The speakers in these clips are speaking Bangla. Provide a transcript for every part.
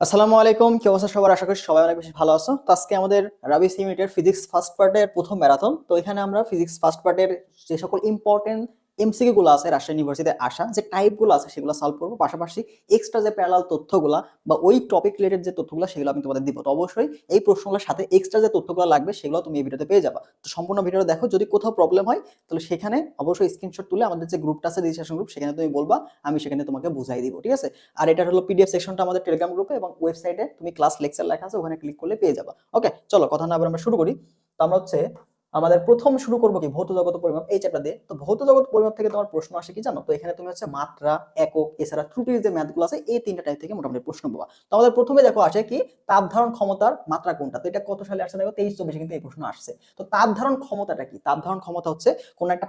আসসালামু আলাইকুম, কি অবস্থা সবার? আশা করি সবাই অনেক বেশি ভালো আছো। তো আজকে আমাদের রাবিস ইউনিটের ফিজিক্স ফার্স্ট পার্টের প্রথম ম্যারাথন। তো এখানে আমরা ফিজিক্স ফার্স্ট পার্টের যে সকল ইম্পর্টেন্ট এমসিকিউ গুলো আছে রাজশাহী ইউনিভার্সিটিতে আসা যে টাইপ গুলো আছে সেগুলো সলভ করবো, পাশাপাশি এক্সট্রা যে প্যারালাল তথ্যগুলা বা ওই টপিক রিলেটেড যে তথ্যগুলো সেগুলো আমি তোমাদের দিব। তো অবশ্যই এই প্রশ্নগুলোর সাথে এক্সট্রা যে তথ্যগুলো লাগবে সেগুলো তুমি এই ভিডিওতে পেয়ে যাবা। তো সম্পূর্ণ ভিডিওটা দেখো, যদি কোথাও প্রবলেম হয় তাহলে সেখানে অবশ্যই স্ক্রিনশট তুলে আমাদের যে গ্রুপটা আছে রেজিস্ট্রেশন গ্রুপ সেখানে তুমি বলবা, আমি সেখানে তোমাকে বুঝাই দিব, ঠিক আছে? আর এটা হলো পিডিএফ সেকশনটা আমাদের টেলিগ্রাম গ্রুপে এবং ওয়েবসাইটে তুমি ক্লাস লেকচার লেখা আছে, ওখানে ক্লিক করলে পেয়ে যাবা। ওকে, চলো কথা না বলে আমরা শুরু করি। তো আমরা আমাদের প্রথম শুরু করবো কি ভৌত জগৎ পরিমাপ এই চ্যাপ্টার দিয়ে। তো ভৌত জগৎ পরিমাপ থেকে তোমার প্রশ্ন আসে কি জানো? তো এখানে তুমি মাত্রা, একক, এছাড়া ত্রুটির যে ম্যাথগুলো আছে এই তিনটা টাইপ থেকে মোটামুটি প্রশ্ন পাবা। তো আমাদের প্রথমে দেখো আসে কি তাপ ধারণ ক্ষমতার মাত্রা কোনটা। তো এটা কত সালে আসছে দেখো, 23-24 কিন্তু এই প্রশ্ন আসছে। তো তাপ ধারণ ক্ষমতাটা কি? তাপ ধারণ ক্ষমতা হচ্ছে কোন একটা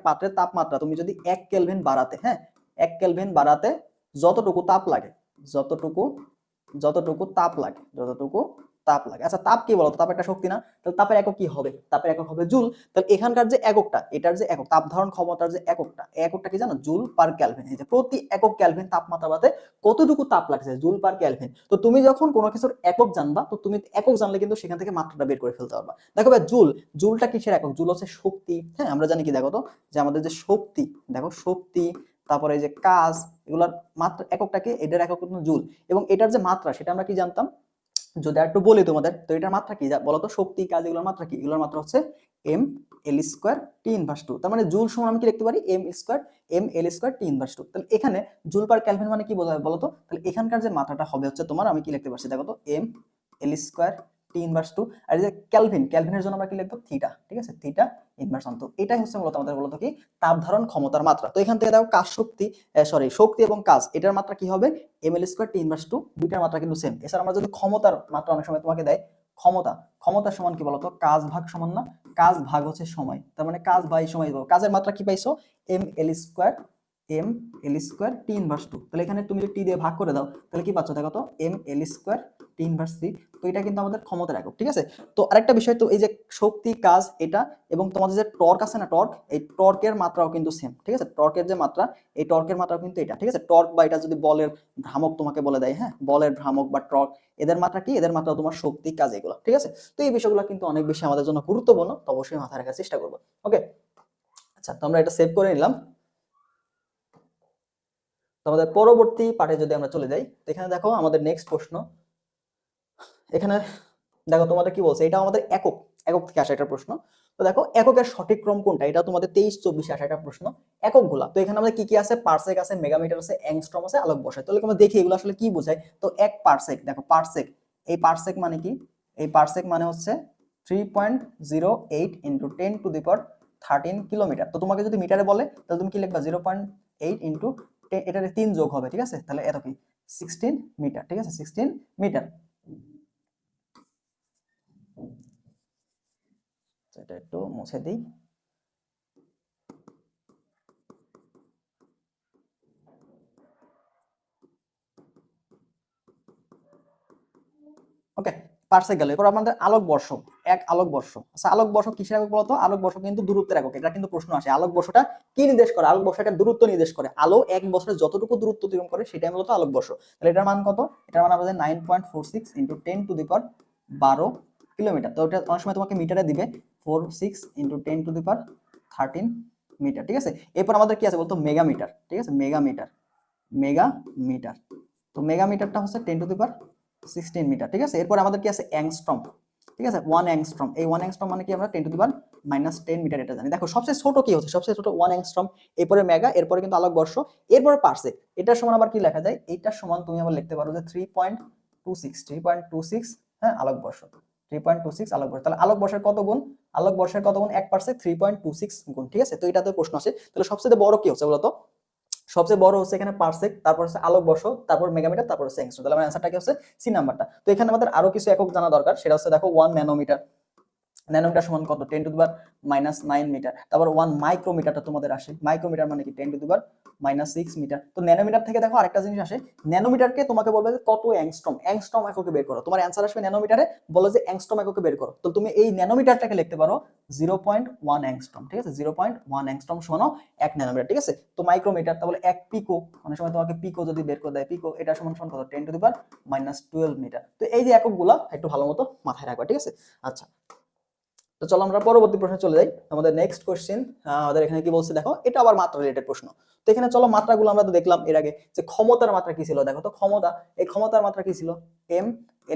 পাত্রের তাপমাত্রা তুমি যদি 1 কেলভিন বাড়াতে, হ্যাঁ 1 কেলভিন বাড়াতে যতটুকু তাপ লাগে, যতটুকু যতটুকু তাপ লাগে। আচ্ছা, তাপ কি বলতো? তাপ একটা শক্তি না? তাহলে তাপের একক কি হবে? তাপের একক হবে জুল। তাহলে এখানকার যে এককটা, এটার যে একক, তাপ ধারণ ক্ষমতার যে এককটা কি জানো? Joule per Calvin. এই যে প্রতি একক ক্যালভিন তাপমাত্রা বাড়াতে কতটুকু তাপ লাগছে, জুল পার ক্যালভিন। তো তুমি যখন কোনো কিছুর একক জানবা, তো তুমি একক জানলে কিন্তু সেখান থেকে মাত্রাটা বের করে ফেলতে পারবা। দেখো ভাই, জুলটা কিসের একক? জুল হচ্ছে শক্তি। হ্যাঁ, আমরা জানি কি দেখো তো, যে আমাদের যে শক্তি, দেখো শক্তি, তারপরে এই যে কাজ, এগুলার মাত্রা এককটাকে, এটার একক কিন্তু জুল। এবং এটার যে মাত্রা সেটা আমরা কি জানতাম? যদি একটু বলি তোমাদের, তো এটার মাত্রা কি বলতো? শক্তি, কাজ, এগুলোর মাত্রা কি? এগুলোর মাত্রা হচ্ছে M L square T inverse two. তার মানে জুল সমান আমি কি লিখতে পারি? M L square T inverse two. তাহলে এখানে জুল পার ক্যালভিন মানে কি বোঝায় বলতো? তাহলে এখানকার যে মাত্রাটা হবে তোমার, আমি কি লিখতে পারছি দেখো তো, M L square T inverse two. আর এই যে ক্যালভিনের জন্য আমরা কি লিখবো? থিটা, ঠিক আছে? থিটা ইনভার্স অন্ত। এটাই হচ্ছে মূলত আমাদের বলতো কি তাপ ধারণ ক্ষমতার মাত্রা। তো এখান থেকে দেখো কাজ, শক্তি এবং কাজ, এটার মাত্রা কি হবে? M L square T inverse two. দুইটার মাত্রা কিন্তু সেম। এছাড়া আমরা যদি ক্ষমতার মাত্রা অনেক সময় তোমাকে দেয়, ক্ষমতা সমান কি বলতো? কাজ ভাগ সমান না? কাজ ভাগ হচ্ছে সময়। তার মানে কাজ বাই সময়, কাজের মাত্রা কি পাইছো? M L square T inverse two. তাহলে এখানে তুমি যদি টি দিয়ে ভাগ করে দাও তাহলে কি পাচ্ছ দেখো তো? M L square T inverse three. তো এটা কিন্তু আমাদের ক্ষমতার একক, ঠিক আছে? তো আরেকটা বিষয়, তো এই যে শক্তি, কাজ, এটা এবং তোমাদের যে টর্ক আছে না, টর্ক, এই টর্কের মাত্রাও কিন্তু সেম, ঠিক আছে? টর্কের যে মাত্রা, এই টর্কের মাত্রাও কিন্তু এটা, ঠিক আছে? টর্ক বা এটা যদি বলের ভ্রামক তোমাকে বলে দেয়, হ্যাঁ বলের ভ্রামক বা টর্ক, এদের মাত্রা কি? এদের মাত্রা তোমার শক্তি, কাজ, এগুলো, ঠিক আছে? তো এই বিষয়গুলো কিন্তু অনেক বেশি আমাদের জন্য গুরুত্বপূর্ণ, তো অবশ্যই মাথায় রাখার চেষ্টা করবো। ওকে, আচ্ছা, তো আমরা এটা সেভ করে নিলাম। তো আমাদের পরবর্তী পার্টে যদি আমরা চলে যাই, তো এখানে দেখো আমাদের নেক্সট প্রশ্ন। এখানে দেখো তোমাদের কি বলছে, এটা আমাদের একক থেকে আসা একটা প্রশ্ন। তো দেখো এককের সঠিক ক্রম কোনটা, এটা তোমাদের 23-24 আসা একটা প্রশ্ন। একক গুলা, তো এখানে আমাদের কি কি আছে? পারসেক আছে, মেগামিটার আছে, অ্যাংস্ট্রম আছে, আলোক বর্ষ। তাহলে আমরা দেখি এগুলো আসলে কি বোঝায়। তো এক পারসেক, দেখো পারসেক, এই পারসেক মানে কি? এই পারসেক মানে হচ্ছে 3.08 ইন্টু 10⁻13 কিলোমিটার। তো তোমাকে যদি মিটারে বলে তাহলে তুমি কি লিখবা? 0.8 ইন্টু, এটার 3 যোগ হবে, ঠিক আছে? তাহলে এত কি 16 মিটার, ঠিক আছে? 16 মিটার। এটা একটু মুছে দিই। ওকে, পারসেক গেল। এরপর আমাদের আলোকবর্ষ, এক আলোকবর্ষ। আচ্ছা, আলোকবর্ষ কিসের একক বলতো? আলোকবর্ষ কিন্তু দূরত্বের একক। এটা কিন্তু প্রশ্ন আসে, আলোকবর্ষটা কি নির্দেশ করে? আলোকবর্ষ একটা দূরত্ব নির্দেশ করে। আলো এক বছরে যতটুকু দূরত্ব অতিক্রম করে সেটাই মূলত আলোকবর্ষ। তাহলে এটার মান কত? এটার মান আমাদের 9.46 ইন্টু 10⁻12 কিলোমিটার। তো এটা অনেক সময় তোমাকে মিটারে দিবে, 46 ইন্টু 10⁻13 মিটার, ঠিক আছে? এরপর আমাদের কি আছে বলতো? মেগামিটার, ঠিক আছে? মেগামিটার। তো মেগামিটারটা হচ্ছে 10⁻16 মিটার, ঠিক আছে? এরপর আমাদের কি আছে? অ্যাংস্ট্রম, ঠিক আছে? 1 অ্যাংস্ট্রম। এই 1 অ্যাংস্ট্রম মানে কি? আমরা 10⁻−10 মিটার এটা জানি। দেখো সবচেয়ে ছোট কি হচ্ছে? সবচেয়ে ছোট 1 অ্যাংস্ট্রম, এরপরে মেগা, এরপরে কিন্তু আলোকবর্ষ, এরপরে পারসেক। এটার সমান আবার কি লেখা যায়? এইটার সমান তুমি আবার লিখতে পারো যে 3.26, হ্যাঁ আলোকবর্ষ, 3.26 আলোকবর্ষ। তাহলে আলোকবর্ষের কত গুণ? আলোকবর্ষের কত গুণ? 1 পারসেক 3.26 গুণ, ঠিক আছে? তো এটাতে প্রশ্ন আসে। তাহলে সবচেয়ে বড় কি হচ্ছে বলতো? সবচেয়ে বড় হচ্ছে এখানে পারসেক, তারপর হচ্ছে আলোকবর্ষ, তারপর মেগামিটার, তারপর হচ্ছে অ্যাংস্ট্রম। তাহলে আমার অ্যান্সারটা কি হচ্ছে? সি নাম্বারটা। তো এখানে আমাদের আরো কিছু একক জানা দরকার, সেটা হচ্ছে দেখো 1 ন্যানোমিটার, ন্যানোমিটার সমান কত 10⁻⁻৯ মিটার। তারপর 1 মাইক্রোমিটারটা তোমাদের আসে, মাইক্রোমিটার মানে কি 10⁻⁻6 মিটার। তো ন্যানোমিটার থেকে দেখো আরেকটা জিনিস আসে, ন্যানোমিটারকে তোমাকে বলবে যে কত অ্যাংস্ট্রম, অ্যাংস্ট্রম এককে বের করো, তোমার অ্যান্সার আসবে ন্যানোমিটারে, বলো যে অ্যাংস্ট্রম এককে বের করো। তো তুমি এই ন্যানোমিটারটাকে লিখতে পারো 0.1 অ্যাংস্ট্রম, ঠিক আছে, 0.1 অ্যাংস্ট্রম সমান 1 ন্যানোমিটার, ঠিক আছে। তো মাইক্রোমিটার, তাহলে 1 পিকো, অনেক সময় তোমাকে পিকো যদি বের করে দেয়, পিকো এটা সমান সমান কত 10⁻12 মিটার। তো এই যে এককগুলা একটু ভালো মতো মাথায় রাখবা, ঠিক আছে। আচ্ছা, তো চলো আমরা পরবর্তী প্রশ্নে চলে যাই। আমাদের নেক্সট কোশ্চেন, আমাদের এখানে কি বলছে দেখো, এটা আবার মাত্রা রিলেটেড প্রশ্ন। তো এখানে চলো মাত্রাগুলো আমরা তো দেখলাম এর আগে যে ক্ষমতার মাত্রা কি ছিল, দেখো তো ক্ষমতা, এই ক্ষমতার মাত্রা কি ছিল m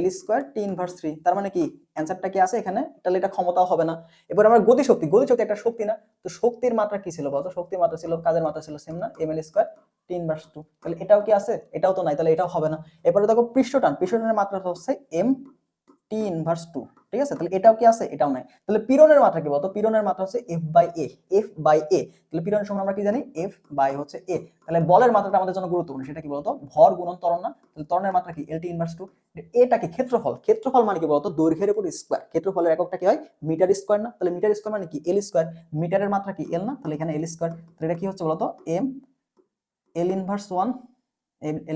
l² t⁻3, তার মানে কি অ্যানসারটা কি আছে এখানে, তাহলে এটা ক্ষমতাও হবে না। এবার আমরা গতিশক্তি, গতিশক্তি একটা শক্তি না, তো শক্তির মাত্রা কি ছিল বলতো, শক্তির মাত্রা ছিল, কাজের মাত্রা ছিল সেম না, ml² t⁻2, তাহলে এটাও কি আছে, এটাও তো নাই, তাহলে এটাও হবে না। এরপরে দেখো পৃষ্ঠটান, পৃষ্ঠটানের মাত্রা হচ্ছে m t⁻2, ঠিক আছে, তাহলে এটাও কি আছে, এটাও নাই। তাহলে পীড়নের মাত্রা কি বলতো, পীড়নের মাত্রা হচ্ছে f/a, f/a, তাহলে পীড়নের সমান আমরা কি জানি f/a। তাহলে বলের মাত্রাটা আমাদের জন্য গুরুত্বপূর্ণ, সেটা কি বলতো, ভর গুণন ত্বরণ না, তাহলে ত্বরণের মাত্রা কি L/T⁻2। এটা কি ক্ষেত্রফল, ক্ষেত্রফল মানে কি বলতো, দৈর্ঘ্যের উপর স্কয়ার, ক্ষেত্রফলের এককটা কি হয় মিটার স্কয়ার না, তাহলে মিটার স্কয়ার মানে কি L², মিটারের মাত্রা কি L না, তাহলে এখানে L², তাহলে এটা কি হচ্ছে বলতো m L−1,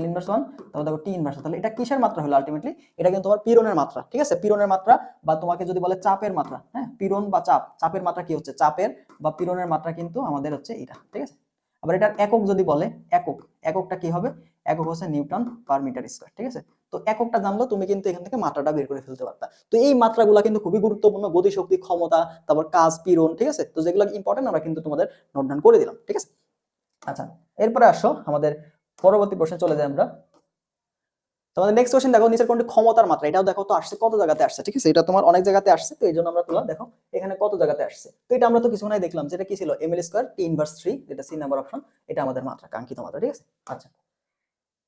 L−1, তাহলে দেখো T⁻, তাহলে এটা কিসের মাত্রা হলো আলটিমেটলি, এটা কিন্তু তোমার পীড়নের মাত্রা, ঠিক আছে, পীড়নের মাত্রা, বা তোমাকে যদি বলে চাপের মাত্রা, হ্যাঁ, পীড়ন বা চাপ, চাপের মাত্রা কি হচ্ছে, চাপের বা পীড়নের মাত্রা কিন্তু আমাদের হচ্ছে এটা, ঠিক আছে। আবার এটার একক যদি বলে, একক, এককটা কি হবে, একক হচ্ছে নিউটন পার মিটার স্কয়ার, ঠিক আছে। তো এককটা জানলো তুমি কিন্তু এখান থেকে মাত্রাটা বের করে ফেলতে পারতা। তো এই মাত্রাগুলো কিন্তু খুবই গুরুত্বপূর্ণ, গতিশক্তি, ক্ষমতা, তারপর কাজ, পীড়ন, ঠিক আছে। তো যেগুলো ইম্পর্টেন্ট আমরা কিন্তু তোমাদের নোট ডাউন করে দিলাম, ঠিক আছে। আচ্ছা, এরপরে আসো আমাদের পরবর্তী প্রশ্নে চলে যাই আমরা। তোমাদের নেক্সট কোশ্চেন দেখো, নিচের কোনটি ক্ষমতার মাত্রা, এটাও দেখো তো আসছে কত জায়গাতে আসছে, ঠিক আছে, এটা তোমার অনেক জায়গাতে আসছে, তো এই জন্য আমরা তুললাম, দেখো এখানে কত জায়গাতে আসছে। তো এটা আমরা তো কিছু নাই দেখলাম, যেটা কি ছিল ml² t⁻3, যেটা সি নাম্বার অপশন, এটা আমাদের মাত্রা, কাঙ্ক্ষিত মাত্রা, ঠিক আছে। আচ্ছা,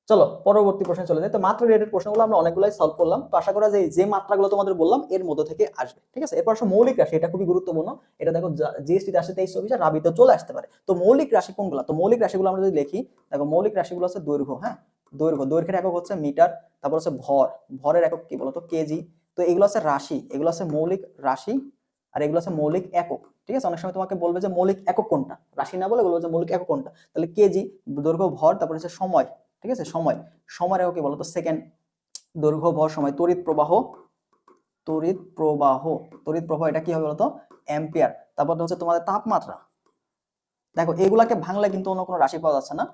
চলো পরবর্তী প্রশ্নে চলে যাই। তো মাত্রা রিলেটেড প্রশ্নগুলো আমরা অনেকগুলাই সলভ করলাম, তো আশা করা যায় যে মাত্রাগুলো তোমাদের বললাম এর মধ্য থেকে আসবে, ঠিক আছে। এরপর আসো মৌলিক রাশি, এটা খুবই গুরুত্বপূর্ণ, এটা দেখো জিএসটি তে আসে 2324 আর রাবিতে চলে আসতে পারে। তো মৌলিক রাশি কোনগুলো, তো মৌলিক রাশিগুলো আমরা যদি লিখি, দেখো মৌলিক রাশিগুলো আছে দৈর্ঘ্য, হ্যাঁ, দৈর্ঘ্য, দৈর্ঘ্যের একক হচ্ছে মিটার, তারপর হচ্ছে ভর, ভরের একক কি বলতো কেজি। তো এগুলো আছে রাশি, এগুলো আছে মৌলিক রাশি, আর এগুলো আছে মৌলিক একক, ঠিক আছে। অনেক সময় তোমাকে বলবে যে মৌলিক একক কোনটা, রাশি না বলে বলবে যে মৌলিক একক কোনটা, তাহলে কেজি, দৈর্ঘ্য, ভর, তারপর হচ্ছে সময়, ঠিক আছে, সময়, সময়ের একক কি বলতো সেকেন্ড, দৈর্ঘ্য, ভর, সময়, তড়িৎ প্রবাহ, তড়িৎ প্রবাহ, তড়িৎ প্রবাহ এটা কি হবে বলতো অ্যাম্পিয়ার। তারপর হচ্ছে তোমাদের তাপমাত্রা, দেখো এগুলাকে ভাঙলে কিন্তু অন্য কোনো রাশি পাওয়া যাচ্ছে না,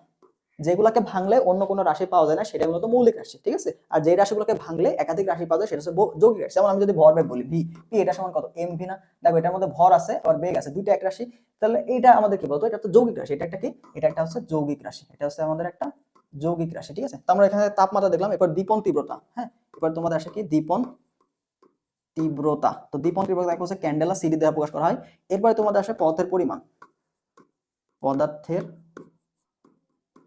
যেগুলোকে ভাঙলে অন্য কোনো রাশি পাওয়া যায় না সেটা হলো তো মৌলিক রাশি, ঠিক আছে। আর যে রাশিগুলোকে ভাঙলে একাধিক রাশি পাওয়া যায় সেটা হচ্ছে যৌগিক রাশি। যেমন আমি যদি ভর বেগ বলি ভি, পি এটা সমান কত এম ভি না, দেখো এটার মধ্যে ভর আছে আর বেগ আছে, দুইটা এক রাশি, তাহলে এইটা আমাদের কি বলতো, এটা তো যৌগিক রাশি, এটা একটা কি, এটা একটা হচ্ছে যৌগিক রাশি, এটা হচ্ছে আমাদের একটা যৌগিক রাশি, ঠিক আছে। তো আমরা এখানে তাপমাত্রা দেখলাম, এরপর দীপন তীব্রতা, হ্যাঁ, এবার তোমাদের আসে কি দীপন তীব্রতা। তো দীপন তীব্রতা হচ্ছে ক্যান্ডেলা সিডি দ্বারা প্রকাশ করা হয়। এরপরে তোমাদের আসে পদার্থের পরিমাণ, পদার্থের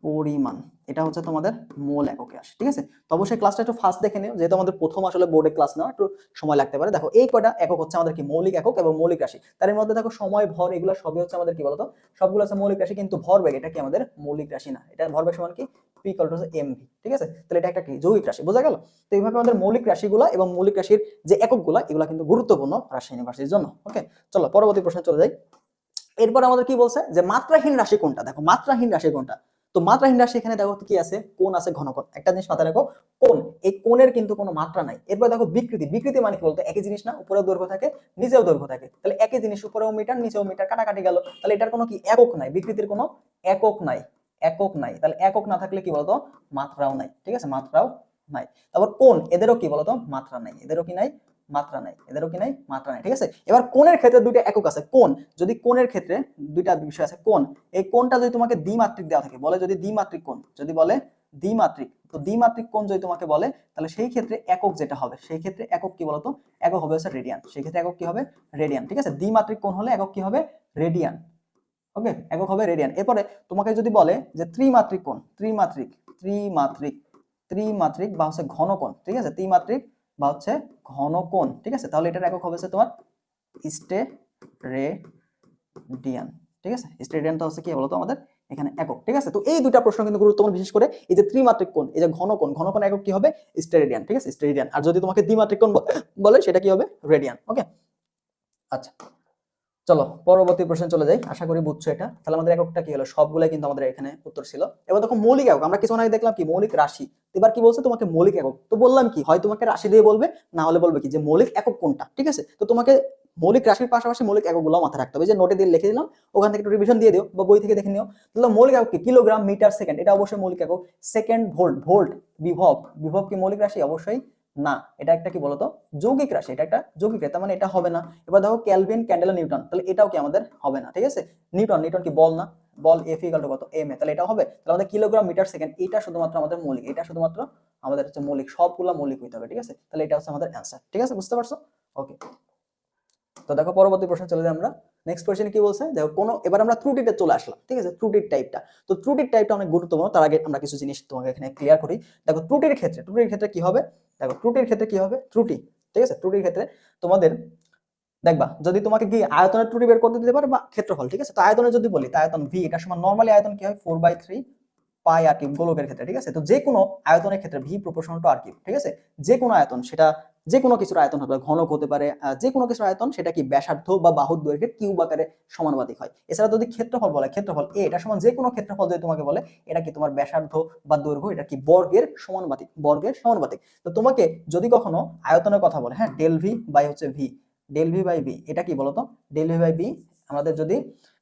পরিমাণ, এটা হচ্ছে তোমাদের মোল এককে আসে, ঠিক আছে। তো অবশ্যই ক্লাসটা একটু ফাস্ট দেখে নিও, যেহেতু আমাদের প্রথম আসলে বোর্ডে ক্লাস নেওয়া একটু সময় লাগতে পারে। দেখো এই কয়টা একক হচ্ছে আমাদের কি মৌলিক একক এবং মৌলিক রাশি, তার মধ্যে দেখো সময়, ভর, এগুলো সবই হচ্ছে আমাদের কি বলতো, সবগুলো আছে মৌলিক রাশি, কিন্তু ভরবেগ এটা কি আমাদের মৌলিক রাশি না, এটা ভরবেগ সমান কি পি ইকুয়াল টু এমভি, ঠিক আছে। তাহলে এটা একটা কি যৌগিক রাশি, বোঝা গেল। তো এইভাবে আমাদের মৌলিক রাশিগুলো এবং মৌলিক রাশির যে এককগুলো এগুলো কিন্তু গুরুত্বপূর্ণ রাজশাহী ইউনিভার্সিটির জন্য। ওকে, চলো পরবর্তী প্রশ্নে চলে যাই। এরপর আমাদের কি বলছে যে মাত্রাহীন রাশি কোনটা, দেখো মাত্রাহীন রাশি কোনটা। তো মাত্রাহীন রাশি এখানে দেখো কি আছে, কোণ আছে, ঘনকোণ, একটা জিনিস মাথায় রাখো, কোণ, এই কোণের কিন্তু কোনো মাত্রা নাই। এরপর দেখো বিকৃতি, বিকৃতি মানে কি বলতো একই জিনিস না, উপরেও দৈর্ঘ্য থাকে নিচেও দৈর্ঘ্য থাকে, তাহলে একই জিনিস উপরেও মিটার নিচেও মিটার, কাটাকাটি গেল, তাহলে এটার কোনো কি একক নাই, বিকৃতির কোনো একক নাই, একক নাই, তাহলে একক না থাকলে কি বলতো মাত্রাও নাই, ঠিক আছে, মাত্রাও নাই। তারপর কোণ, এদেরও কি বলতো মাত্রা নাই, এদেরও কি নাই মাত্রা নাই, এদেরও কি নাই মাত্রা নাই, ঠিক আছে। এবার কোণের ক্ষেত্রে দুইটা একক আছে, কোণ, যদি কোণের ক্ষেত্রে দুইটা বিষয় আছে, কোণ, এই কোণটা যদি তোমাকে দ্বিমাত্রিক দেওয়া থাকে, বলে যদি দ্বিমাত্রিক কোণ, যদি বলে দ্বিমাত্রিক, তো দ্বিমাত্রিক কোণ যদি তোমাকে বলে, তাহলে সেই ক্ষেত্রে একক যেটা হবে, সেই ক্ষেত্রে একক কি বলতো, একক হবে হচ্ছে রেডিয়ান, সেই ক্ষেত্রে একক কি হবে রেডিয়ান, ঠিক আছে। দ্বিমাত্রিক কোণ হলে একক কি হবে রেডিয়ান, ওকে, একক হবে রেডিয়ান। এরপরে তোমাকে যদি বলে যে ত্রিমাত্রিক কোণ, ত্রিমাত্রিক, ত্রিমাত্রিক, ত্রিমাত্রিক বা হচ্ছে ঘনকোণ, ঠিক আছে, ত্রিমাত্রিক বা হচ্ছে ঘনকোণ, ঠিক আছে, তাহলে এটার একক হবে তোমার স্টেরেডিয়ান, ঠিক আছে। স্টেরেডিয়ানটা হচ্ছে কি বলতো আমাদের এখানে একক, ঠিক আছে। তো এই দুইটা প্রশ্ন কিন্তু গুরুত্বপূর্ণ, বিশেষ করে এই যে ত্রিমাত্রিক কোণ, এই যে ঘনকোণ, ঘনকোণ একক কি হবে স্টেরেডিয়ান, ঠিক আছে, স্টেরেডিয়ান। আর যদি তোমাকে দ্বিমাত্রিক কোণ বলে সেটা কি হবে রেডিয়ান, ওকে। আচ্ছা চলো পরবর্তী প্রশ্নে চলে যাই, আশা করি বুঝছো এটা। তাহলে আমাদের এককটা কি হলো, সবগুলাই কিন্তু আমাদের এখানে উত্তর ছিল। এবার দেখো মৌলিক একক, আমরা কিছু আগে দেখলাম কি মৌলিক রাশি, এবার কি বলছে তোমাকে মৌলিক একক। তো বললাম কি হয় তোমাকে রাশি দিয়ে বলবে, না হলে বলবে কি যে মৌলিক একক কোনটা, ঠিক আছে। তো তোমাকে মৌলিক রাশির পাশাপাশি মৌলিক এককগুলো মাথায় রাখতে হবে, যে নোটে দিয়ে লিখে দিলাম, ওখান থেকে একটু রিভিশন দিয়ে দিও বা বই থেকে দেখে নিও। তাহলে মৌলিক একক কি, কিলোগ্রাম, মিটার, সেকেন্ড, এটা অবশ্যই মৌলিক একক। সেকেন্ড, ভোল্ট, ভোল্ট, বিভব, বিভব কি মৌলিক রাশি, অবশ্যই না, এটা একটা কি বলতো যৌগিক রাশি, এটা একটা যৌগিক রাশি, তার মানে এটা হবে না। এবার দেখো কেলভিন, ক্যান্ডেল, নিউটন, তাহলে এটাও কি আমাদের হবে না, ঠিক আছে। নিউটন, নিউটন কি বল না, বল এফ ইকুয়াল টু কত এম এ, তাহলে এটা হবে। তাহলে আমাদের কিলোগ্রাম, মিটার, সেকেন্ড, এটা শুধুমাত্র আমাদের মৌলিক, এটা শুধুমাত্র আমাদের হচ্ছে মৌলিক, সবগুলা মৌলিক হইতে হবে, ঠিক আছে। তাহলে এটা হচ্ছে আমাদের অ্যান্সার, ঠিক আছে, বুঝতে পারছো? ওকে, তো দেখো পরবর্তী প্রশ্ন চলে যাই আমরা। নেক্সট কোশ্চেন কি বলছে, দেখো কোন, এবার আমরা ত্রুটিতে চলে আসলাম, ঠিক আছে। ত্রুটির টাইপটা, তো ত্রুটির টাইপটা অনেক গুরুত্বপূর্ণ, তার আগে আমরা কিছু জিনিস তোমাকে এখানে ক্লিয়ার করি। দেখো ত্রুটির ক্ষেত্রে, ত্রুটির ক্ষেত্রে কি হবে, দেখো ত্রুটির ক্ষেত্রে কি হবে, ত্রুটি, ঠিক আছে, ত্রুটির ক্ষেত্রে তোমাদের দেখবা যদি তোমাকে কি আয়তনের ত্রুটি বের করতে দিতে পারে বা ক্ষেত্রফল, ঠিক আছে। তো আয়তনের যদি বলি, তো আয়তন ভি, এটা সমান নরমালি আয়তন কি হয় 4/3 পাই আর কিউব গোলকের ক্ষেত্রে, ঠিক আছে। তো যে কোনো আয়তনের ক্ষেত্রে V proportional to R cube, ঠিক আছে। যে কোনো আয়তন, সেটা যে কোনো কিছুর আয়তন হতে পারে, ঘনক হতে পারে, যে কোনো কিছুর আয়তন সেটা কি ব্যাসার্ধ বা বাহুর দৈর্ঘ্যের কিউব আকারে সমানুপাতিক হয়। এছাড়া যদি ক্ষেত্রফল বলে, ক্ষেত্রফল এ, এটা সমান যে কোনো ক্ষেত্রফল যদি তোমাকে বলে এটা কি তোমার ব্যাসার্ধ বা দৈর্ঘ্য, এটা কি বর্গের সমানুপাতিক, বর্গের সমানুপাতিক। তো তোমাকে যদি কখনো আয়তনের কথা বলে, হ্যাঁ, ডেল ভি বাই হচ্ছে V, del V by V, এটা কি বলতো, ডেল ভি বাই ভি, আমাদের যদি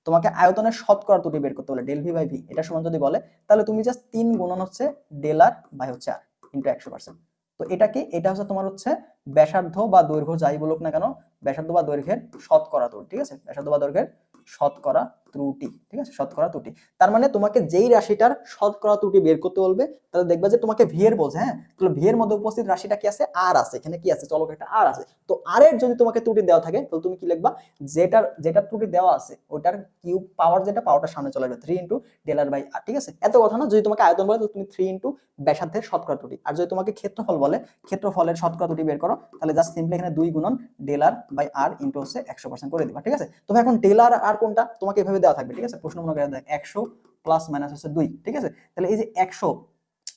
তোমাকে আয়তনের শতকরা ত্রুটি বের করতে বলে, ডেল ভি বাই ভি এটা সমান যদি বলে, তাহলে তুমি জাস্ট 3 গুণন হচ্ছে ডেল আর বাই হচ্ছে আর ইনটু 100%। তো এটা কি, এটা হচ্ছে তোমার হচ্ছে ব্যাসার্ধ বা দৈর্ঘ্য যাই বলুক না কেন, ব্যাসার্ধ বা দৈর্ঘ্যের শতকরা ত্রুটি, ঠিক আছে, ব্যাসার্ধ বা দৈর্ঘ্যের শতকরা ত্রুটি, ঠিক আছে, শতকরা ত্রুটি। তার মানে তোমাকে যেই রাশিটার শতকরা ত্রুটি বের করতে বলবে, তাহলে দেখবা যে তোমাকে ভি এর বলছে, হ্যাঁ, তাহলে ভি এর মধ্যে উপস্থিত রাশিটা কি আছে, আর আছে, এখানে কি আছে, চলক একটা আর আছে। তো আর এর যদি তোমাকে ত্রুটি দেওয়া থাকে, তাহলে তুমি কি লিখবা, যেটার যেটা ত্রুটি দেওয়া আছে ওটার কিউব পাওয়ার, যেটা পাওয়ারটা সামনে চলে আসবে 3 ইনটু ডেল আর বাই আর, ঠিক আছে। এত কথা না, যদি তোমাকে আয়তন বলে তাহলে তুমি 3 ইনটু ব্যাসার্ধের শতকরা ত্রুটি, আর যদি তোমাকে ক্ষেত্রফল বলে, ক্ষেত্রফলের শতকরা ত্রুটি বের করো, তাহলে জাস্ট সিম্পলি এখানে 2 গুণন del R by R into হচ্ছে 100% করে দিবা, ঠিক আছে। তবে এখন ডেল আর আর কোনটা তোমাকে এভাবে দেওয়া থাকবে, ঠিক আছে, প্রশ্ন মনে করে দেয় 100 প্লাস মাইনাস হচ্ছে 2, ঠিক আছে। তাহলে এই যে 100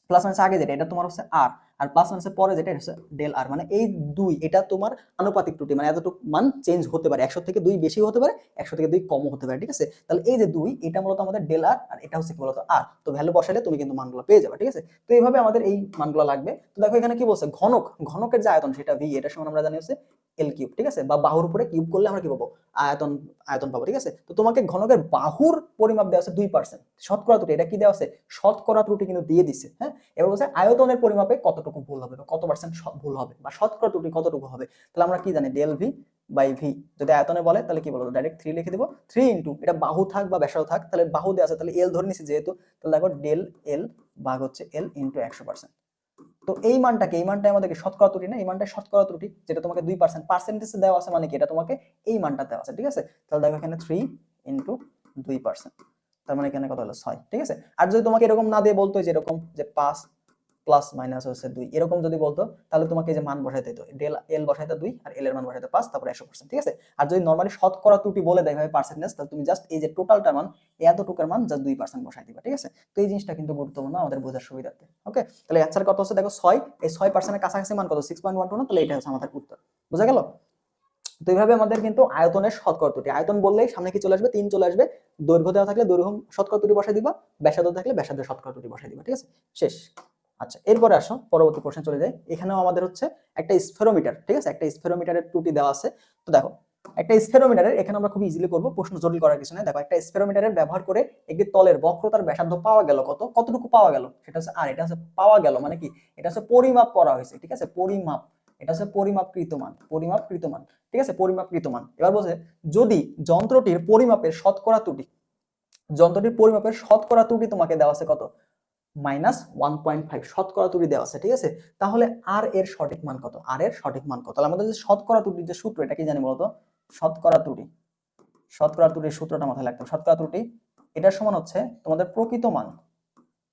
প্লাস মাইনাস আগে যেটা, এটা তোমার হচ্ছে আর, আর প্লাস মাইনাসের পরে যেটা হচ্ছে ডেল আর, মানে এই দুই, এটা তোমার আনুপাতিক ত্রুটি, মানে এতটুকু মান চেঞ্জ হতে পারে, 100 থেকে 2 বেশি হতে পারে, 100 থেকে 2 কমও হতে পারে, ঠিক আছে। তাহলে এই যে 2, এটা মূলত আমাদের ডেল আর, আর এটা হচ্ছে কি বলতো আর, তো ভ্যালু বসালে তুমি কিন্তু মানগুলো পেয়ে যাবে, ঠিক আছে। তো এইভাবে আমাদের এই মানগুলো লাগবে। তো দেখো এখানে কি বলছে, ঘনক, ঘনকের যে আয়তন সেটা ভি, এটা সমান আমরা জানি হচ্ছে এল কিউব, ঠিক আছে, বা বাহুর উপরে কিউব করলে আমরা কি পাবো, আয়তন, আয়তন পাবো, ঠিক আছে। তো তোমাকে ঘনকের বাহুর পরিমাপ দেওয়া আছে 2%, শতকরা ত্রুটি, এটা কি দেওয়া আছে, শতকরা ত্রুটি কিন্তু দিয়ে দিচ্ছে, হ্যাঁ। এবার বলছে আয়তনের পরিমাপে কতটুকু ভুল হবে বা কত পার্সেন্ট ভুল হবে বা শতকরা ত্রুটি কতটুকু হবে। তাহলে আমরা কি জানি, ডেল ভি বাই ভি, যদি আয়তনে বলে তাহলে কি বলবো, ডাইরেক্ট 3 লিখে দিব, 3 ইনটু এটা বাহু থাক বা ব্যাসার্ধ থাক, তাহলে বাহু দেওয়া আছে, তাহলে এল ধরে নিছি যেহেতু, তাহলে দেখো ডেল এল ভাগ হচ্ছে এল ইনটু 100%। তো এই মানটাকে, এই মানটা আমাদেরকে শতকরা ত্রুটি না, এই মানটা শতকরা ত্রুটি, যেটা তোমাকে 2% পার্সেন্টেজ দেওয়া আছে, মানে কি এটা তোমাকে এই মানটা দেওয়া আছে, ঠিক আছে। তাহলে দেখো এখানে 3 ইনটু 2%, তার মানে এখানে কত হলো 6, ঠিক আছে। আর যদি তোমাকে এরকম না দিয়ে বলতো, যে এরকম যে 5 প্লাস মাইনাস হচ্ছে 2, এরকম যদি বলতো, তাহলে তোমাকে যে মান বসাইতে হতো, ডেল এল বসাইতে 2 আর এল এর মান বসাইতে 5, তারপর 100%, ঠিক আছে। আর যদি নরমালি শতকরা ত্রুটি বলে দেয় ভাই পার্সেন্টেজ, তাহলে তুমি জাস্ট এই যে টোটালটার মান, এতটুকুর মান জাস্ট 2% বসাই দিবা, ঠিক আছে। তো এই জিনিসটা কিন্তু গুরুত্বপূর্ণ আমাদের বোঝার সুবিধার্থে, ওকে। তাহলে অ্যান্সার কত হচ্ছে দেখো 6, এই 6% এর কাছাকাছি মান কত, 6.12 না, তাহলে এটা হচ্ছে আমাদের উত্তর, বোঝা গেল। তো এইভাবে আমাদের কিন্তু আয়তনের শতকরা ত্রুটি, আয়তন বললেই সামনে কি চলে আসবে, 3 চলে আসবে, দৈর্ঘ্য দেওয়া থাকলে দৈর্ঘ্য শতকরা ত্রুটি বসাই দিবা, ব্যাসার্ধ থাকলে ব্যাসার্ধের শতকরা ত্রুটি বসাই দিবা, ঠিক আছে, শেষ। আচ্ছা এরপরে আসো পরবর্তী প্রশ্নে চলে যাই। এখানেও আমাদের হচ্ছে একটা স্ফেরোমিটার, ঠিক আছে, একটা স্ফেরোমিটারের ত্রুটি দেওয়া আছে। তো দেখো একটা স্ফেরোমিটারের, এখানে আমরা খুব ইজিলি করবো, প্রশ্ন জটিল করার কিছু নেই। দেখো একটা স্ফেরোমিটারের ব্যবহার করে একটি তলের বক্রতার ব্যাসার্ধ পাওয়া গেল কত, কতটুকু পাওয়া গেল সেটা হচ্ছে আর, এটা হচ্ছে পাওয়া গেল মানে কি, এটা হচ্ছে পরিমাপ করা হয়েছে, ঠিক আছে, পরিমাপ, এটা হচ্ছে পরিমাপকৃত মান, পরিমাপকৃত মান, ঠিক আছে, পরিমাপকৃত মান। এবার বলছে যদি যন্ত্রটির পরিমাপের শতকরা ত্রুটি, যন্ত্রটির পরিমাপের শতকরা ত্রুটি তোমাকে দেওয়া আছে কত, -1.5 শতকরা ত্রুটি দেওয়া আছে, ঠিক আছে। তাহলে আর এর সঠিক মান কত, আর এর সঠিক মান কত, তাহলে আমাদের যে শতকরা ত্রুটির যে সূত্র, এটা কি জানি বলতো, শতকরা ত্রুটি, শতকরা ত্রুটির সূত্রটা মাথায় রাখতে হবে। শতকরা ত্রুটি এটার সমান হচ্ছে তোমাদের প্রকৃত মান,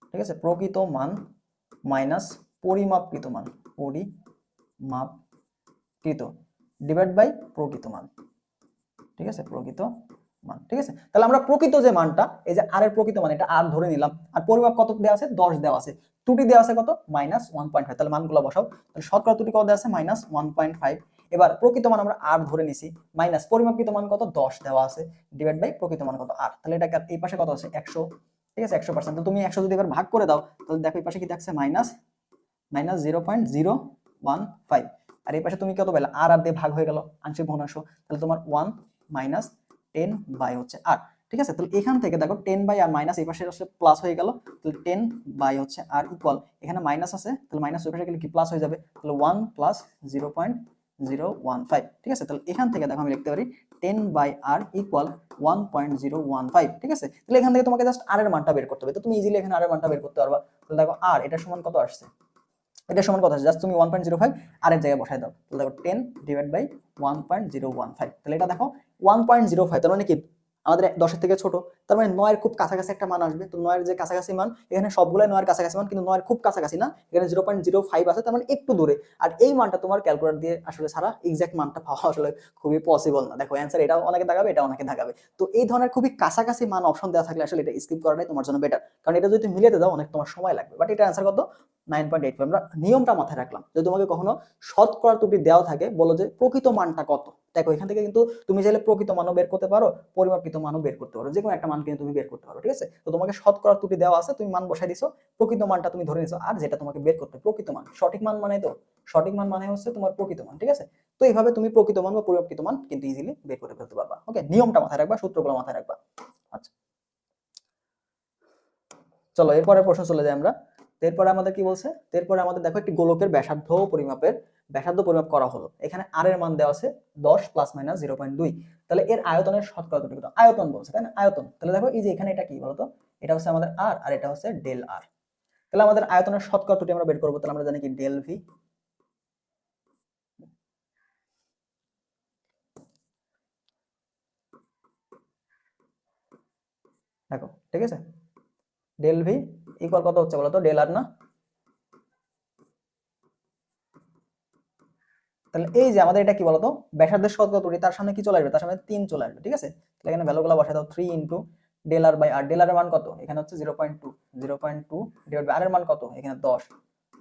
ঠিক আছে, প্রকৃত মান মাইনাস পরিমাপকৃত মান, পরিমাপকৃত ডিভাইড বাই প্রকৃত মান, ঠিক আছে, প্রকৃত মান, ঠিক আছে। তাহলে আমরা প্রকৃত যে মানটা, এই যে আর এর প্রকৃত মান, এটা আর ধরে নিলাম, আর পরিমাপ কত দেওয়া আছে, 10 দেওয়া আছে, ত্রুটি দেওয়া আছে কত -1.5, তাহলে মানগুলো বসাও। তাহলে শতকরা ত্রুটি কত দেওয়া আছে -1.5, এবার প্রকৃত মান আমরা আর ধরে নিছি, মাইনাস পরিমাপকৃত মান কত 10 দেওয়া আছে, ডিভাইড বাই প্রকৃত মান কত আর। তাহলে এটা এই পাশে কত আছে 100, ঠিক আছে 100%। তো তুমি 100 যদি এবার ভাগ করে দাও তাহলে দেখো এই পাশে কি থাকছে মাইনাস 0.015, আর এই পাশে তুমি কত পেলে আর দিয়ে ভাগ হয়ে গেল আংশিক ভগ্নাংশ, তাহলে তোমার 1 মাইনাস 10 বাই হচ্ছে আর, ঠিক আছে। তাহলে এখান থেকে দেখো 10 বাই আর মাইনাস এই পাশে আসলে প্লাস হয়ে গেল, তাহলে 10 বাই হচ্ছে আর ইকুয়াল, এখানে মাইনাস আছে তাহলে মাইনাস ওই পাশে গেলে কি প্লাস হয়ে যাবে, তাহলে 1 প্লাস 0.015, ঠিক আছে। তাহলে এখান থেকে দেখো আমি লিখতে পারি 10 বাই আর ইকুয়াল 1.015, ঠিক আছে। তাহলে এখান থেকে তোমাকে জাস্ট আর এর মানটা বের করতে হবে, তো তুমি ইজিলি এখানে আর এর মানটা বের করতে পারবা। তাহলে দেখো আর এটা সমান কত আসছে, এটা সমান কত আছে, জাস্ট তুমি 1.05 আর এর জায়গায় বসাই দাও, তাহলে দেখো 10 ডিভাইড বাই 1.015, তাহলে এটা দেখো 1.05, তার মানে কি আমাদের 10 এর থেকে ছোট, তার মানে 9 এর খুব কাছাকাছি একটা মান আসবে। তো 9 এর যে কাছাকাছি মান, এখানে সবগুলাই 9 এর কাছাকাছি মান, কিন্তু 9 এর খুব কাছাকাছি না, এখানে 0.05 আছে, তার মানে একটু দূরে। আর এই মানটা তোমার ক্যালকুলেটর দিয়ে আসলে ছাড়া এক্সাক্ট মানটা পাওয়া আসলে খুবই পসিবল না। দেখো অ্যান্সার এটাও অনেকে দাগাবে, এটা অনেকে দাগাবে। তো এই ধরনের খুবই কাছাকাছি মান অপশন দেওয়া থাকলে আসলে এটা স্কিপ করাটাই তোমার জন্য বেটার, কারণ এটা যদি মিলাতে দাও অনেক তোমার সময় লাগবে। বাট এটা অ্যান্সার কত 9.85। আমরা নিয়মটা মাথায় রাখলাম, যদি তোমাকে কখনো শতকরা ত্রুটি দেওয়া থাকে বলো যে প্রকৃত মানটা কত, দেখো এখান থেকে কিন্তু তুমি চাইলে প্রকৃত মানও বের করতে পারো, পরিমাপকৃত মানও বের করতে পারো, যে কোনো একটা মান কিন্তু তুমি বের করতে পারো, ঠিক আছে। তো তোমাকে শতকরা ত্রুটি দেওয়া আছে, তুমি মান বসাই দিছো, প্রকৃত মানটা তুমি ধরে নিছো, আর যেটা তোমাকে বের করতে প্রকৃত মান, সঠিক মান মানে তো সঠিক মান মানে হচ্ছে তোমার প্রকৃত মান, ঠিক আছে। তো এইভাবে তুমি প্রকৃত মান বা পরিমাপকৃত মান কিন্তু ইজিলি বের করে ফেলতে পারবা। ওকে, নিয়মটা মাথায় রাখবা, সূত্রগুলো মাথায় রাখবা। আচ্ছা চলো এরপরে প্রশ্ন চলে যাই আমরা। এরপরে আমাদের কি বলছে, এরপরে আমাদের দেখো একটি গোলকের ব্যাসার্ধ পরিমাপ করা হলো, এখানে আর এর মান দেওয়া আছে 10 প্লাস মাইনাস 0.2, তাহলে এর আয়তনের শতকরা ত্রুটি কত, আয়তন বলছে তাই না, আয়তন। তাহলে দেখো এই যে এখানে এটা কি বলতো, এটা হচ্ছে আমাদের আর, আর এটা হচ্ছে ডেল আর। তাহলে আমাদের আয়তনের শতকরা ত্রুটি আমরা বের করবো, তাহলে আমরা জানি কি ডেল ভি, দেখো ঠিক আছে, ডেল ভি ইকুয়াল কত হচ্ছে বলতো, ডেল আর না। তাহলে এই যে আমাদের এটা কি বলতো, ব্যাসার্ধের শতকরা ত্রুটি, তার সামনে কি চলে আসবে, তার সামনে 3 চলে আসবে, ঠিক আছে। তাহলে এখানে ভ্যালুগুলো বসাই দাও, 3 into del R by R, del R এর মান কত এখানে হচ্ছে 0.2, 0.2 ডিভাইড বাই আর এর মান কত এখানে 10,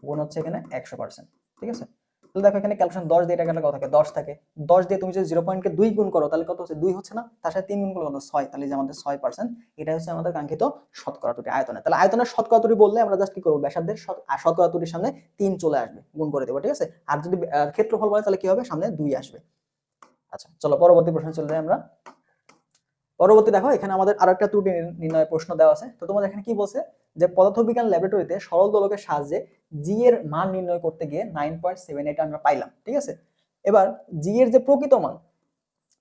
গুণ হচ্ছে এখানে 100%, ঠিক আছে। তাহলে দেখো এখানে ক্যালকুলেশন 10 দিয়ে এটা কাটলে কত থাকে 10 থাকে, 10 দিয়ে তুমি যদি 0.কে 2 গুণ করো তাহলে কত হচ্ছে 2 হচ্ছে না, তার সাথে 3 গুণ করলে কত 6, তাহলে যে আমাদের 6%, এটা হচ্ছে আমাদের কাঙ্ক্ষিত শতকরা ত্রুটি আয়তনে। তাহলে আয়তনের শতকরা ত্রুটি বললে আমরা জাস্ট কি করব, ব্যাসার্ধের শতকরা ত্রুটির সামনে 3 চলে আসবে, গুণ করে দেবো, ঠিক আছে। আর যদি ক্ষেত্রফল বলে তাহলে কি হবে, সামনে 2 আসবে। আচ্ছা চলো পরবর্তী প্রশ্নে চলে যাই আমরা। পরবর্তী দেখো এখানে আমাদের আরো একটা ত্রুটি নির্ণয় প্রশ্ন দেওয়া আছে। তো তোমাদের এখানে কি বলছে যে পদার্থবিজ্ঞান ল্যাবরেটরিতে সরল দোলকের সাহায্যে জি এর মান নির্ণয় করতে গিয়ে 9.78 আমরা পাইলাম, ঠিক আছে। এবার জি এর যে প্রকৃত মান,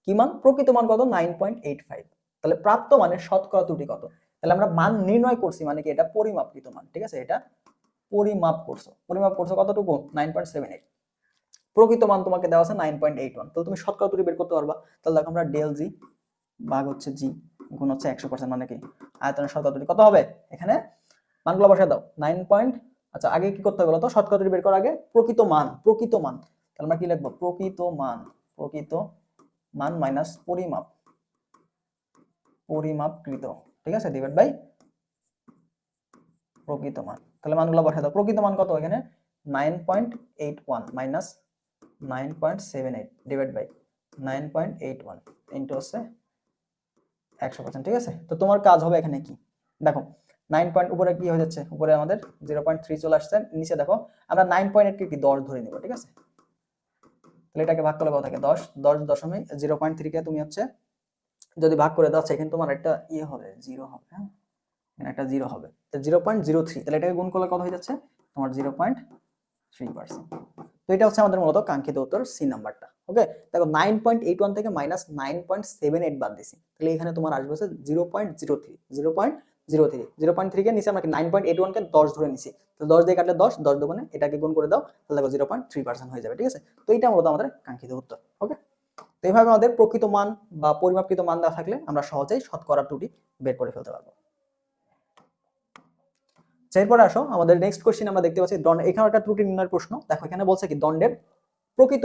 কি মান, প্রকৃত মান কত 9.85, তাহলে প্রাপ্ত মানের শতকরা ত্রুটি কত। তাহলে আমরা মান নির্ণয় করছি মানে কি এটা পরিমাপকৃত মান, ঠিক আছে, এটা পরিমাপ করছো কতটুকু 9.78, প্রকৃত মান তোমাকে দেওয়া আছে 9.81, তাহলে তুমি শতকরা ত্রুটি বের করতে পারবা। তাহলে দেখো আমরা ডেল জি ভাগ হচ্ছে জি গুণ হচ্ছে 100%, মানে কি আয়তনের শতকরা ত্রুটি কত হবে, এখানে মানগুলো বসায় দাও 9 পয়েন্ট। আচ্ছা আগে কি করতে হবে বলো তো, শতকরা ত্রুটি বের করার আগে প্রকৃত মান, তাহলে আমরা কি লিখবো, প্রকৃত মান মাইনাস পরিমাপকৃত, ঠিক আছে, ডিভাইড বাই প্রকৃত মান। তাহলে মানগুলো বসায় দাও, প্রকৃত মান কত এখানে 9.81 মাইনাস 9.78 ডিভাইড বাই 9.81 ইনটু হচ্ছে 100%, ঠিক আছে। তো তোমার কাজ হবে এখানে কি, দেখো 9 পয়েন্ট উপরে কি হয়ে যাচ্ছে, উপরে আমাদের 0.3 চলে আসছে, নিচে দেখো আমরা 9.8 কে কি 10 ধরে নিব, ঠিক আছে। তাহলে এটাকে ভাগ করলে কত থাকে 10, 10.0.3 কে তুমি হচ্ছে যদি ভাগ করে দাও সেখানে তোমার একটা ইয়ে হবে, জিরো হবে, হ্যাঁ এখানে একটা জিরো হবে, তো 0.03, তাহলে এটাকে গুণ করলে কত হয়ে যাচ্ছে তোমার 0.3%। তো এটা হচ্ছে আমাদের মূলত কাঙ্ক্ষিত উত্তর সি নাম্বারটা। ওকে, দেখো 9.81 থেকে মাইনাস 9.78 বাদ দিছি, তাহলে এখানে তোমার আসবে হচ্ছে 0.03, 0.03 কে নিচে আমরা 9.81 কে 10 ধরে নিছি, তো 10 দিয়ে কাটলে 10, 10 দোকানে এটাকে গুণ করে দাও, তাহলে দেখো 0.3% হয়ে যাবে, ঠিক আছে। তো এটা মূলত আমাদের কাঙ্ক্ষিত উত্তর। ওকে, তো এইভাবে আমাদের প্রকৃত মান বা পরিমাপকৃত মান দেওয়া থাকলে আমরা সহজেই শতকরা ত্রুটি বের করে ফেলতে পারবো। এরপরে আসো আমাদের নেক্সট কোশ্চেন আমরা দেখতে পাচ্ছি দণ্ড, এখানে একটা ত্রুটি নির্ণয়ের প্রশ্ন। দেখো এখানে বলছে কি দণ্ডের প্রকৃত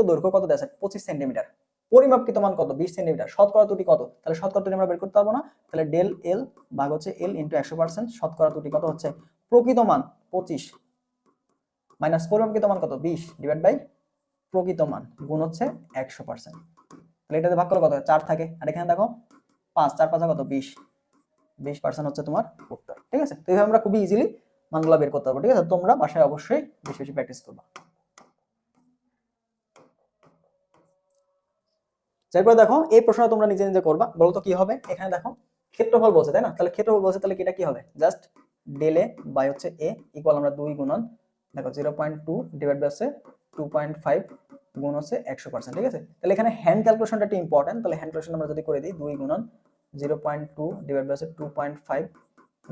দৈর্ঘ্য কত দেওয়া আছে 25 সেন্টিমিটার, পরিমাপকৃত মান কত 20 সেন্টিমিটার, শতকরা ত্রুটি কত, তাহলে শতকরা ত্রুটি আমরা বের করতে পারবো না, তাহলে ডেল এল ভাগ হচ্ছে এল ইনটু 100%, শতকরা ত্রুটি কত হচ্ছে প্রকৃত মান 25 মাইনাস পরিমাপকৃত মান কত 20 ডিভাইড বাই প্রকৃত মান গুণ হচ্ছে 100%। তাহলে এটাতে ভাগ করলে কত হয়? 4 থাকে। আর এখানে দেখো 5, 4 5 কত? 20% হচ্ছে তোমার উত্তর। ঠিক আছে, তো এইভাবে আমরা খুবই ইজিলি মানগুলো বের করতে পারবো। ঠিক আছে, তোমরা বাসায় অবশ্যই বেশি বেশি প্র্যাকটিস করবা। তারপরে দেখো এই প্রশ্নটা তোমরা নিজে নিজে করবা। বলো তো কি হবে? এখানে দেখো ক্ষেত্রফল বলছে, তাই না? তাহলে ক্ষেত্রফল বলছে, তাহলে এটা কি হবে? জাস্ট ডেল এ বাই হচ্ছে এ ইকুয়াল আমরা 2 গুণন দেখো 0.2 ডিভাইড বাই হচ্ছে 2.5 গুণ হচ্ছে 100%। ঠিক আছে, তাহলে এখানে হ্যান্ড ক্যালকুলেশনটা একটু ইম্পর্টেন্ট। তাহলে হ্যান্ড ক্যালকুলেশন আমরা যদি করে দিই 2 গুণন 0.2 ডিভাইড বাই হচ্ছে 2.5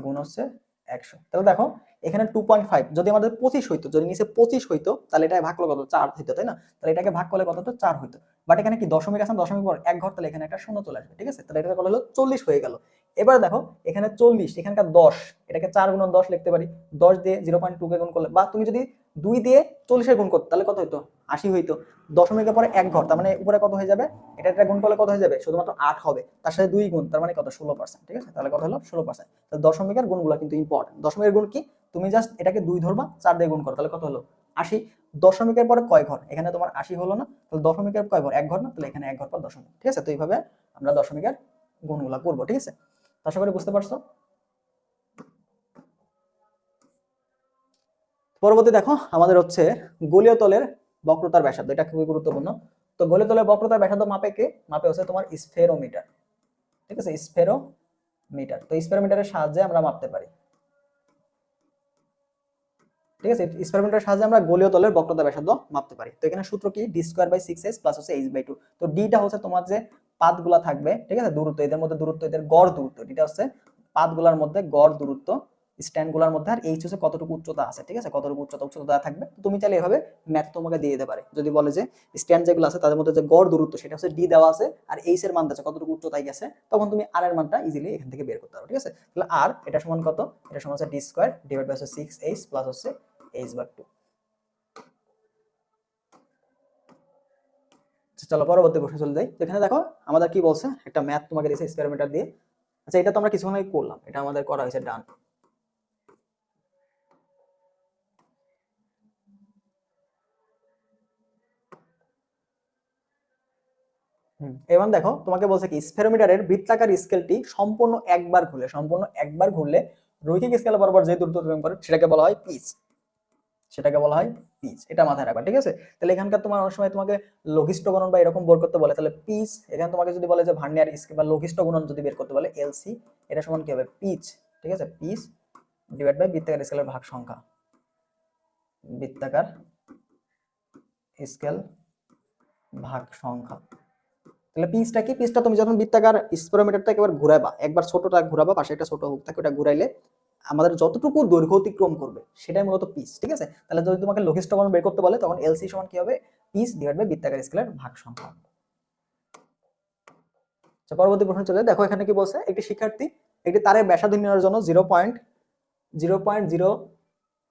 গুণ হচ্ছে 100। তাহলে দেখো এখানে 2.5 যদি আমাদের 25 হইতো, যদি নিচে 25 হইতো, তাহলে এটা ভাগ করলে কত? 4 হইতো, তাই না? তাহলে এটাকে ভাগ করলে কত হতো? 4 হইতো। বাট এখানে কি দশমিক আছে, দশমিক পর এক ঘর, তাহলে এখানে একটা শূন্য চলে আসবে। ঠিক আছে, তাহলে এটা কত হলো? 40 হয়ে গেল। এবার দেখো এখানে 40, এখানকার 10, এটাকে 4 গুণন 10 লিখতে পারি। 10 দিয়ে 0.2 কে গুণ করলে, বা তুমি যদি 2 দিয়ে 40 এর গুণ করতে, তাহলে কত হইতো? 80 হইতো। দশমিকের পরে এক ঘর, তার মানে উপরে কত হয়ে যাবে? এটা গুণ করলে কত হয়ে যাবে? শুধুমাত্র 8 হবে, তার সাথে 2 গুণ, তার মানে কত? 16%। ঠিক আছে, তাহলে কত হলো? 16%। তাহলে দশমিকের গুণগুলো কিন্তু ইম্পর্টেন্ট। দশমিকের গুণ কি? তুমি জাস্ট এটাকে 2 ধরবা, 4 দিয়ে গুণ করো, তাহলে কত হলো? 80। দশমিকের পরে কয় ঘর? এখানে তোমার 80 হলো না? তাহলে দশমিকের কয় ঘর? এক ঘর না? তাহলে এখানে এক ঘর পর দশমিক। ঠিক আছে, তো এইভাবে আমরা দশমিকের গুণগুলো করবো। ঠিক আছে, আশা করি বুঝতে পারছো। পরবর্তী দেখো আমাদের হচ্ছে গোলীয় তলের বক্রতার ব্যাসার্ধ, এটা খুবই গুরুত্বপূর্ণ। তো গোলীয় তলের বক্রতার ব্যাসার্ধ মাপে কে? মাপে হচ্ছে তোমার স্ফেরোমিটার। ঠিক আছে, স্ফেরোমিটার। তো স্ফেরোমিটারের সাহায্যে আমরা মাপতে পারি। ঠিক আছে, স্ফেরোমিটারের সাহায্যে আমরা গোলীয় তলের বক্রতা ব্যাসার্ধ মাপতে পারি। তো এখানে সূত্র কি? d²/6s প্লাস হচ্ছে h/2। তো ডিটা হচ্ছে তোমার যে পাতগুলা থাকবে, ঠিক আছে, দূরত্ব, এদের মধ্যে দূরত্ব, এদের গড় দূরত্ব। ডিটা হচ্ছে পাতগুলার মধ্যে গড় দূরত্ব স্ট্যান্ডগুলার মধ্যে, আর এইচ হচ্ছে কতটুকু উচ্চতা আছে। ঠিক আছে, কতটুকু উচ্চতা থাকবে। তো তুমি চাইলে এভাবে ম্যাথ তোমাকে দিয়ে দিতে পারে। যদি বলে যে স্ট্যান্ড যেগুলো আছে তাদের মধ্যে যে গড় দূরত্ব সেটা হচ্ছে ডি দেওয়া আছে, আর এইচ এর মান আছে কতটুকু উচ্চতায় গেছে, তখন তুমি আর এর মানটা ইজিলি এখান থেকে বের করতে পারো। ঠিক আছে, তাহলে আর এটা সমান কত? এটা সমান হচ্ছে d² divide by 6h plus হচ্ছে h/2। চলো পরবর্তী প্রশ্ন চলে যাই। এখানে দেখো আমাদের কি বলছে, একটা ম্যাথ তোমাকে দিয়েছে এক্সপেরিমেন্টার দিয়ে। আচ্ছা, এটা তো আমরা কিছুক্ষণ আগে করলাম, এটা আমাদের করা হয়েছে ডান। এবার দেখো তোমাকে বলছে কি স্ফেরোমিটারের বৃত্তাকার স্কেলটি সম্পূর্ণ একবার ঘুরলে রৈখিক স্কেল বরাবর যে দূরত্ব অতিক্রম করে সেটাকে বলা হয় পিচ। এটা মাথায় রাখবা। ঠিক আছে, তাহলে এখানকার তোমার অনেক সময় তোমাকে লঘিষ্ঠ গুণন বা এরকম বের করতে বলে, তাহলে পিচ এখানে তোমাকে যদি বলে যে ভার্নিয়ার স্কেল বা লঘিষ্ঠ গুণন যদি বের করতে বলে এলসি, এটা সমান কি হবে? পিচ। ঠিক আছে, পিচ ডিভাইড বাই বৃত্তাকার স্কেলের ভাগ সংখ্যা, বৃত্তাকার স্কেল ভাগ সংখ্যা। তাহলে পিচটা কি? পিচটা তুমি যখন বৃত্তাকার স্পিরোমিটারটা একবার ঘুরাবা, একবার ছোটটা ঘুরাবা, পাশে একটা ছোট হুক থাকে, ওটা ঘুরাইলে আমাদের যতটুকু দৈর্ঘ্য অতিক্রম করবে সেটাই মূলত পিচ। ঠিক আছে, তাহলে যদি তোমাকে লঘিষ্ঠ কোণ বের করতে বলে তখন এলসি সমান কি হবে? পিচ ডিভাইড বাই বৃত্তাকার স্কেলের ভাগ সংখ্যা। আচ্ছা, পরবর্তী প্রশ্ন চলে। দেখো এখানে কি বলছে, একটি শিক্ষার্থী একটি তারের ব্যাসার্ধ নির্ণয়ের জন্য 0.0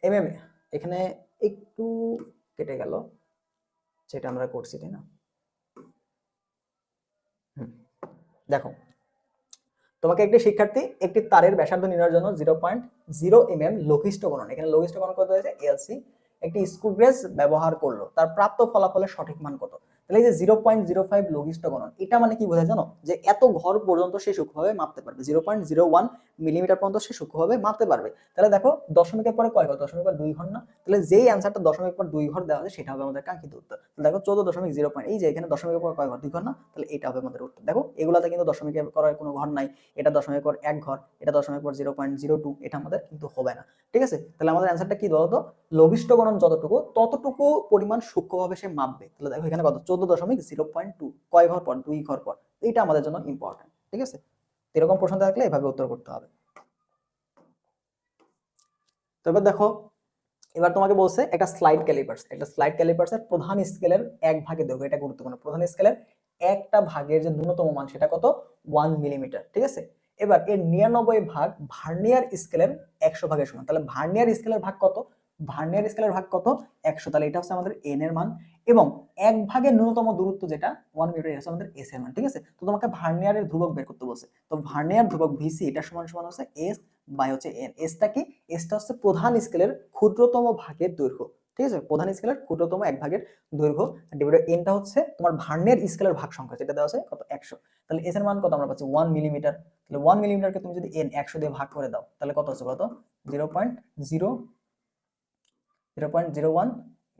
mm, এখানে একটু কেটে গেল, যেটা আমরা করছি, তাই না? দেখো তোমাকে একটি শিক্ষার্থী একটি তারের ব্যাসার্ধ নির্ণয়ের জন্য 0.0 mm লঘিষ্ঠ গণন, এখানে লঘিষ্ঠ গণন করতে হয়েছে এলসি, একটি স্ক্রু গেজ ব্যবহার করলো, তার প্রাপ্ত ফলাফলের সঠিক মান কত? তাহলে এই যে 0.05 লঘিষ্ঠ গণন, এটা মানে কি বোঝায় জানো? যে এত ঘর পর্যন্ত সে সূক্ষ্মভাবে মাপতে পারবে, 0.01 মিলিমিটার পর্যন্ত সে সূক্ষ্মভাবে মাপতে পারবে। তাহলে দেখো দশমিকের পরে কয় ঘর? দশমিকের পর 2 ঘর না? তাহলে যেই অ্যান্সারটা দশমিকের পর 2 ঘর দেওয়া আছে সেটা হবে আমাদের কাঙ্ক্ষিত উত্তর। দেখো 14.0, এই যে এখানে দশমিকের পর কয় ঘর? 2 ঘর না? তাহলে এটা হবে আমাদের উত্তর। দেখো এগুলাতে কিন্তু দশমিকের করার কোনো ঘর নাই, এটা দশমিকের পর এক ঘর, এটা দশমিকের পর 0.02, এটা আমাদের কিন্তু হবে না। ঠিক আছে, তাহলে আমাদের অ্যান্সারটা কি বলতো? লঘিষ্ঠ গণন যতটুকু ততটুকু পরিমাণ সূক্ষ্মভাবে সে মাপবে। তাহলে দেখো এখানে কত? 14.0.2, কয় ঘর পর? 2 ঘর পর। এইটা আমাদের জন্য ইম্পর্টেন্ট। ঠিক আছে, এরকম প্রশ্ন থাকলে এভাবে উত্তর করতে হবে। তো এবার দেখো, এবার তোমাকে বলছে একটা স্লাইড ক্যালিপার্স এর প্রধান স্কেলের এক ভাগে দৈর্ঘ্য, এটা গুরুত্বপূর্ণ। প্রধান স্কেলের একটা ভাগের যে ন্যূনতম মান সেটা কত? 1 মিলিমিটার। ঠিক আছে, এবার এর 99 ভাগ ভার্নিয়ার স্কেলের 100 ভাগের সমান। তাহলে ভার্নিয়ার স্কেলের ভাগ কত? 100। তাহলে এটা হচ্ছে আমাদের এন এর মান, এবং এক ভাগের ন্যূনতম দূরত্ব যেটা 1 মিটার, এটা হচ্ছে আমাদের এস এর মান। ঠিক আছে, তো তোমাকে ভার্নিয়ারের ধ্রুবক বের করতে বলছে। তো ভার্নিয়ার ধ্রুবক ভিসি এটা সমান সমান হচ্ছে এস বাই হচ্ছে এন। এসটা কি? এসটা হচ্ছে প্রধান স্কেলের ক্ষুদ্রতম ভাগের দৈর্ঘ্য। ঠিক আছে, প্রধান স্কেলের ক্ষুদ্রতম এক ভাগের দৈর্ঘ্য ডিভাইডেড এনটা হচ্ছে তোমার ভার্নের স্কেলের ভাগ সংখ্যা, যেটা দেওয়া আছে কত 100। তাহলে এস এর মান কত আমরা পাচ্ছি 1 মিলিমিটার। তাহলে 1 মিলিমিটারকে তুমি যদি এন 100 দিয়ে ভাগ করে দাও তাহলে কত হচ্ছে কত 0.01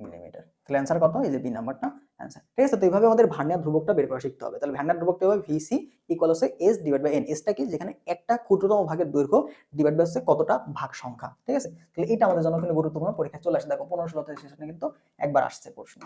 মিলিমিটার। তাহলে অ্যান্সার কত, এই যে বি নাম্বারটা অ্যান্সার। ঠিক আছে, তো এইভাবে আমাদের ভার্নিয়ার ধ্রুবকটা বের করা শিখতে হবে। তাহলে ভার্নিয়ার ধ্রুবকটা হবে ভিসি ইকুয়াল হচ্ছে এস ডিভাইড বাই এন। এসটা কি, যেখানে একটা ক্ষুদ্রতম ভাগের দৈর্ঘ্য ডিভাইড বাই হচ্ছে কতটা ভাগ সংখ্যা। ঠিক আছে, তাহলে এটা আমাদের জন্য কিন্তু গুরুত্বপূর্ণ, পরীক্ষায় চলে আসে। দেখো 15-16 সেশনে কিন্তু একবার আসছে প্রশ্ন।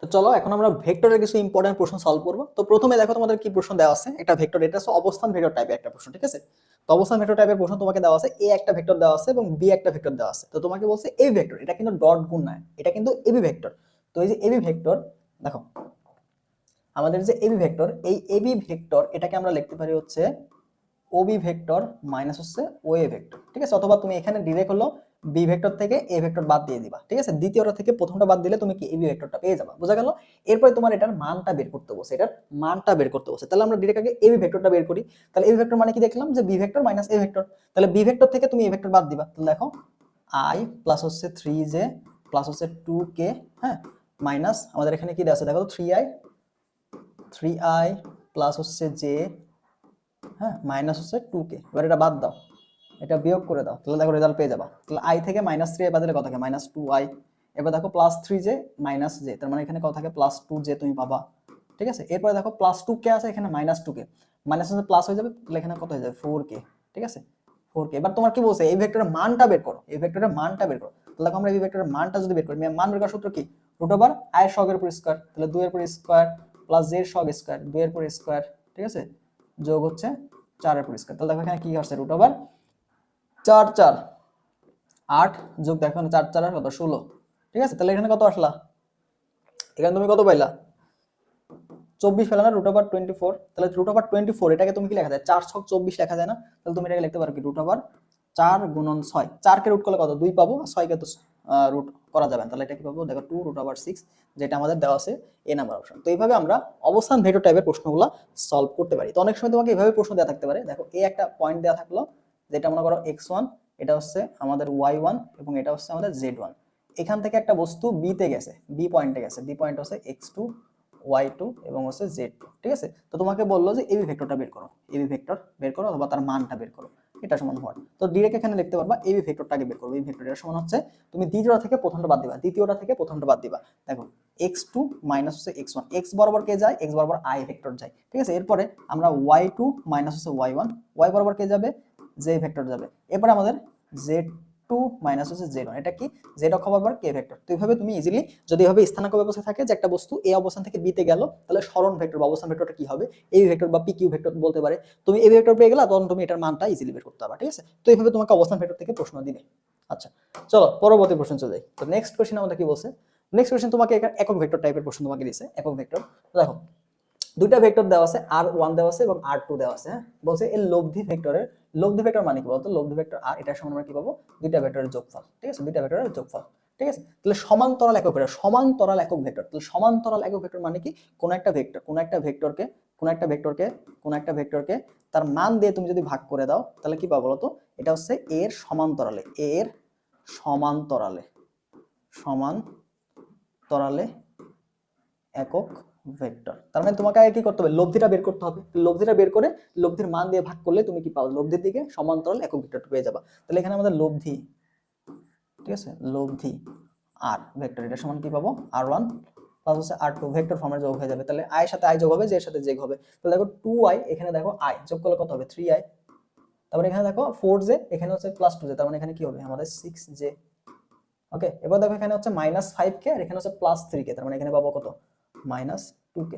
তো চলো এখন আমরা ভেক্টরের কিছু ইম্পর্টেন্ট প্রশ্ন সলভ করব। তো প্রথমে দেখো তোমাদের কি প্রশ্ন দেওয়া আছে, একটা ভেক্টর, এটা হচ্ছে অবস্থান ভেক্টর টাইপের একটা প্রশ্ন। ঠিক আছে, তো অবস্থান ভেক্টর টাইপের প্রশ্ন তোমাকে দেওয়া আছে, এ একটা ভেক্টর দেওয়া আছে এবং বি একটা ভেক্টর দেওয়া আছে। তো তোমাকে বলছে এই ভেক্টর, এটা কিন্তু ডট গুণ নয়, এটা কিন্তু এবি ভেক্টর। তো এই যে এবি ভেক্টর, দেখো আমাদের যে এবি ভেক্টর, এই এবি ভেক্টর এটাকে আমরা লিখতে পারি হচ্ছে ওবি ভেক্টর মাইনাস হচ্ছে ওএ ভেক্টর। ঠিক আছে, অথবা তুমি এখানে ডিরেক্ট হলো বি ভেক্টর থেকে এ ভেক্টর বাদ দিয়ে দিবা। ঠিক আছে, দ্বিতীয়টা থেকে প্রথমটা বাদ দিলে তুমি কি এবি ভেক্টরটা পেয়ে যাবা, বোঝা গেল। এরপরে তোমার এটার মানটা বের করতে বসে, এটার মানটা বের করতে বসে। তাহলে আমরা ডিরেক্ট আগে এবি ভেক্টরটা বের করি। তাহলে এবি ভেক্টর মানে কি দেখলাম যে B vector minus A vector. তাহলে বি ভেক্টর থেকে তুমি এ ভেক্টর বাদ দিবা। তাহলে দেখো আই প্লাস হচ্ছে 3j প্লাস হচ্ছে 2k, হ্যাঁ, মাইনাস আমাদের এখানে কি দেওয়া আছে দেখো 3i প্লাস হচ্ছে j, হ্যাঁ, মাইনাস হচ্ছে 2k। এবার এটা বাদ দাও, এটা বিয়োগ করে দাও, তাহলে দেখো রেজাল্ট পেয়ে যাবা। তাহলে i থেকে -3i বাদ দিলে কত থাকে -2i। এবার দেখো +3j j, তার মানে এখানে কত থাকে +2j তুমি পাবা। ঠিক আছে, এরপরে দেখো +2k আছে, এখানে -2k, মাইনাস হচ্ছে প্লাস হয়ে যাবে, তাহলে এখানে কত হয়ে যাবে 4k। ঠিক আছে, 4k। এবার তোমার কি বলছে এই ভেক্টরের মানটা বের করো, এই ভেক্টরের মানটা বের করো। তাহলে দেখো আমরা এই ভেক্টরের মানটা যদি বের করি, মান বের করার সূত্র কি, √i এর স্কয়ারের উপর স্কয়ার, তাহলে 2 এর উপর স্কয়ার প্লাস j এর স্কয়ার 2 এর উপর স্কয়ার, ঠিক আছে, যোগ হচ্ছে 4 এর উপর স্কয়ার। তাহলে দেখো এখানে কি আসছে √4 4 8 যোগ দেখো 4 4 কত 16। ঠিক আছে, তাহলে এখানে কত আসলা, এখানে তুমি কত পাইলা 24 পেলা না, √24। তাহলে √24 এটাকে তুমি কি লেখা যায় 4 6 24 লেখা যায় না। তাহলে তুমি এটাকে লিখতে পারো কি √4 গুণন 6, 4 কে রুট করলে কত 2 পাবো, আর 6 কে তো রুট করা যাবে না, তাহলে এটা কি পাবো দেখো 2√6, যেটা আমাদের দেওয়া আছে এ নাম্বার অপশন। তো এইভাবে আমরা অবস্থান ভেক্টর টাইপের প্রশ্নগুলো সলভ করতে পারি। তো অনেক সময় তোমাকে এইভাবে প্রশ্ন দেওয়া থাকতে পারে, দেখো এই একটা পয়েন্ট দেওয়া থাকলো, যেটা মনে করো x1, এটা হচ্ছে আমাদের y1 এবং এটা হচ্ছে আমাদের z1। এখান থেকে একটা বস্তু বি তে গেছে, বি পয়েন্টে গেছে, বি পয়েন্ট হচ্ছে x2 y2 এবং হচ্ছে z2। ঠিক আছে, তো তোমাকে বললো যে এবি ভেক্টরটা বের করো, এবি ভেক্টর বের করো অথবা তার মানটা বের করো, এটা সমান হওয়ার। তো ডিরেক্ট এখানে লিখতে পারবা এবি ভেক্টরটাকে বের করো। এই ভেক্টরটা সমান হচ্ছে তুমি দ্বিতীয়টা থেকে প্রথমটা বাদ দিবা, দ্বিতীয়টা থেকে প্রথমটা বাদ দিবা। দেখো x2 মাইনাস হচ্ছে x1, x বরাবর কে যায়, x বরাবর i ভেক্টর যায়। ঠিক আছে, এরপরে আমরা y2 মাইনাস হচ্ছে y1, y বরাবর কে যাবে, j ভেক্টর যাবে। এরপরে আমাদের z2 মাইনাস হচ্ছে z1, এটা কি z অক্ষ বরাবর k ভেক্টর। তো এইভাবে তুমি ইজিলি, যদি এভাবে স্থানাঙ্ক ব্যবস্থা থাকে যে একটা বস্তু এই অবস্থান থেকে b তে গেল, তাহলে সরণ ভেক্টর বা অবস্থান ভেক্টরটা কি হবে, এই ভেক্টর বা pq ভেক্টর বলতে পারে। তুমি এই ভেক্টর পেয়ে গেলা, তখন তুমি এটার মানটা ইজিলি বের করতে পারবে। ঠিক আছে, তো এইভাবে তোমাকে অবস্থান ভেক্টর থেকে প্রশ্ন দিবে। আচ্ছা, চলো পরবর্তী প্রশ্ন চলে যাই। তো নেক্সট কোশ্চেন আমাদের কি বলছে, নেক্সট কোশ্চেন তোমাকে একক ভেক্টর টাইপের প্রশ্ন তোমাকে দিয়েছে, একক ভেক্টর। দেখো দুইটা ভেক্টর দেওয়া আছে, r1 দেওয়া আছে এবং r2 দেওয়া আছে। হ্যাঁ, বলছে এর লব্ধি ভেক্টরের, লব্ধি ভেক্টর মানে কি বলতো, লব্ধি ভেক্টর আর এটার সমান আমরা কি পাবো, দুইটা ভেক্টরের যোগফল। ঠিক আছে, দুইটা ভেক্টরের যোগফল। ঠিক আছে, তাহলে সমান্তরাল একক ভেক্টর, সমান্তরাল একক ভেক্টর। তাহলে সমান্তরাল একক ভেক্টর মানে কি, কোন একটা ভেক্টর, কোন একটা ভেক্টরকে, কোন একটা ভেক্টরকে, কোন একটা ভেক্টরকে তার মান দিয়ে তুমি যদি ভাগ করে দাও, তাহলে কি পাবো বলতো, এটা হচ্ছে এর সমান্তরালে, এর সমান্তরালে, সমান্তরালে একক ভেক্টর। তার মানে তোমাকে আগে কি করতে হবে, লব্ধিটা বের করতে হবে। লব্ধিটা বের করে লব্ধির মান দিয়ে ভাগ করলে তুমি কি পাবে, লব্ধির দিকে সমান্তরাল একক ভেক্টর পেয়ে যাবে। তাহলে এখানে আমাদের লব্ধি, ঠিক আছে, লব্ধি আর ভেক্টর, এটা সমান কি পাবো r1 প্লাস হচ্ছে r2, ভেক্টর ফর্মে যোগ হয়ে যাবে। তাহলে i এর সাথে i যোগ হবে, j এর সাথে j হবে। তাহলে দেখো 2i, এখানে দেখো i যোগ করলে কত হবে 3i। তারপরে এখানে দেখো 4j, এখানে হচ্ছে +2j, তার মানে এখানে কি হবে আমাদের 6j। ওকে, এবার দেখো এখানে হচ্ছে -5k আর এখানে হচ্ছে +3k, তার মানে এখানে পাবো কত -2k।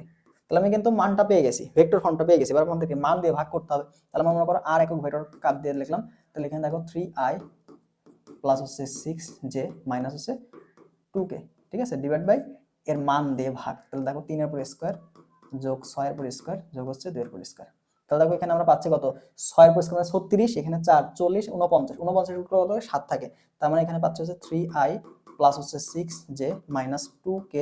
তাহলে আমি কিন্তু মানটা পেয়ে গেছি, ভেক্টর ফর্মটা পেয়ে গেছি। এবার আমাদেরকে মান দিয়ে ভাগ করতে হবে। তাহলে আমরা মনে করো আর একক ভেক্টর কাট দিয়ে লিখলাম। তাহলে এখানে দেখো 3i প্লাস হচ্ছে 6j মাইনাস হচ্ছে 2k। ঠিক আছে, ডিভাইড বাই এর মান দিয়ে ভাগ। তাহলে দেখো 3 এর উপর স্কয়ার যোগ 6 এর উপর স্কয়ার যোগ হচ্ছে 2 এর উপর স্কয়ার। তাহলে দেখো এখানে আমরা পাচ্ছি কত, 6 এর উপর স্কয়ার 36, এখানে 4 40 49, 49 এর উপর কত 7 থাকে। তার মানে এখানে পাচ্ছি হচ্ছে 3i প্লাস হচ্ছে 6j মাইনাস 2k,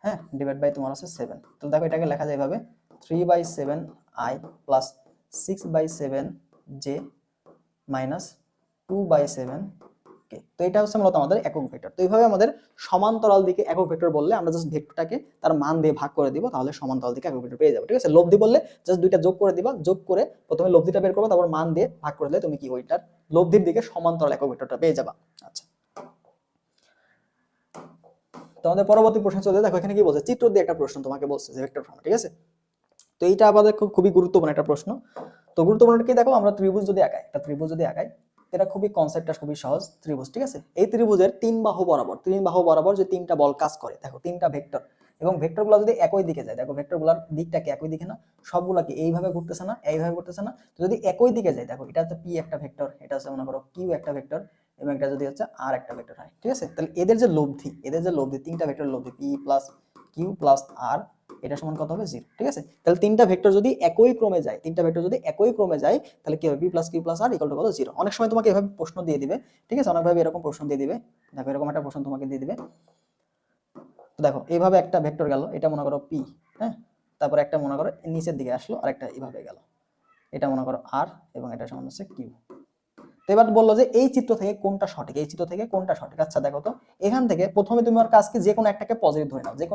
হ্যাঁ, ডিভাইড বাই তোমার হচ্ছে 7। তাহলে দেখো এটাকে লেখা যায় এভাবে 3/7i প্লাস 6/7j মাইনাস 2/7 ওকে, তো এটা হচ্ছে মূলত আমাদের একক ভেক্টর। তো এইভাবে আমাদের সমান্তরাল দিকে একক ভেক্টর বললে আমরা জাস্ট ভেক্টরটাকে তার মান দিয়ে ভাগ করে দিব, তাহলে সমান্তরাল দিকে একক ভেক্টর পেয়ে যাবে। ঠিক আছে, লব্ধি বললে জাস্ট দুইটা যোগ করে দিবা, যোগ করে প্রথমে লব্ধিটা বের করবে, তারপর মান দিয়ে ভাগ করে দিলে তুমি কি ওইটার লব্ধির দিকে সমান্তরাল একক ভেক্টরটা পেয়ে যাবা। আচ্ছা, তোমাদের পরবর্তী প্রশ্ন চলে, দেখো এখানে কি বলছে, চিত্র দিয়ে একটা প্রশ্ন তোমাকে বলছে যে ভেক্টর ফর্ম। ঠিক আছে, তো এইটা আমাদের খুবই গুরুত্বপূর্ণ একটা প্রশ্ন। তো গুরুত্বপূর্ণ কি, দেখো আমরা ত্রিভুজ যদি আঁকাই, একটা ত্রিভুজ যদি আঁকাই, এটা খুবই কনসেপ্টটা খুবই সহজ। ত্রিভুজ, ঠিক আছে, এই ত্রিভুজের তিন বাহু বরাবর যে তিনটা বল কাজ করে, দেখো তিনটা ভেক্টর, এবং ভেক্টরগুলো যদি একই দিকে যায়, দেখো ভেক্টরগুলোর দিকটা কি একই দিকে না, সবগুলা কি এইভাবে ঘুরতেছে না, এইভাবে ঘুরতেছে না, তো যদি একই দিকে যায়, দেখো এটা হচ্ছে পি একটা ভেক্টর, এটা হচ্ছে মনে করো কিউ একটা ভেক্টর, এবং এটা যদি হচ্ছে আর একটা ভেক্টর হয়। ঠিক আছে, তাহলে এদের যে লব্ধি তিনটা ভেক্টর লব্ধি পি প্লাস কিউ প্লাস আর, এটা সমান কত হবে, 0। ঠিক আছে, তাহলে তিনটা ভেক্টর যদি একই ক্রমে যায়, তাহলে কি হবে, P plus Q plus R equal to কত, 0। অনেক সময় তোমাকে এভাবে প্রশ্ন দিয়ে দিবে। ঠিক আছে, অনেকভাবে এরকম প্রশ্ন দিয়ে দিবে। দেখো এরকম একটা প্রশ্ন তোমাকে দিয়ে দিবে। তো দেখো এইভাবে একটা ভেক্টর গেল, এটা মনে করো পি, হ্যাঁ, তারপর একটা মনে করো নিচের দিকে আসলো, আর একটা এইভাবে গেল, এটা মনে করো আর, এবং এটা সমান হচ্ছে কিউ। তো এবার বললো যে এই চিত্র থেকে কোনটা সঠিক, আচ্ছা দেখো তো, এখান থেকে প্রথমে তুমি আর কাজকে যে কোনো একটাকে পজিটিভ ধরে নাও, যে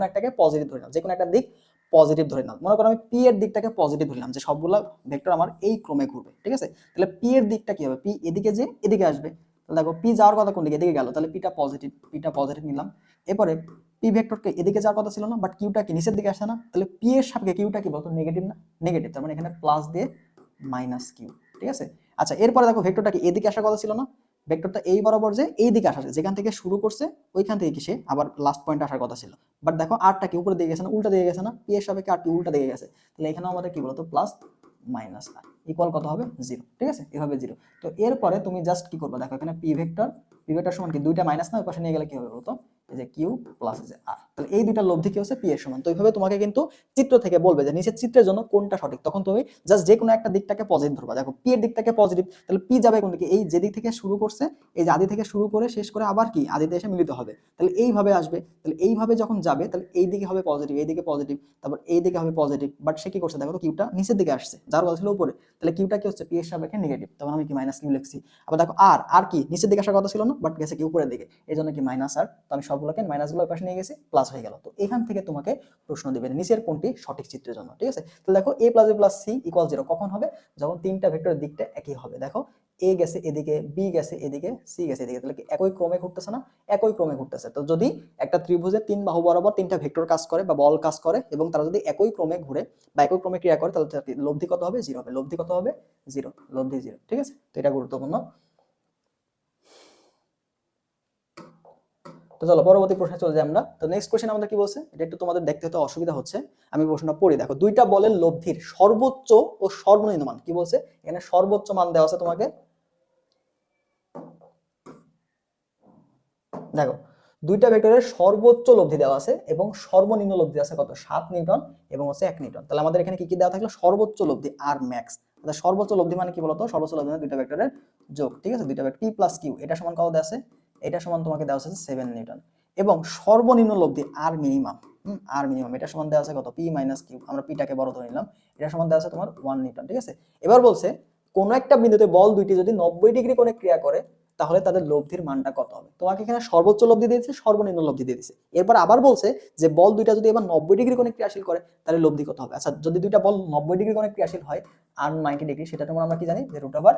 কোনো একটা দিক পজিটিভ ধরে নাও। মনে করো আমি পি এর দিকটাকে পজিটিভ ধরলাম, যে সবগুলা ভেক্টর আমার এই ক্রমে ঘুরবে। ঠিক আছে, তাহলে পি এর দিকটা কি হবে, পি এদিকে যে এদিকে আসবে, তাহলে দেখো পি যাওয়ার কথা কোন দিকে, এদিকে গেল, তাহলে পিটা পজিটিভ নিলাম। এরপরে পি ভেক্টরকে এদিকে যাওয়ার কথা ছিল না, বাট কিউটা কি নিচের দিকে আসে না, তাহলে পি এর সাপেক্ষে কিউটা কি বলতো, নেগেটিভ না, তার মানে এখানে প্লাস দিয়ে মাইনাস কিউ। ঠিক আছে, আচ্ছা এরপরে দেখো ভেক্টরটা কি এদিকে আসার কথা ছিল না, ভেক্টরটা এই বরাবর যে এই দিকে আসা, যেখান থেকে শুরু করছে ওইখান থেকে কি সে আবার লাস্ট পয়েন্টে আসার কথা ছিল, বাট দেখো আরটা কি উপরে দিয়ে গেছে না, উল্টা দিয়ে গেছে না, পি এর সাপেক্ষে আর কি উল্টা দিয়ে গেছে, তাহলে এখানে আমাদের কি বলতো প্লাস মাইনাস আর ইকুয়াল কত হবে, 0। ঠিক আছে, এভাবে 0। তো এরপরে তুমি জাস্ট কি করবে, দেখো এখানে পি ভেক্টর সমান কি দুইটা মাইনাস না, ওই পাশে নিয়ে গেলে কি হবে বলতো, এই যে কিউ প্লাস এই যে আর, তাহলে এই দুইটা লব্ধি কি হচ্ছে পি এর সমান। তো এইভাবে তোমাকে কিন্তু চিত্র থেকে বলবে যে নিচের চিত্রের জন্য কোনটা সঠিক, তখন তুমি জাস্ট যে কোনো একটা দিকটাকে পজিটিভ ধরবা। দেখো পি এর দিকটাকে পজিটিভ, তাহলে পি যাবে কোন দিকে, এই যে দিক থেকে শুরু করছে, এই যে আদি থেকে শুরু করে শেষ করে আবার কি আদিতে এসে মিলিত হবে, তাহলে এইভাবে আসবে, তাহলে এইভাবে যখন যাবে তাহলে এই দিকে হবে পজিটিভ, এই দিকে পজিটিভ, তারপর এই দিকে হবে পজিটিভ, বাট সে কি করছে, দেখো তো কিউটা নিচের দিকে আসছে, যার বলছিল উপরে, তাহলে কিউটা কি হচ্ছে পি এর সাপেক্ষে নেগেটিভ, তখন আমি কি মাইনাস কিউ লিখছি। আবার দেখো আর কি নিচের দিকে আসার কথা ছিল না, বাট গেছে কি উপরের দিকে, এই জন্য কি মাইনাস আর, তো আমি সবগুলোকে মাইনাসগুলো পাশে নিয়ে গেছি, প্লাস হয়ে গেল। তো এখান থেকে তোমাকে প্রশ্ন দিবে নিচের কোনটি সঠিক চিত্রের জন্য। ঠিক আছে, তো দেখো এ প্লাস সি ইকুয়াল 0 কখন হবে, যখন তিনটা ভেক্টরের দিকটা একই হবে। দেখো এ গেছে এদিকে, বি গেছে এদিকে, সি গেছে এদিকে, তাহলে কি একই ক্রমে ঘুরতেছে না, একই ক্রমে ঘুরতেছে। তো যদি একটা ত্রিভুজের তিন বাহু বরাবর তিনটা ভেক্টর কাজ করে বা বল কাজ করে, এবং তারা যদি একই ক্রমে ঘুরে বা একই ক্রমে ক্রিয়া করে, তাহলে লব্ধি কত হবে, 0 হবে। লব্ধি 0। ঠিক আছে, তো এটা গুরুত্বপূর্ণ। তো চলো পরবর্তী প্রশ্নে চলে যাই আমরা। তো নেক্সট কোশ্চেন আমাদের কি বলছে, এটা একটু তোমাদের দেখতে হতে অসুবিধা হচ্ছে, আমি প্রশ্নটা পড়ি। দেখো দুইটা বলের লব্ধির সর্বোচ্চ ও সর্বনিম্ন মান কি বলছে, এখানে সর্বোচ্চ মান দেওয়া আছে তোমাকে। দেখো দুইটা ভেক্টরের সর্বোচ্চ লব্ধি দেওয়া আছে এবং সর্বনিম্ন লব্ধি আছে কত, 7 নিউটন এবং হচ্ছে 1 নিউটন। তাহলে আমাদের এখানে কি কি দেওয়া থাকলো, সর্বোচ্চ লব্ধি আর ম্যাক্স। তাহলে সর্বোচ্চ লব্ধি মানে কি বলতো, সর্বোচ্চ লব্ধি মানে দুইটা ভেক্টরের যোগ। ঠিক আছে, দুইটা ভেক্টর পি প্লাস কিউ, এটা সমান কত দেওয়া আছে, এটা সমান তোমাকে দেওয়া আছে 7 নিউটন, এবং সর্বনিম্ন লব্ধি আর মিনিমাম, এটা সমান দেওয়া আছে কত, পি মাইনাস কিউ, আমরা পিটাকে বড় ধরে নিলাম, এটা সমান দেওয়া আছে তোমার 1 নিউটন। ঠিক আছে, এবার বলছে কোন একটা বিন্দুতে বল দুইটি যদি 90 ডিগ্রি কোণে ক্রিয়া করে, তাহলে তাদের লব্ধির মানটা কত হবে। তোমাকে এখানে সর্বোচ্চ লব্ধি দিয়েছে, সর্বনিম্ন লব্ধি দিয়ে দিয়েছে। এরপর আবার বলছে যে বল দুইটা যদি এবার 90 ডিগ্রি কোণে ক্রিয়াশীল করে, তাহলে লব্ধি কত হবে। আচ্ছা যদি দুইটা বল 90 ডিগ্রি কোণে ক্রিয়াশীল হয় আর 90 ডিগ্রি, সেটা তোমরা আমরা কি জানি যে root over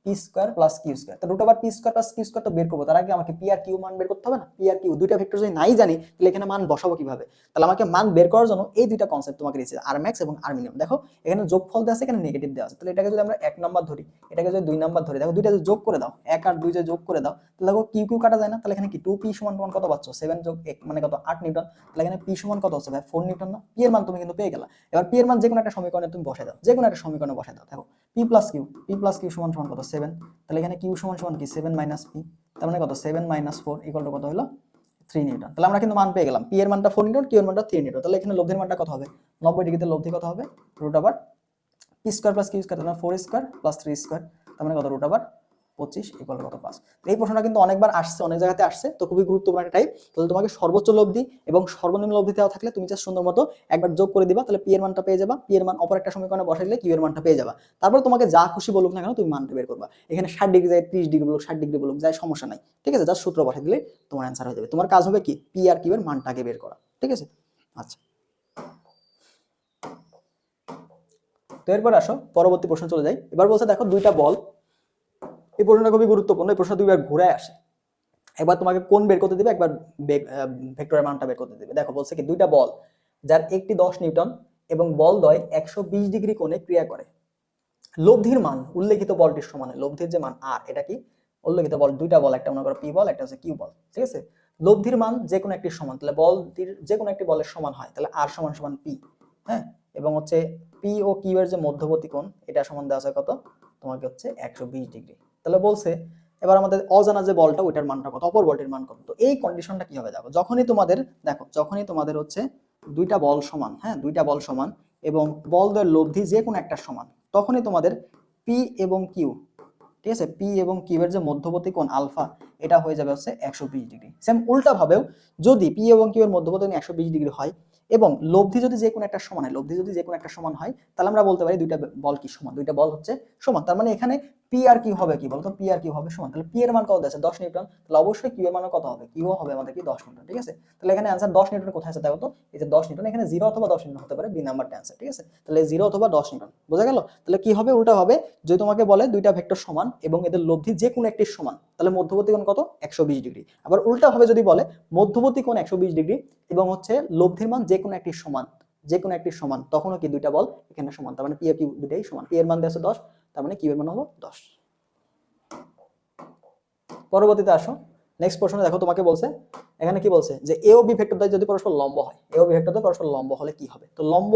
P square plus Q square. তো root over P square plus Q square তো বের করবো, তার আগে আমাকে পি আর কিউ মান বের করতে হবে না। পি আর কিউ দুইটা ভেক্টর যদি নাই জানি, তাহলে এখানে মান বসাবো কিভাবে। তাহলে আমাকে মান বের করার জন্য এই দুইটা কনসেপ্ট তোমাকে দিয়েছে, আর ম্যাক্স এবং আর মিনিমাম। দেখো এখানে যোগফল দেওয়া আছে, এখানে নেগেটিভ দেওয়া আছে, তাহলে এটাকে যদি আমরা 1 নাম্বার ধরি, এটাকে যদি 2 নাম্বার ধরি, দেখো দুইটা যোগ করে দাও, 1 আর 2 যে যোগ করে দাও, তাহলে দেখো কিউ কিউ কাটা যায় না, তাহলে এখানে কি 2p সমান কত পাচ্ছ, 7 যোগ 1 মানে কত, 8 নিউটন। তাহলে এখানে p সমান কত হচ্ছে ভাই, 4 নিউটন না। p এর মান তুমি কিন্তু পেয়ে গেলা। এবার p এর মান যে কোনো একটা সমীকরণে তুমি বসাই দাও, যে কোনো একটা সমীকরণে বসাই দাও। দেখো p প্লাস কিউ সমান কত, 7। তাহলে এখানে কিউ সমান কি 7 মাইনাস পি, তার মানে কত 7 মাইনাস 4 ইকুয়াল টু কত হলো 3 নিউটন। তাহলে আমরা কিন্তু মান পেয়ে গেলাম, পি এর মানটা 4 নিউটন, কিউ এর মানটা 3 নিউটন। তাহলে এখানে লব্ধির মানটা কত হবে, 90 ডিগ্রিতে লব্ধি কত হবে, root over P square plus Q square, তার মানে 4 স্কয়ার প্লাস 3 স্কয়ার, তার মানে কত রুট ওভার 25 ইকুয়াল কত 5। এই প্রশ্নটা কিন্তু অনেকবার আসছে, অনেক জায়গাতে আসছে, তো খুবই গুরুত্বপূর্ণ একটা টাইপ। তাহলে তোমাকে সর্বোচ্চ লব্ধি এবং সর্বনিম্ন লব্ধি দেওয়া থাকলে তুমি জাস্ট সুন্দর মতো একবার যোগ করে দিবা, তাহলে পি এর মানটা পেয়ে যাবা, পি এর মান অপর একটা সমীকরণে বসাই দিলে কিউ এর মানটা পেয়ে যাবা। তারপর তোমাকে যা খুশি বলুক না কেন তুমি মানটা বের করবা। এখানে 60 ডিগ্রি যায় 30 ডিগ্রি বলুক, 60 ডিগ্রি বলুক, যায় সমস্যা নাই, ঠিক আছে, জাস্ট সূত্র বসাই দিলে তোমার অ্যান্সার হয়ে যাবে। তোমার কাজ হবে কি পি আর কিউ এর মানটাকে বের করা, ঠিক আছে। আচ্ছা, তো এরপর আসো পরবর্তী প্রশ্ন চলে যাই। এবার বলছে দেখো দুইটা বল, এই প্রশ্নটা খুবই গুরুত্বপূর্ণ, এই প্রশ্ন দুইবার ঘুরে আসে। একবার তোমাকে কোন বের করতে দিবে, একবার ভেক্টরের মানটা বের করতে দিবে। দেখো বলছে কি দুইটা বল যার একটি 10 নিউটন এবং বল দ্বয় 120 ডিগ্রি কোণে ক্রিয়া করে, লব্ধির মান উল্লেখিত বলটির সমান। লব্ধির যে মান আর, এটা কি উল্লেখিত বল, দুইটা বল, একটা মনে করো পি বল, একটা হচ্ছে কিউ বল, ঠিক আছে। লব্ধির মান যে কোনো একটি সমান, তাহলে বলটির যে কোনো একটি বলের সমান হয়, তাহলে আর সমান সমান পি, হ্যাঁ, এবং হচ্ছে পি ও কিউ এর যে মধ্যবর্তী কোণ, এটা সমান দেওয়া আছে কত তোমাকে হচ্ছে 120 ডিগ্রি। তাহলে বলছে এবার আমাদের অজানা যে বলটা ওইটার মানটা কত, অপর বলটির মান কত। তো এই কন্ডিশনটা কি হবে, দেখো যখনই তোমাদের হচ্ছে দুইটা বল সমান, হ্যাঁ দুইটা বল সমান এবং বল দ্বয়ের লব্ধি যে কোনো একটা সমান, তখনই তোমাদের পি এবং কিউ, ঠিক আছে, পি এবং কিউ এর যে মধ্যবর্তী কোণ আলফা, এটা হয়ে যাবে হচ্ছে 120 ডিগ্রি। সেম উল্টা ভাবেও যদি পি এবং কিউ এর মধ্যবর্তী কোণ 120 ডিগ্রি হয় এবং লব্ধি যদি যে কোনো একটা সমান হয়, লব্ধি যদি যে কোনো একটা সমান হয়, তাহলে আমরা বলতে পারি দুইটা বল কি সমান, দুইটা বল হচ্ছে সমান। তার মানে এখানে পি আর কিউ হবে কি বলতো, পি আর কিউ হবে সমান। তাহলে পি এর মান কত আছে 10 নিউটন, তাহলে অবশ্যই কিউ এর মান কত হবে, কিউ হবে আমাদের কি 10 নিউটন, ঠিক আছে। তাহলে এখানে आंसर 10 নিউটন কোথায় আছে দেখো তো, এই যে 10 নিউটন, এখানে 0 অথবা 10 নিউটন হতে পারে, বি নাম্বারটা आंसर, ঠিক আছে। তাহলে 0 অথবা 10 নিউটন বোঝা গেল। তাহলে কি হবে, উল্টা হবে, যদি তোমাকে বলে দুইটা ভেক্টর সমান এবং এদের লব্ধি যে কোনো একটি সমান, তাহলে মধ্যবর্তী কোণ কত 120 ডিগ্রি। আবার উল্টা হবে যদি বলে মধ্যবর্তী কোণ 120 ডিগ্রি এবং হচ্ছে লব্ধির মান যে কোনো একটি সমান, যে কোনো একটি সমান, তখনও কি দুইটা বল এখানে সমান, তার মানে পি আর কিউ দুইটাই সমান। পি এর মান দেওয়া আছে 10, তার মানে কিউ এর মান হলো 10। পরবর্তীতে আসো নেক্সট প্রশ্নে, দেখো তোমাকে বলছে এখানে কি বলছে যে এ ও বি ভেক্টর দ্বয় যদি পরস্পর লম্ব হয়, এ ও বি ভেক্টর দ্বয় পরস্পর লম্ব হলে কি হবে। তো লম্ব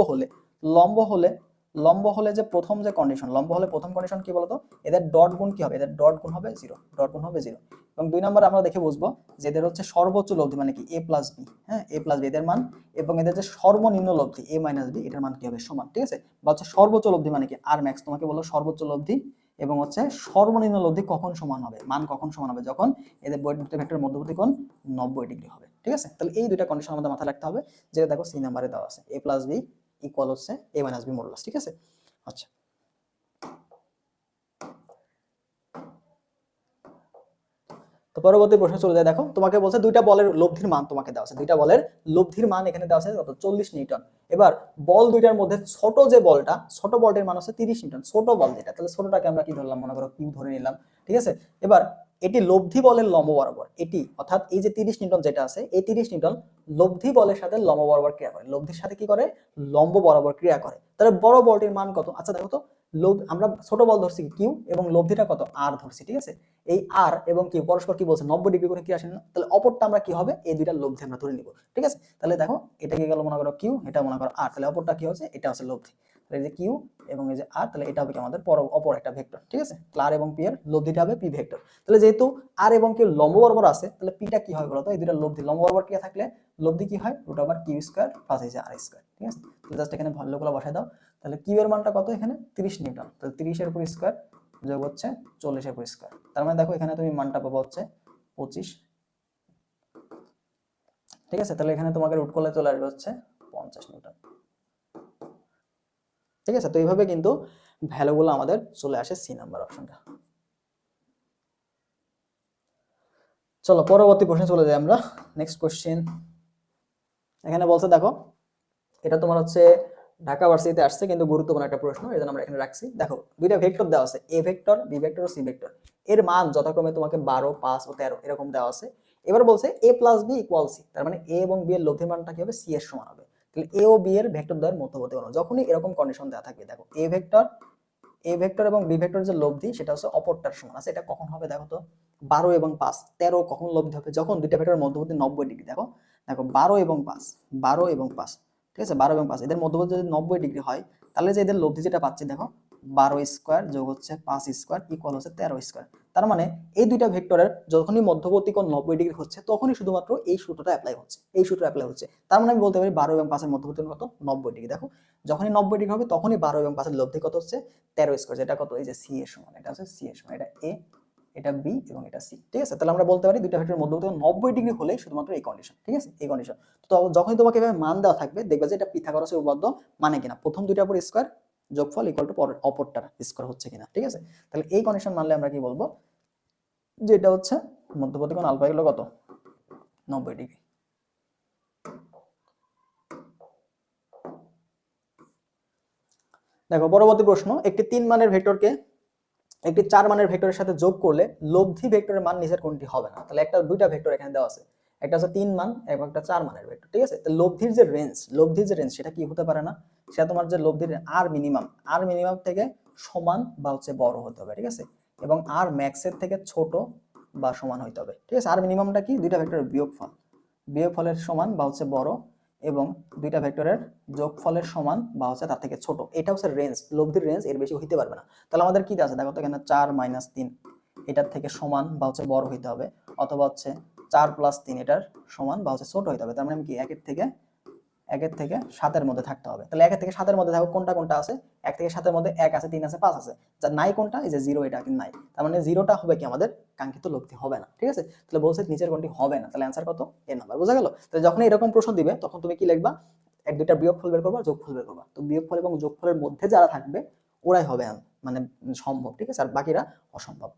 হলে যে প্রথম যে কন্ডিশন, লম্ব হলে প্রথম কন্ডিশন কি বলতো, এদের ডট গুণ কি হবে, এদের ডট গুণ হবে 0, ডট গুণ হবে 0। এবং দুই নম্বর আমরা দেখে বুঝবো যে এদের হচ্ছে সর্বোচ্চ লব্ধি মানে কি a প্লাস বি, হ্যাঁ a প্লাস বি এদের মান, এবং এদের যে সর্বনিম্ন লব্ধি a মাইনাস বি, এটার মান কি হবে সমান, ঠিক আছে। বা হচ্ছে সর্বোচ্চ লব্ধি মানে কি আর ম্যাক্স, তোমাকে বলো সর্বোচ্চ লব্ধি এবং হচ্ছে সর্বনিম্ন লব্ধি কখন সমান হবে, মান কখন সমান হবে, যখন এদের দুটো ভেক্টরের মধ্যবর্তী কোণ 90 ডিগ্রি হবে, ঠিক আছে। তাহলে এই দুইটা কন্ডিশন আমাদের মাথায় রাখতে হবে, যেটা দেখো সি নাম্বারে দেওয়া আছে, a প্লাস বি ইকুয়াল হচ্ছে a মাইনাস বি মডুলাস, ঠিক আছে। আচ্ছা, তো পরবর্তী প্রশ্ন চলে যায়। দেখো তোমাকে বলছে দুইটা বলের লব্ধির মান তোমাকে দেওয়া আছে, দুইটা বলের লব্ধির মান এখানে দেওয়া আছে কত 40 নিউটন। এবার বল দুইটার মধ্যে ছোট যে বলটা, ছোট বলটির মান হচ্ছে 30 নিউটন, ছোট বল যেটা, তাহলে ছোটটাকে আমরা কি ধরলাম, মনে করো কিউ ধরে নিলাম, ঠিক আছে। এবার এটি লব্ধি বলের লম্ব বরাবর, এটি অর্থাৎ এই যে 30 নিউটন যেটা আছে, এই 30 নিউটন লব্ধি বলের সাথে লম্ব বরাবর ক্রিয়া করে, লব্ধির সাথে কি করে, লম্ব বরাবর ক্রিয়া করে। তাহলে বড় বলটির মান কত, আচ্ছা দেখো তো, আমরা ছোট বল ধরছি কিউ এবং লব্ধিটা কত আর ধরছি, ঠিক আছে। এই আর এবং কিউ পরস্পর কি বলছে 90 ডিগ্রি করে কি আসে না, তাহলে অপরটা আমরা কি হবে, এই দুইটা লব্ধি আমরা ধরে নিব, ঠিক আছে। তাহলে দেখো এটা কি গেল মনে করো কিউ, এটা মনে করো আর, তাহলে অপরটা কি হচ্ছে, এটা হচ্ছে লব্ধি, তাহলে এই যে কিউ এবং এই যে আর, তাহলে এটা হবে কি আমাদের অপর একটা ভেক্টর, ঠিক আছে। আর এবং পি এর লব্ধিটা হবে পি ভেক্টর। তাহলে যেহেতু আর এবং কিউ লম্ব বরাবর আছে, তাহলে পিটা কি হয় বলতো, এই দুইটা লব্ধি লম্ব বরাবর কি থাকলে লব্ধি কি হয়, root over Q square plus এই যে আর স্কয়ার, ঠিক আছে। তাহলে জাস্ট এখানে ভ্যালুগুলো বসাই দাও। তাহলে কিউ এর মানটা কত, এখানে 30 নিউটন, তাহলে 30 এর উপর স্কয়ার যোগ হচ্ছে 40 এর উপর স্কয়ার, তার মানে দেখো এখানে তুমি মানটা পাবো হচ্ছে 25, ঠিক আছে। তাহলে এখানে তোমাকে রুট করলে চলে আসবে হচ্ছে 50 নিউটন, ঠিক আছে। তো এইভাবে কিন্তু ভ্যালুগুলো আমাদের চলে আসে সি নাম্বার অপশনটা। চলো পরবর্তী প্রশ্নে চলে যাই আমরা। নেক্সট কোশ্চেন এখানে বলছে দেখো, এটা তোমার হচ্ছে ঢাকা ভার্সিটিতে আসছে, কিন্তু গুরুত্বপূর্ণ একটা প্রশ্ন, এজন্য আমরা এখানে রাখছি। দেখো দুইটা ভেক্টর দেওয়া আছে, এ ভেক্টর, বি ভেক্টর ও সি ভেক্টর, এর মান যথাক্রমে তোমাকে 12, 5 ও 13 এরকম দেওয়া আছে। এবার বলছে a plus B equal C, তার মানে a এবং b এর লব্ধি মানটা কি হবে, c এর সমান হবে। তাহলে a ও b এর ভেক্টর দ্বয়ের মধ্যবর্তী কোণ, যখনই এরকম কন্ডিশন দেওয়া থাকবে, দেখো এ ভেক্টর এবং বি ভেক্টর যে লব্ধি সেটা হচ্ছে অপরটার সমান আছে, এটা কখন হবে দেখো তো, 12 এবং 5, 13 কখন লব্ধি হবে, যখন দুইটা ভেক্টরের মধ্যবর্তী 90 ডিগ্রি। দেখো দেখো 12 এবং 5, 12 এবং 5, ঠিক আছে, 12 এবং 5 এদের মধ্যবর্তী যদি 90 ডিগ্রি হয়, তাহলে যে এদের লব্ধি যেটা পাচ্ছি দেখো 12 স্কয়ার যোগ হচ্ছে 5 স্কয়ার ইকুয়াল হচ্ছে 13 স্কয়ার। তার মানে এই দুইটা ভেক্টরের যখনই মধ্যবর্তী কোণ 90 ডিগ্রি হচ্ছে, তখনই শুধুমাত্র এই সূত্রটা অ্যাপ্লাই হচ্ছে, এই সূত্র অ্যাপ্লাই হচ্ছে। তার মানে আমি বলতে পারি 12 এবং 5 এর মধ্যবর্তী কোণ কত, 90 ডিগ্রি। দেখো যখনই 90 ডিগ্রি হবে, তখনই 12 এবং 5 এর লব্ধি কত হচ্ছে 13 স্কয়ার, যেটা কত, এই যে সি এর সমান, এটা হচ্ছে সি এর সমান, এটা এ এটা বি এবং এটা সি, ঠিক আছে। তাহলে আমরা বলতে পারি দুইটা ভেক্টরের মধ্যবর্তী কোণ 90 ডিগ্রি হলে শুধুমাত্র এই কন্ডিশন, ঠিক আছে, এই কন্ডিশন। তো যখনই তোমাকে এভাবে মান দেওয়া থাকবে দেখবে যে এটা পিথাগোরাসের উপপাদ্য মানে কিনা, প্রথম দুইটার উপর স্কয়ার যোগফল ইকুয়াল টু অপরটার স্কয়ার হচ্ছে কিনা, ঠিক আছে। তাহলে এই কন্ডিশন মানলে আমরা কি বলবো যে এটা হচ্ছে মধ্যবর্তী কোণ আলফা হলো কত 90 ডিগ্রি। দেখো পরবর্তী প্রশ্ন, একটি 3 মানের ভেক্টরকে একটি 4 মানের ভেক্টরের সাথে যোগ করলে লব্ধি ভেক্টরের মান নিচের কোনটি হবে না। তাহলে একটা দুইটা ভেক্টর এখানে দেওয়া আছে, একটা আছে 3 মান এবং একটা 4 মানের ভেক্টর, ঠিক আছে। তো লব্ধির যে রেঞ্জ সেটা কি হতে পারে না, সেটা তোমার যে লব্ধির আর মিনিমাম থেকে সমান বা হচ্ছে বড় হতে হবে, ঠিক আছে, এবং আর ম্যাক্সের থেকে ছোট বা সমান হতে হবে, ঠিক আছে। আর মিনিমামটা কি, দুইটা ভেক্টরের বিয়োগফলের সমান বা হচ্ছে বড়, এবং দুইটা ভেক্টরের যোগফলের সমান বা হচ্ছে তার থেকে ছোট, এটা হচ্ছে রেঞ্জ, লব্ধির রেঞ্জ, এর বেশি হইতে পারবে না। তাহলে আমাদের কি আছে দেখো তো, এখানে 4 - 3 এটার থেকে সমান বা হচ্ছে বড় হইতে হবে, অথবা হচ্ছে 4 + 3 এটার সমান বা হচ্ছে ছোট হইতে হবে। তার মানে কি একের থেকে 7-এর মধ্যে থাকতে হবে। তাহলে 1 থেকে 7-এর মধ্যে দেখো কোনটা কোনটা আছে, 1 থেকে 7-এর মধ্যে 1 আছে, 3 আছে, 5 আছে, যা নাই কোনটা, এই যে 0, এটা কিন্তু নাই। তার মানে 0টা হবে কি আমাদের কাঙ্ক্ষিত লব্ধি হবে না, ঠিক আছে। তাহলে বলছে নিচের কোনটি হবে না, তাহলে অ্যানসার কত, এ নাম্বার, বোঝা গেল। তাহলে যখন এরকম প্রশ্ন দিবে তখন তুমি কি লিখবা, এক দুইটা বিয়োগফল বের করবা, যোগফল বের করবা। তো বিয়োগফল এবং যোগফলের মধ্যে যারা থাকবে ওরাই হবে মানে সম্ভব, ঠিক আছে, আর বাকিরা অসম্ভব।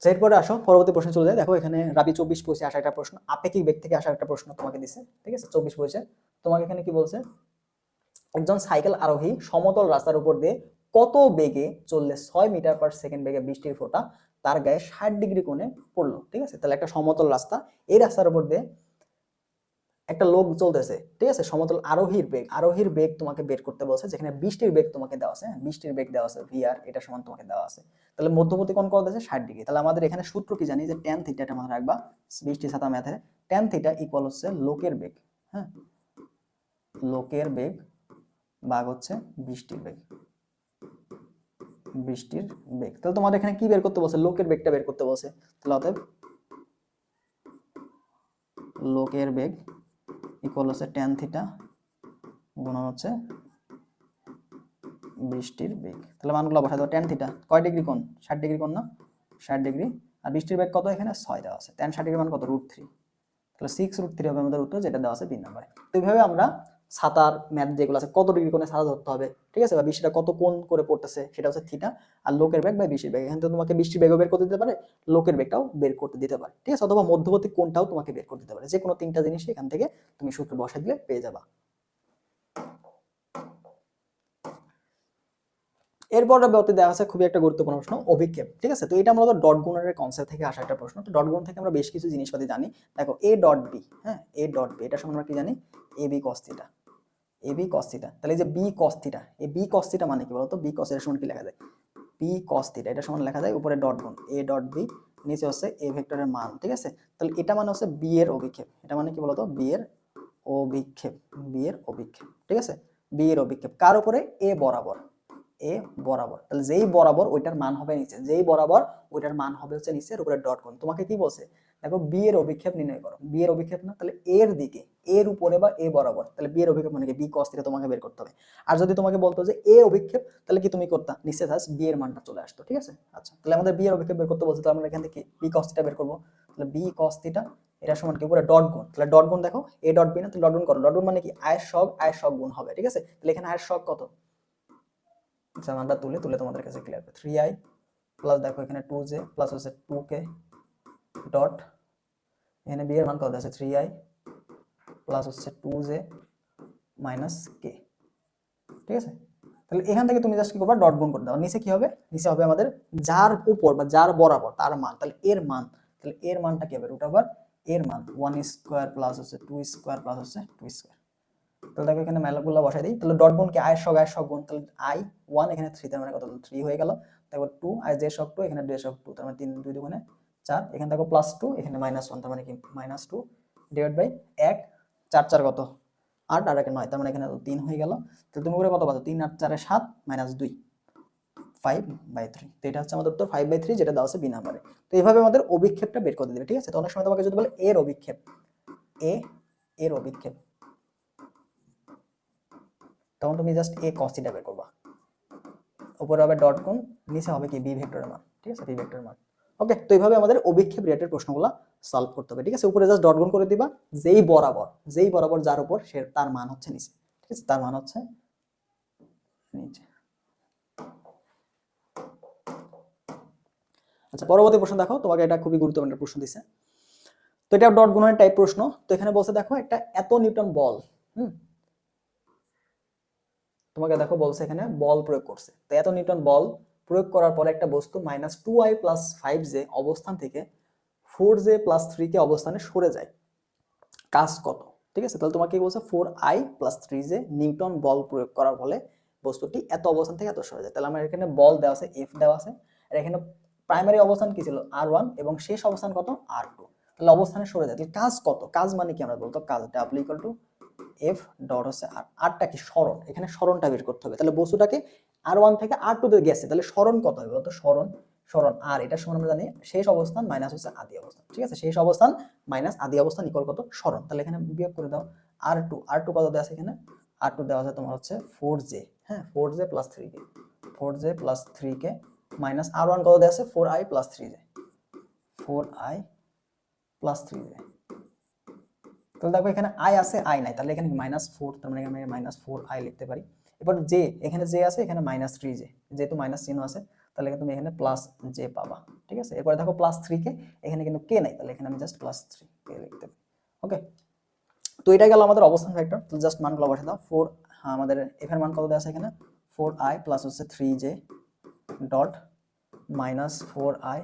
এরপরে আসো পরবর্তী প্রশ্ন চলে যায়। দেখো এখানে রাবি 24-25 আসা একটা প্রশ্ন, আপেক্ষিক বেগ থেকে আসা একটা প্রশ্ন তোমাকে দিছে, ঠিক আছে। 24-25 তোমাকে এখানে কি বলছে, একজন সাইকেল আরোহী সমতল রাস্তার উপর দিয়ে কত বেগে চললে 6 মিটার/সেকেন্ড বেগে বৃষ্টির ফোঁটা তার গায়ে 60 ডিগ্রি কোণে পড়লো, ঠিক আছে। তাহলে একটা সমতল রাস্তা, এই রাস্তার উপর দিয়ে একটা লোক চলতেছে, ঠিক আছে। সমতল আরোহীর বেগ তোমাকে বের করতে বলছে, যেখানে বৃষ্টির বেগ তোমাকে দেওয়া আছে, বৃষ্টির বেগ দেওয়া আছে vr, এটা সমান তোমাকে দেওয়া আছে। তাহলে মধ্যবর্তী কোণ কত আছে, 60 ডিগ্রি। তাহলে আমাদের এখানে সূত্র কি জানি, যে tan থিটা, এটা মনে রাখবা, বৃষ্টি ছাতা ম্যাথে, tan থিটা ইকুয়াল হচ্ছে লোকের বেগ, হ্যাঁ, লোকের বেগ ভাগ হচ্ছে বৃষ্টির বেগ, তাহলে তোমাদের এখানে কি বের করতে বলছে, লোকের বেগটা বের করতে বলছে। তাহলে অতএব লোকের বেগ ইকুয়াল হচ্ছে tan থিটা গুণন হচ্ছে বৃষ্টির বেগ। তাহলে মানগুলো বসাই দাও, tan থিটা কয় ডিগ্রি কোণ, 60 ডিগ্রি কোণ না, 60 ডিগ্রি, আর বৃষ্টির বেগ কত, এখানে 6 দেওয়া আছে, tan 60 ডিগ্রি মান কত, √3, তাহলে 6√3 হবে আমাদের উত্তর, যেটা দেওয়া আছে 3 নম্বরে। তো এইভাবে আমরা ছাতার ম্যাথ যেগুলো আছে, কত ডিগ্রি কোণে ছাতা ধরতে হবে, ঠিক আছে, বা বৃষ্টিটা কত কোণ করে পড়তেছে সেটা হচ্ছে থিটা, আর লোকের বেগ বা বৃষ্টির বেগ, এখান থেকে তোমাকে বৃষ্টির বেগও বের করতে দিতে পারে, লোকের বেগটাও বের করতে দিতে পারে, ঠিক আছে, অথবা মধ্যবর্তী কোণটাও তোমাকে বের করতে দিতে পারে, যে কোনো তিনটা জিনিস এখান থেকে তুমি সূত্র বসাই দিলে পেয়ে যাবা। এরপর দেওয়া আছে খুবই একটা গুরুত্বপূর্ণ প্রশ্ন, অভিক্ষেপ, ঠিক আছে। তো এটা মূলত ডট গুণনের কনসেপ্ট থেকে আসা একটা প্রশ্ন। তো ডট গুণ থেকে আমরা বেশ কিছু জিনিসপাতি জানি। দেখো a ডট b, হ্যাঁ, a ডট b, এটা সমান আমরা কি জানি, ab cos theta, ab cos theta. তাহলে এই যে b cos থিটা, এই b cos থিটা মানে কি বলতো, b cos এর সমান কি লেখা যায়, b cos থিটা, এটা সমান লেখা যায় উপরে ডট গুণ a ডট b, নিচে হচ্ছে a ভেক্টরের মান, ঠিক আছে। তাহলে এটা মানে হচ্ছে b এর অভিক্ষেপ, এটা মানে কি বলতো, b এর অভিক্ষেপ, ঠিক আছে, b এর অভিক্ষেপ কার উপরে, a বরাবর, তাহলে যেই বরাবর ওইটার মান হবে নিচে, যেই বরাবর ওইটার মান হবে হচ্ছে নিচের উপরে ডট কোণ। তোমাকে কি বলছে, দেখো বি এর অভিক্ষেপ নির্ণয় করো, বি এর অভিক্ষেপ না, তাহলে এর দিকে, এর উপরে বা এ বরাবর, তাহলে বি এর অভিক্ষেপ মানে কি, বি cos থিটা তোমাকে বের করতে হবে। আর যদি তোমাকে বলতো যে এ অভিক্ষেপ, তাহলে কি তুমি করতা, নিচে জাস্ট বি এর মানটা চলে আসতো, ঠিক আছে। আচ্ছা, তাহলে আমাদের বি এর অভিক্ষেপ বের করতে বলছে, তাহলে আমরা এখান থেকে বি cos থিটা বের করব। তাহলে বি cos থিটা এটা সমান কি, উপরে ডট গুণ, তাহলে ডট গুণ দেখো এ ডট বি না, তাহলে ডট গুণ করো, ডট গুণ মানে কি আয়ের সব গুণ হবে, ঠিক আছে। তাহলে এখানে আয়ের সব কত, জামানটা তুলে তোমাদের কাছে ক্লিয়ার হবে, 3i প্লাস দেখো এখানে 2j প্লাস হচ্ছে 2k ডট, এখানে বি এর মান কত আছে, 3i প্লাস হচ্ছে 2j মাইনাস k, ঠিক আছে। তাহলে এখান থেকে তুমি জাস্ট কি করবা, ডট গুণ করে দাও, নিচে কি হবে, নিচে হবে আমাদের যার উপর বা যার বরাবর তার মান, তাহলে এর মান, তাহলে এর মানটা কি হবে, রুট ওভার এর মান 1 স্কয়ার প্লাস হচ্ছে 2 স্কয়ার প্লাস হচ্ছে 2 স্কয়ার। তাহলে দেখো এখানে ম্যালগুলো বসাই দিই, তাহলে ডট গুণ কি আয়ের সব গুণ, তাহলে i 1 এখানে 3, তার মানে কত, 3 হয়ে গেল। তারপর 2 i j সব 2, এখানে j সব 2, তার মানে 3 2 দুগুণে 4, এখানে দেখো প্লাস 2, এখানে -1, তার মানে কি -2 ডিভাইড বাই 1, 4 4 কত 8, আর এখানে 9, তার মানে এখানে 3 হয়ে গেল। তাহলে তুমি করে কত পাচ্ছ, 3 8 4 7 -2 5/3। তো এটা হচ্ছে আমাদের উত্তর 5/3, যেটা দেওয়া আছে বি নাম্বারে। তো এইভাবে আমাদের অভিক্ষেপটা বের করে দিবে, ঠিক আছে। তো অনেক সময় তোমাকে যদি বলে এর অভিক্ষেপ, এর অভিক্ষেপ, তখন তুমি জাস্ট a cos থিটা বের করবা, উপরে হবে ডট গুণ, নিচে হবে কি বি ভেক্টরের মান, ঠিক আছে, বি ভেক্টরের মান। ওকে, তো এইভাবে আমাদের অভিক্ষেপ রিলেটেড প্রশ্নগুলো সলভ করতে হবে, ঠিক আছে। উপরে জাস্ট ডট গুণ করে দিবা, যেই বরাবর যার উপর সে তার মান হচ্ছে নিচে, ঠিক আছে, তার মান হচ্ছে নিচে। আচ্ছা, পরবর্তী প্রশ্ন দেখো, তোমাকে এটা খুবই গুরুত্বপূর্ণ একটা প্রশ্ন দিছে। তো এটা ডট গুণনের টাইপ প্রশ্ন। তো এখানে বলছে দেখো একটা এত নিউটন বল, তোমাকে দেখো বলছে এখানে বল প্রয়োগ করছে। তো এত নিউটন বল প্রয়োগ করার পরে একটা বস্তু -2i + 5j অবস্থান থেকে 4j + 3k অবস্থানে সরে যায়, কাজ কত? ঠিক আছে, তাহলে তোমাকে কি বলছে 4i + 3j নিউটন বল প্রয়োগ করার ফলে বস্তুটি এত অবস্থান থেকে এত সরে যায়। তাহলে আমার এখানে বল দেওয়া আছে, F দেওয়া আছে, আর এখানে প্রাইমারি অবস্থান কি ছিল R1 এবং শেষ অবস্থান কত R2। তাহলে অবস্থানে সরে যায়, তাহলে কাজ কত? কাজ মানে কি আমরা বলতো, কাজ W = F ডট হচ্ছে আর, আরটা কি সরণ, এখানে সরণটা বের করতে হবে। তাহলে বস্তুটাকে R1 থেকে R2 তে গেছে, তাহলে সরণ কত হবে বলতো, সরণ আর এটা সমান আমরা জানি শেষ অবস্থান মাইনাস হচ্ছে আদি অবস্থান, ঠিক আছে, শেষ অবস্থান মাইনাস আদি অবস্থান ইকুয়াল কত, সরণ। তাহলে এখানে বিয়োগ করে দাও, R2 কত দেওয়া আছে এখানে, R2 দেওয়া আছে তোমার হচ্ছে 4j, হ্যাঁ 4j + 3k, 4j + 3k minus R1 কত দেওয়া আছে 4i + 3j, 4i + 3j। তাহলে দেখো এখানে i আছে, i নাই, তাহলে এখানে -4, তার মানে এখানে -4i লিখতে পারি। এবার j, এখানে j আছে, এখানে -3j, যেহেতু মাইনাস চিহ্ন আছে তাহলে তুমি এখানে +j পাবা, ঠিক আছে। এরপরে দেখো +3k, এখানে কিন্তু k নাই, তাহলে এখানে আমি জাস্ট +3k লিখতে পারি। ওকে, তো এটা গেল আমাদের অবস্থান ভেক্টর। তো জাস্ট মানগুলো বসে দাও, 4 আমাদের f এর মান কত দেওয়া আছে এখানে 4i + হচ্ছে 3j ডট -4i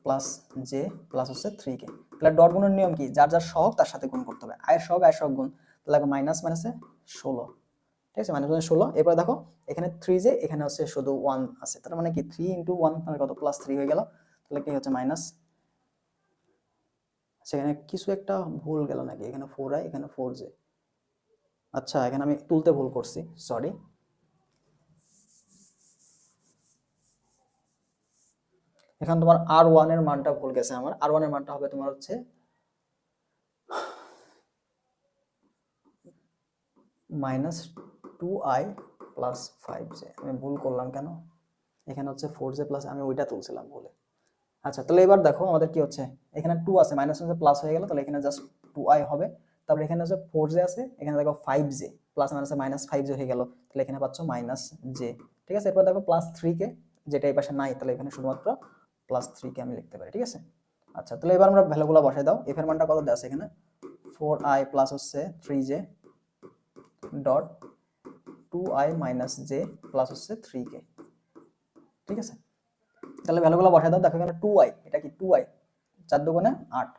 + j + হচ্ছে 3k। তাহলে ডট গুণের নিয়ম কি, যার যার সহগ তার সাথে গুণ করতে হবে, i এর সহগ গুণ, তাহলে মাইনাস মাইনাসে 16, ঠিক আছে, -16। এরপর দেখো এখানে 3j, এখানে হচ্ছে শুধু 1 আছে, তার মানে কি 3 × 1 মানে কত, +3 হয়ে গেল। তাহলে কি হচ্ছে মাইনাস, সেখানে কিছু একটা ভুল গেল নাকি, এখানে 4i, এখানে 4j, আচ্ছা এখানে আমি তুলতে ভুল করছি, সরি। এখানে তোমার R1 এর মানটা ভুল গেছে, আমার R1 এর মানটা হবে তোমার হচ্ছে -2i + 5j। আমি ভুল করলাম কেন, এখানে হচ্ছে 4j প্লাস, আমি ওইটা তুলছিলাম ভুলে। আচ্ছা, তাহলে এবার দেখো আমাদের কি হচ্ছে, এখানে 2 আছে, মাইনাস হচ্ছে প্লাস হয়ে গেল, তাহলে এখানে জাস্ট 2i হবে। তারপরে এখানে হচ্ছে 4j আছে, এখানে দেখো 5j, প্লাস মাইনাসে -5j হয়ে গেল, তাহলে এখানে পাচ্ছ -j, ঠিক আছে। এরপর দেখো +3k, যেটা এই পাশে নাই, তাহলে এখানে শুধুমাত্র +3k আমি লিখতে পারি, ঠিক আছে। আচ্ছা, তাহলে এবার আমরা ভ্যালুগুলো বসাই দাও। f এর মানটা কত দেওয়া আছে এখানে 4i প্লাস হচ্ছে 3j dot 2i - j plus হচ্ছে 3k, ঠিক আছে। তাহলে ভ্যালুগুলো বসাই দাও, দেখো এখানে 2i, এটা কি 2i, 4 দুগুণে 8,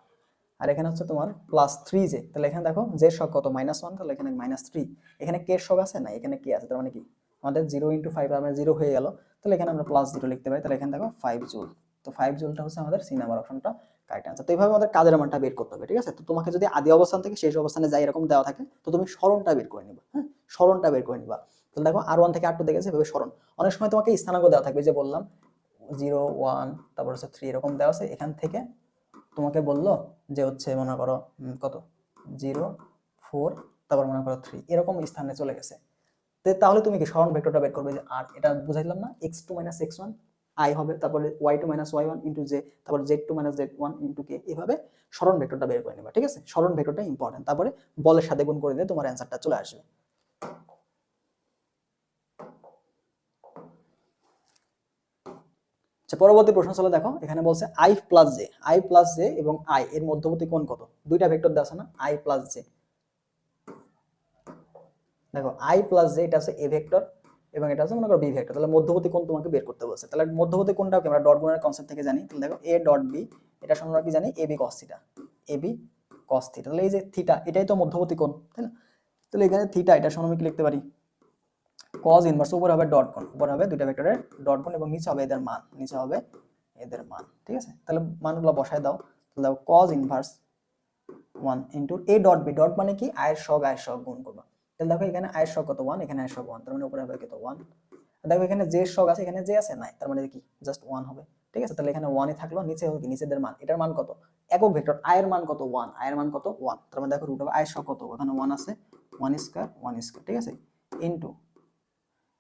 আর এখানে হচ্ছে তোমার +3j, তাহলে এখানে দেখো j এর সহগ কত -1, তাহলে এখানে -3, এখানে k এর সহগ আছে না, এখানে k আছে, তার মানে কি আমাদের 0 × 5 আমরা 0 হয়ে গেল, তাহলে এখানে আমরা +0 লিখতে পারি। তাহলে এখানে দেখো 5 জুল, তো 5 জুলটা হচ্ছে আমাদের সি নাম্বার অপশনটা কারেক্ট आंसर। তো এইভাবে আমাদের কাজের মানটা বের করতে হবে, ঠিক আছে। তো তোমাকে যদি আদি অবস্থান থেকে শেষ অবস্থানে যায় এরকম দেওয়া থাকে, তো তুমি সরণটা বের করে নিবা, হ্যাঁ সরণটা বের করে নিবা। তাহলে দেখো R1 থেকে R2 দেখেছে এভাবে সরণ, অনেক সময় তোমাকে স্থানাঙ্ক দেওয়া থাকবে, যে বললাম 0 1 তারপর হচ্ছে 3 এরকম দেওয়া আছে, এখান থেকে তোমাকে বললো যে হচ্ছে মনে করো কত 0 4 তারপর মনে করো 3 এরকম স্থানে চলে গেছে। তাহলে তুমি কি সরণ ভেক্টরটা বের করবে, যে আর এটা বুঝাইলাম না, x2 - x1 i হবে, তারপরে y2 - y1 j, তারপর z2 - z1 k, এভাবে সরণ ভেক্টরটা বের করে নেবা, ঠিক আছে। সরণ ভেক্টরটা ইম্পর্টেন্ট, তারপরে বলের সাথে গুণ করে দিলে তোমার অ্যানসারটা চলে আসবে। আচ্ছা, পরবর্তী প্রশ্ন চলে দেখো, এখানে বলছে i + j এবং i এর মধ্যবর্তী কোণ কত, দুইটা ভেক্টর দেওয়া আছে না, i + j, দেখো i + j এটা হচ্ছে a ভেক্টর এবং এটা হচ্ছে মনে করো b ভেক্টর, তাহলে মধ্যবর্তী কোণ তোমাকে বের করতে বলছে। তাহলে মধ্যবর্তী কোণটাও কি আমরা ডট গুণের কনসেপ্ট থেকে জানি, তাহলে দেখো a ডট b, এটা আমরা কি জানি ab cos theta, ab cos theta, তাহলে এই যে থিটা এটাই তো মধ্যবর্তী কোণ, তাই না। তাহলে এখানে থিটা এটা সমান আমি কি লিখতে পারি, cos ইনভার্স, উপরে হবে ডট গুণ, উপরে হবে দুইটা ভেক্টরের ডট গুণ এবং নিচে হবে এদের মান, নিচে হবে এদের মান, ঠিক আছে। তাহলে মানগুলো বসায় দাও, তাহলে দেখো cos inverse 1 into a dot b, dot মানে কি i এর সহগ গুণ করবা। তাহলে দেখো এখানে i এর সহগ কত 1, এখানে i এর সহগ 1, তার মানে উপরে হবে কত 1। দেখো এখানে j এর সহগ আছে, এখানে j আছে নাই, তার মানে কি জাস্ট 1 হবে, ঠিক আছে। তাহলে এখানে 1 ই থাকলো, নিচে হবে কি নিচেদের মান, এটার মান কত, একক ভেক্টর i এর মান কত 1, i এর মান কত 1, তার মানে দেখো রুট হবে i এর সহগ কত, ওখানে 1 আছে, 1 স্কয়ার 1 স্কয়ার, ঠিক আছে, ইনটু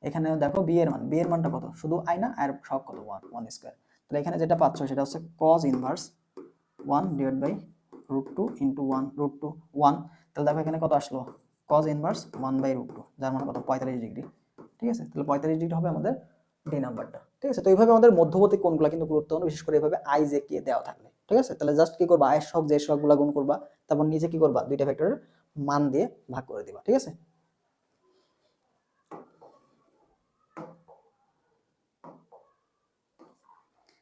এখানে দেখো বি এর মানটা কত, শুধু আই না, আর সব কত, 1 স্কয়ার। তাহলে এখানে যেটা পাচ্ছ সেটা হচ্ছে cos inverse 1 divide by √2 into 1 √2 1। তাহলে দেখো এখানে কত আসলো, cos ইনভার্স 1 বাই √2, যার মান কত 45 ডিগ্রি। ঠিক আছে, তাহলে 45 ডিগ্রি হবে আমাদের ডি নাম্বারটা। ঠিক আছে, তো এইভাবে আমাদের মধ্যবর্তী কোণগুলো কিন্তু গুরুত্বপূর্ণ, বিশেষ করে এইভাবে আই জে কে দেওয়া থাকলে। ঠিক আছে, তাহলে জাস্ট কি করবা, আয়ের সহগ জের সহগগুলো গুণ করবা, তারপর নিচে কি করবা, দুইটা ভেক্টরের মান দিয়ে ভাগ করে দিবা। ঠিক আছে,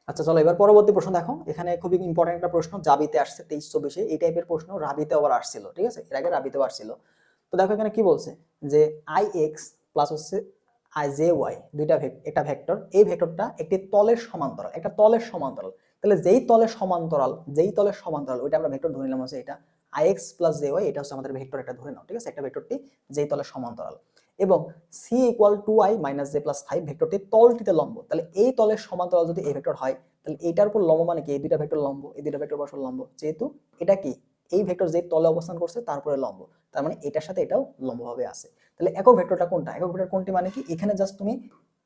আচ্ছা চলো এবার পরবর্তী প্রশ্ন দেখো। এখানে খুবই ইম্পর্টেন্ট একটা প্রশ্ন, জাবিতে আসছে 23-24-এ এই টাইপের প্রশ্ন রাবিতে আবার আসছিল। ঠিক আছে, এর আগে রাবিতেও আসছিল। তো দেখো এখানে কি বলছে যে আই এক্স প্লাস হচ্ছে আই জে ওয়াই দুইটা একটা ভেক্টর, এই ভেক্টরটা একটি তলের সমান্তরাল, একটা তলের সমান্তরাল। তাহলে যেই তলের সমান্তরাল ওইটা আমরা ভেক্টর ধরে নিলাম হচ্ছে এটা I X plus J Y, এটা হচ্ছে আমাদের ভেক্টর, একটা ধরে নাও। ঠিক আছে, একটা ভেক্টরটি যেই তলের সমান্তরাল, এবং C equal to I minus J plus 5 ভেক্টরটি তলটিতে লম্ব। তাহলে এই তলের সমান্তরাল যদি এই ভেক্টর হয়, তাহলে এইটার উপর লম্ব মানে কি, এই দুইটা ভেক্টর লম্ব, এই দুইটা ভেক্টর পরস্পর লম্ব, যেহেতু এটা কি এই ভেক্টর যে তলে অবস্থান করছে তারপরে লম্ব, তার মানে এটার সাথে এটাও লম্বভাবে আছে। তাহলে একক ভেক্টরটা কোনটা, একক ভেক্টর কোনটি মানে কি, এখানে জাস্ট তুমি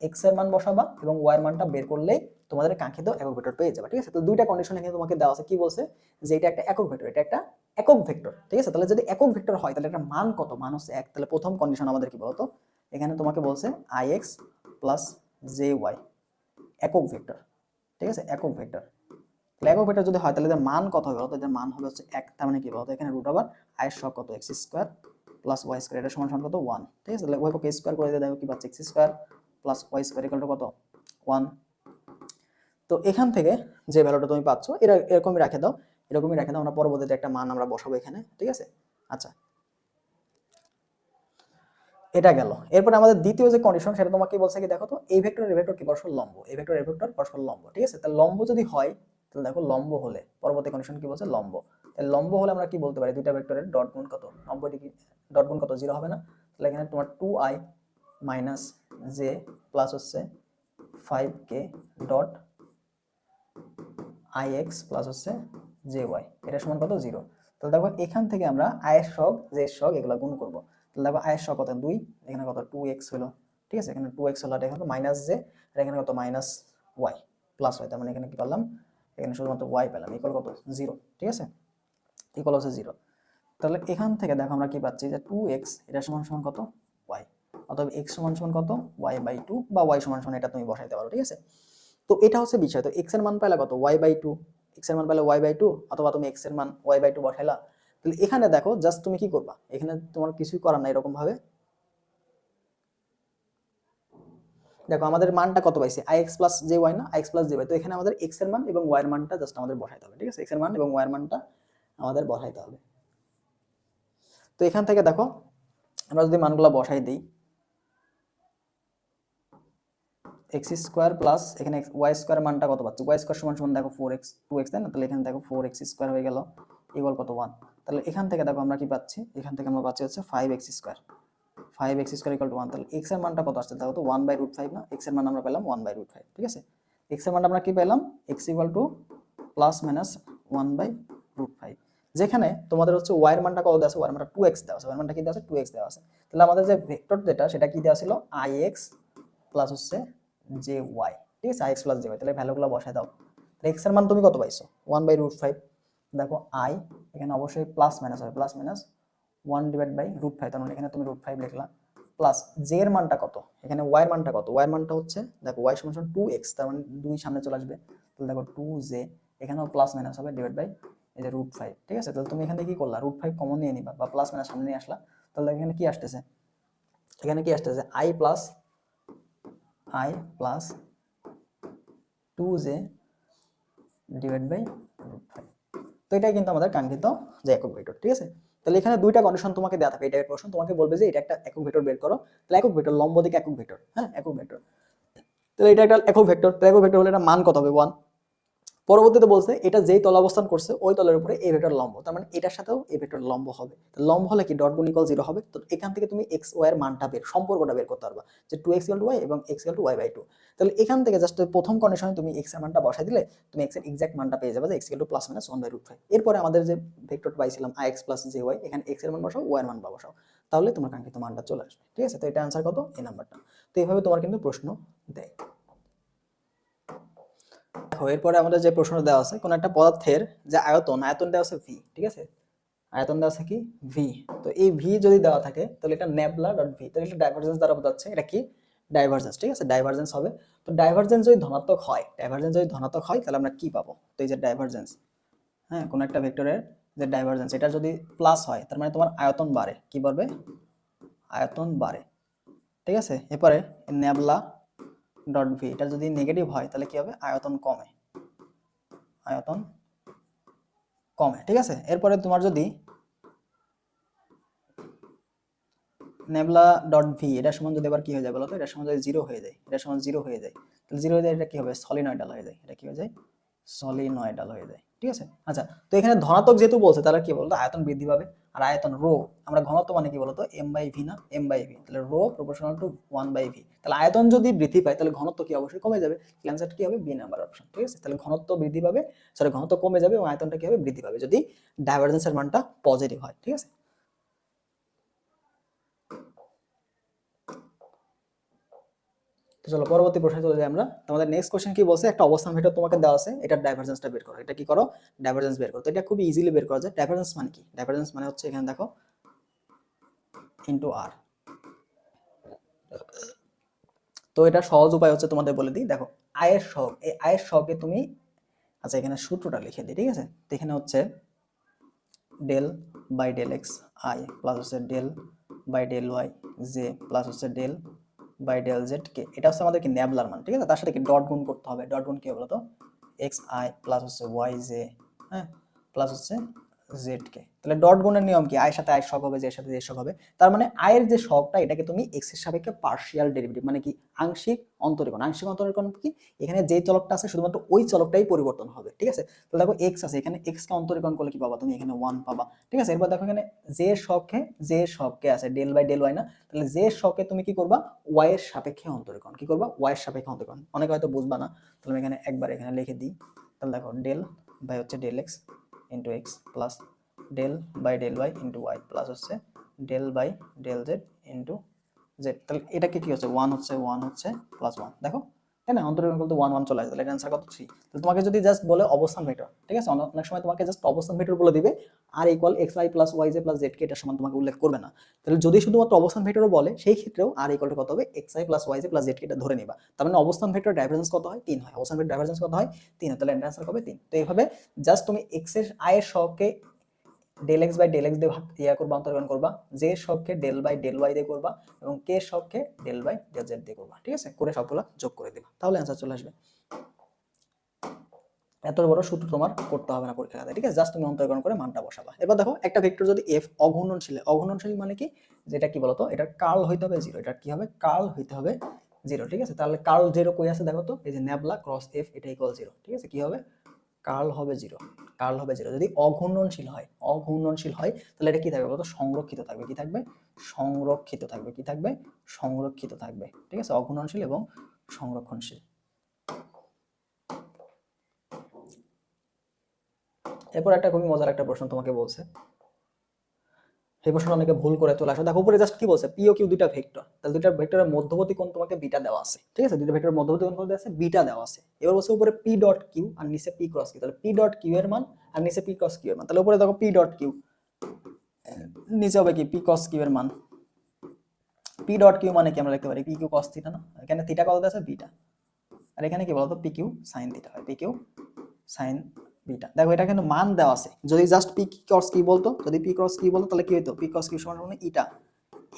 এক্স এর মান বসাবা এবং ওয়াই এর মানটা বের করলেই তোমাদের কাঙ্ক্ষিত একক ভেক্টর পেয়ে যাবে। ঠিক আছে, তো দুইটা কন্ডিশন এখানে তোমাকে দেওয়া আছে। কি বলছে যে এটা একটা একক ভেক্টর, এটা একটা একক ভেক্টর। ঠিক আছে, তাহলে যদি একক ভেক্টর হয় তাহলে একটা মান কত, মান হচ্ছে 1। তাহলে প্রথম কন্ডিশন আমাদের কি বলতো, এখানে তোমাকে বলছে I X plus J Y একক ভেক্টর। ঠিক আছে, একক ভেক্টর। তাহলে একক ভেক্টর যদি হয় তাহলে এদের মান কত হবে বলতো, এদের মান হবে হচ্ছে 1। তার মানে কি বলতো, এখানে রুট ওভার আই এর সহগ কত, X square plus Y square, এটা সমান সমান কত 1। ঠিক আছে, তাহলে ওয়াইকে স্কয়ার করে দিয়ে দেখো কি পাচ্ছি, X square plus Y square equal to কত 1। তো এখান থেকে যে ভ্যালুটা তুমি পাচ্ছ এটা এরকমই রেখে দাও, এরকমই রেখে দাও, আমরা পরবর্তীতে একটা মান আমরা বসাবো এখানে। ঠিক আছে, আচ্ছা এটা গেল। এরপর আমাদের দ্বিতীয় যে কন্ডিশন সেটা তোমাকে বলছে কি, দেখো তো এই ভেক্টর এর ভেক্টর কি পরস্পর লম্ব, এই ভেক্টর এর ভেক্টর পরস্পর লম্ব। ঠিক আছে, তাহলে লম্ব যদি হয় তাহলে দেখো লম্ব হলে পরবর্তী কন্ডিশন কি বলছে, লম্ব। তাহলে লম্ব হলে আমরা কি বলতে পারি, দুইটা ভেক্টরের ডট গুণ কত, 90 ডিগ্রি, ডট গুণ কত 0 হবে না। তাহলে এখানে তোমার 2i মাইনাস জে প্লাস হচ্ছে 5k dot I X plus হচ্ছে জে ওয়াই, এটা সমান কত 0। তাহলে দেখো এখান থেকে আমরা আয়ের সহগ জের সহগ এগুলো গুণ করবো। তাহলে দেখো আয়ের সহগ কত 2, এখানে কত 2x হলো। ঠিক আছে, এখানে 2x হলো, এখানে মাইনাস জে, আর এখানে কত মাইনাস ওয়াই প্লাস ওয়াই, তার মানে এখানে কি পেলাম, এখানে শুধুমাত্র ওয়াই পেলাম, ইকুয়াল কত 0। ঠিক আছে, ইকুয়াল হচ্ছে 0। তাহলে এখান থেকে দেখো আমরা কি পাচ্ছি যে 2x এটা সমান সমান কত y, অথবা x সমান সমান কত y/2 বা y সমান সমান এটা তুমি বসাইতে পারো। ঠিক আছে, তো এটা হচ্ছে বিষয়। তো x এর মান পাইলা কত y/2, x এর মান পাইলে y/2, অথবা তুমি x এর মান y/2 বসাইলা। তাহলে এখানে দেখো জাস্ট তুমি কি করবা, এখানে তোমার কিছুই করার নাই, এরকম ভাবে দেখো আমাদের মানটা কত পাইছি ix প্লাস জে ওয়াই না, ix প্লাস জে ওয়াই। তো এখানে আমাদের x এর মান এবং y এর মানটা জাস্ট আমাদের বসাইতে হবে। ঠিক আছে, x এর মান এবং y এর মানটা আমাদের বসাইতে হবে। তো এখান থেকে দেখো আমরা যদি মানগুলো বসাই দিই, এক্স স্কোয়ার প্লাস এখানে ওয়াই স্কোয়ার মানটা কত পাচ্ছি, ওয়াই স্কোয়ার সমান সমান দেখো 4x 2x, তাই না। তাহলে এখানে দেখো 4x স্কোয়ার হয়ে গেল ইকুয়াল কত 1। তাহলে এখান থেকে দেখো আমরা কি পাচ্ছি, এখান থেকে আমরা পাচ্ছি হচ্ছে 5x square, 5x square equal to 1। তাহলে x এর মানটা কত আসছে দেখো তো 1/√5 না, x এর মান আমরা পেলাম 1/√5। ঠিক আছে, x এর মানটা আমরা কি পেলাম, x equal to plus minus 1/√5। যেখানে তোমাদের হচ্ছে y এর মানটা কত দেওয়া আছে, y এর মানটা 2x দেওয়া আছে, y এর মানটা কি দেওয়া আছে 2x দেওয়া আছে। তাহলে আমাদের যে ভেক্টর যেটা সেটা কি দেওয়া ছিল ix প্লাস হচ্ছে জে ওয়াই। ঠিক আছে, আইএক্স প্লাস জে ওয়াই। তাহলে ভ্যালুগুলো বসায় দাও। এক্স এর মান তুমি কত পাইছো 1/√5। দেখো আই এখানে অবশ্যই প্লাস মাইনাস হবে, প্লাস মাইনাস 1/√5, তার মানে এখানে তুমি √5 লিখলা। প্লাস জে এর মানটা কত, এখানে ওয়াই এর মানটা কত, ওয়াই এর মানটা হচ্ছে দেখো ওয়াই সমান 2x, তার মানে 2 সামনে চলে আসবে। তাহলে দেখো 2j, এখানেও প্লাস মাইনাস হবে ডিভাইড বাই এই যে √5। ঠিক আছে, তাহলে তুমি এখানে কি করলা, √5 কমন নিয়ে নিবা বা প্লাস মাইনাস সামনে নিয়ে আসলা। তাহলে এখানে কি আসতেছে, এখানে কি আসতেছে i plus 2j divide by √5। তো এটাই কিন্তু আমাদের কাঙ্ক্ষিত যে একক ভেক্টর। ঠিক আছে, তাহলে এখানে দুইটা কন্ডিশন তোমাকে দেওয়া থাকে, এটা প্রশ্ন তোমাকে বলবে যে এটা একটা একক ভেক্টর বের করো। তাহলে একক ভেক্টর লম্ব দিকে একক ভেক্টর, হ্যাঁ একক ভেক্টর। তাহলে এটা একটা একক ভেক্টর, তো একক ভেক্টর হলে এটা মান কত হবে 1। পরবর্তীতে বলছে এটা যেই তলে অবস্থান করছে ওই তলের উপরে এই ভেক্টর লম্ব, তার মানে এটার সাথেও এই ভেক্টর লম্ব হবে। লম্ব হলে কি ডট গুণ ইকুয়াল 0 হবে। তো এখান থেকে তুমি x y এর মানটা সম্পর্কটা বের করতে পারবা যে 2x = y এবং x = y/2। তাহলে এখান থেকে জাস্ট প্রথম কন্ডিশনে তুমি x এর মানটা বসাই দিলে তুমি x এর এক্সাক্ট মানটা পেয়ে যাবে যে x = +-1/√5। এরপরে আমাদের যে ভেক্টরটা পাইছিলাম ix + jy, এখানে x এর মান বসাও y এর মান বসাও, তাহলে তোমার কাঙ্ক্ষিত মানটা চলে আসবে। ঠিক আছে, তো এটা आंसर কত, এই নাম্বারটা। তো এইভাবে তোমার কিন্তু প্রশ্ন দেয়। দেখো এরপরে আমাদের যে প্রশ্ন দেওয়া আছে, কোন একটা পদার্থের যে আয়তন দেওয়া আছে ভি, ঠিক আছে, আয়তন দেওয়া আছে কি ভি। তো এই ভি যদি দেওয়া থাকে তাহলে এটা নেবলা ডট ভি, তাহলে এটা ডাইভারজেন্স দ্বারা বোঝাচ্ছে, এটা কি ডাইভারজেন্স, ঠিক আছে, ডাইভারজেন্স হবে। তো ডাইভারজেন্স যদি ধনাত্মক হয়, তাহলে আমরা কি পাবো? তো এই যে ডাইভারজেন্স, হ্যাঁ, কোন একটা ভেক্টরের যে ডাইভারজেন্স এটা যদি প্লাস হয় তার মানে তোমার আয়তন বাড়ে, কি বাড়বে? আয়তন বাড়ে, ঠিক আছে। এরপরে নেবলা ডট ভি এটা যদি নেগেটিভ হয় তাহলে কি হবে? আয়তন কমে, আয়তন কমে, ঠিক আছে। এরপরে তোমার যদি নেবলা ডট ভি এটার সমান যদি আবার কি হয়ে যায় বলো তো, এটার সমান যদি জিরো হয়ে যায়, এটার সমান জিরো হয়ে যায়, তাহলে জিরো হয়ে যায়, এটা কি হবে? সলিনয়েডাল হয়ে যায়, এটা কি হয়ে যায়? সলিনয়েডাল হয়ে যায়, ঠিক আছে। আচ্ছা, তো এখানে ধনাত্মক যেহেতু বলছে তাহলে কি বলতো, আয়তন বৃদ্ধি পাবে। আর আয়তন রো, আমরা ঘনত্ব মানে কি বলতো, এম বাই ভি না, এম বাই ভি, তাহলে rho proportional to 1 by V. তাহলে আয়তন যদি বৃদ্ধি পায় তাহলে ঘনত্ব কি অবশ্যই কমে যাবে। অ্যান্সারটা কি হবে? বি নাম্বার অপশন, ঠিক আছে। তাহলে ঘনত্ব বৃদ্ধি পাবে, সরি ঘনত্ব কমে যাবে এবং আয়তনটা কি হবে? বৃদ্ধি পাবে যদি ডাইভারজেন্সের মানটা পজিটিভ হয়, ঠিক আছে। চলো পরবর্তী প্রশ্নে চলে যাই আমরা। তোমাদের নেক্সট কোশ্চেন কি বলছে, একটা অবস্থান ভেক্টর তোমাকে দেওয়া আছে, এটার ডাইভারজেন্সটা বের করো। এটা কি করো? ডাইভারজেন্স বের করো। তো এটা খুবই ইজিলি বের করা যায়। ডাইভারজেন্স মানে কি? ডাইভারজেন্স মানে হচ্ছে এখানে দেখো ইনটু আর। তো এটা সহজ উপায় হচ্ছে তোমাদের বলে দিই, দেখো আয়ের সহগ, এই আয়ের সহগে তুমি, আচ্ছা এখানে সূত্রটা লিখে দিই, ঠিক আছে। তো এখানে হচ্ছে del by del X I plus হচ্ছে del by del Y J plus হচ্ছে del by del Z K, এটা হচ্ছে আমাদের কি ন্যাবলার মান, ঠিক আছে। তার সাথে কি ডট গুণ করতে হবে, ডট গুণ কি বলতো, এক্স আই প্লাস হচ্ছে ওয়াই জে, হ্যাঁ, প্লাস হচ্ছে জেড কে। তাহলে ডট গুণের নিয়ম কি, আয়ের সাথে আয়ের সহগ হবে, জের সাথে জের সহগ হবে। তার মানে আয়ের যে সহগটা এটাকে তুমি এক্স এর সাপেক্ষে পার্শিয়াল ডেরিভেটিভ, মানে কি আংশিক অন্তরীকরণ। আংশিক অন্তরীকরণ কি, এখানে যে চলকটা আছে শুধুমাত্র ওই চলকটাই পরিবর্তন হবে, ঠিক আছে। তো দেখো এক্স আছে, এখানে এক্স কে অন্তরীকরণ করলে কি পাবা তুমি? এখানে 1 পাবা, ঠিক আছে। এরপর দেখো এখানে যে সহগকে আছে ডেল বাই ডেল ওয়াই না, তাহলে যে সহগকে তুমি কি করবা? ওয়াই এর সাপেক্ষে অন্তরীকরণ, কি করবা? ওয়াই এর সাপেক্ষে অন্তরীকরণ। অনেকে হয়তো বুঝবা না, তাহলে আমি এখানে একবার এখানে লিখে দিই। তাহলে দেখো ডেল বাই হচ্ছে del X into X plus del by del Y into Y plus হচ্ছে del by del Z into Z. তাহলে এটাকে কি হচ্ছে? ওয়ান হচ্ছে প্লাস ওয়ান, দেখো তাই না, অন্তরীকরণ করতে 1 1 চলে আসে, তাহলে এটা অ্যান্সার কত? 3। তো তোমাকে যদি জাস্ট বলে অবস্থান ভেক্টর, ঠিক আছে, অনেক সময় তোমাকে জাস্ট অবস্থান ভেক্টর বলে দিবে, R equal X I plus Y J plus Z K, এটা সমান তোমাকে উল্লেখ করবে না। তাহলে যদি শুধুমাত্র অবস্থান ভেক্টরও বলে, সেই ক্ষেত্রেও আর ইকুয়াল কত হবে? X I plus Y J plus Z K, এটা ধরে নিবা। তার মানে অবস্থান ভেক্টর ডাইভারজেন্স কত হয়? 3 হয়। অবস্থান ভেক্টর ডাইভারজেন্স কত হয়? 3 হয়। তাহলে এর অ্যান্সার হবে 3। তো এইভাবে জাস্ট তুমি এক্স এর আয়ের সহগকে del X by del X দিয়ে ভাগ করবা, অন্তর্গণ করবা, যে সবকে ডেল বাই ডেল ওয়াই দিয়ে করবা, এবং কে সবকে ডেল বাই ডেল জেড দিয়ে করবা, ঠিক আছে, করে সবগুলো যোগ করে দিবা, তাহলে অ্যান্সার চলে আসবে। এত বড় সূত্র তোমার করতে হবে না পরীক্ষা খাতায়, ঠিক আছে, জাস্ট তুমি অন্তর্গণ করে মানটা বসাবা। এবার দেখো একটা ভেক্টর যদি এফ অঘূর্ণনশীল, অঘূর্ণনশীল মানে কি, যেটা কি বলতো, এটার কার্ল হইতে হবে 0, এটা কি হবে? কার্ল হইতে হবে 0, ঠিক আছে। তাহলে কার্ল 0 কই আছে দেখো তো, এই যে নেবলা ক্রস এফ এটা ইকুয়াল 0, ঠিক আছে, কি হবে? কার্ল হবে 0, কার্ল হবে 0 যদি অঘূর্ণনশীল হয়, অঘূর্ণনশীল হয় তাহলে এটা কি থাকবে বলতো? সংরক্ষিত থাকবে, কি থাকবে? সংরক্ষিত থাকবে, কি থাকবে? সংরক্ষিত থাকবে, ঠিক আছে, অঘূর্ণনশীল এবং সংরক্ষণশীল। এরপর একটা খুবই মজার একটা প্রশ্ন তোমাকে বলছে, এই প্রশ্ন অনেকে ভুল করে চলে আসে। দেখো উপরে জাস্ট কি বলছে, পি ও কিউ দুইটা ভেক্টর, তাহলে দুইটা ভেক্টরের মধ্যবর্তী কোণ তোমাকে বিটা দেওয়া আছে, ঠিক আছে, দুইটা ভেক্টরের মধ্যবর্তী কোণ দেওয়া আছে, বিটা দেওয়া আছে। এবার বলছে উপরে পি ডট কিউ আর নিচে পি ক্রস কিউ, তাহলে পি ডট কিউ এর মান আর নিচে পি ক্রস কিউ এর মান, তাহলে উপরে দেখো পি ডট কিউ, নিচে হবে কি পি cos কিউ এর মান। পি ডট কিউ মানে কি আমরা লিখতে পারি পি কিউ cos থিটা না, এখানে থিটা কত আছে? বিটা। আর এখানে কি বলতো? পি কিউ sin থিটা হয়, পি কিউ sin বিটা। দেখো এটা কিন্তু মান দেওয়া আছে, যদি জাস্ট পি cos কিউ বলতো, যদি পি cos কিউ বলতো তাহলে কি হতো? পি cos কিউ সমান মানে ইটা